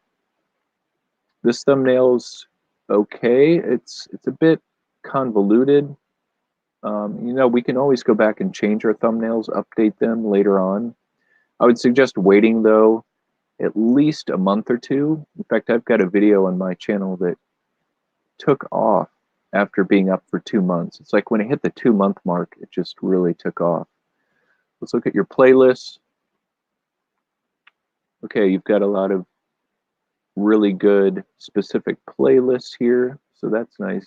This thumbnail's okay. It's a bit convoluted. We can always go back and change our thumbnails, update them later on. I would suggest waiting though at least a month or two. In fact, I've got a video on my channel that took off after being up for 2 months. It's like when it hit the 2-month mark, it just really took off. Let's look at your playlists. Okay, you've got a lot of really good specific playlists here, so that's nice.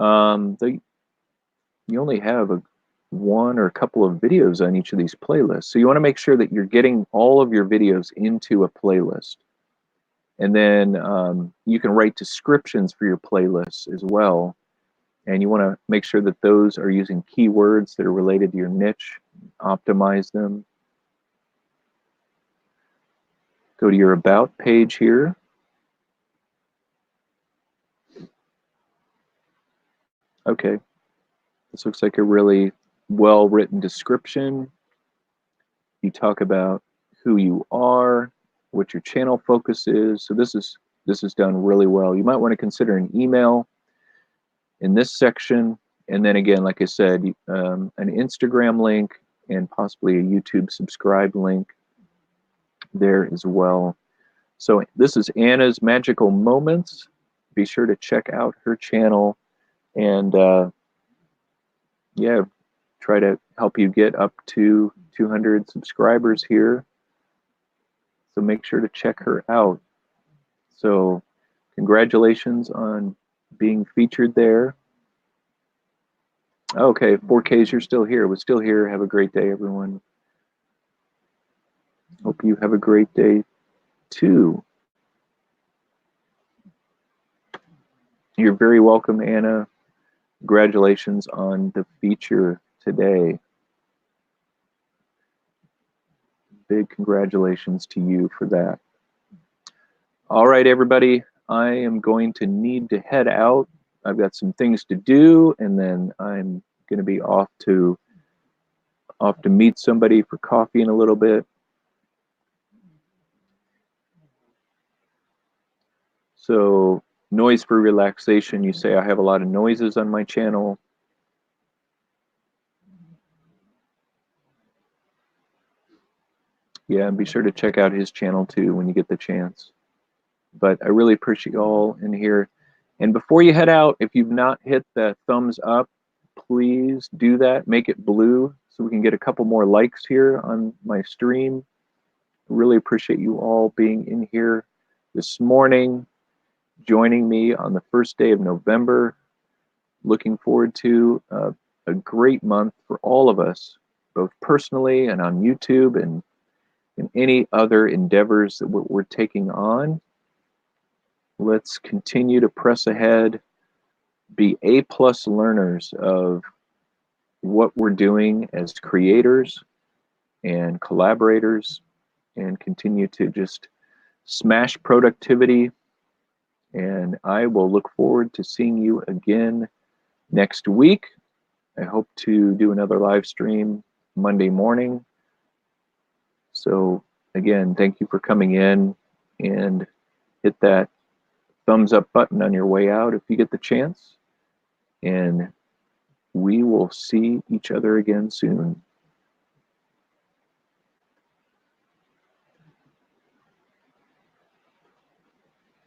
You only have one or a couple of videos on each of these playlists, so you want to make sure that you're getting all of your videos into a playlist. And then you can write descriptions for your playlists as well, and you want to make sure that those are using keywords that are related to your niche. Optimize them. Go to your About page here. Okay, this looks like a really well-written description. You talk about who you are, what your channel focus is. So this is done really well. You might want to consider an email in this section, and then again, like I said, an Instagram link and possibly a YouTube subscribe link there as well. So this is Anna's Magical Moments. Be sure to check out her channel, and yeah, try to help you get up to 200 subscribers here. So make sure to check her out. So congratulations on being featured there. Okay, 4Ks, you're still here. We're still here. Have a great day, everyone. Hope you have a great day too. You're very welcome, Anna. Congratulations on the feature today. Big congratulations to you for that. All right, everybody, I am going to need to head out. I've got some things to do, and then I'm going to be off to meet somebody for coffee in a little bit. So noise for relaxation, you say I have a lot of noises on my channel. Yeah, and be sure to check out his channel too when you get the chance. But I really appreciate you all in here. And before you head out, if you've not hit the thumbs up, please do that. Make it blue so we can get a couple more likes here on my stream. Really appreciate you all being in here this morning, joining me on the first day of November. Looking forward to a great month for all of us, both personally and on YouTube and in any other endeavors that we're taking on. Let's continue to press ahead, be A+ learners of what we're doing as creators and collaborators, and continue to just smash productivity. And I will look forward to seeing you again next week. I hope to do another live stream Monday morning. So again, thank you for coming in, and hit that thumbs up button on your way out if you get the chance. And we will see each other again soon.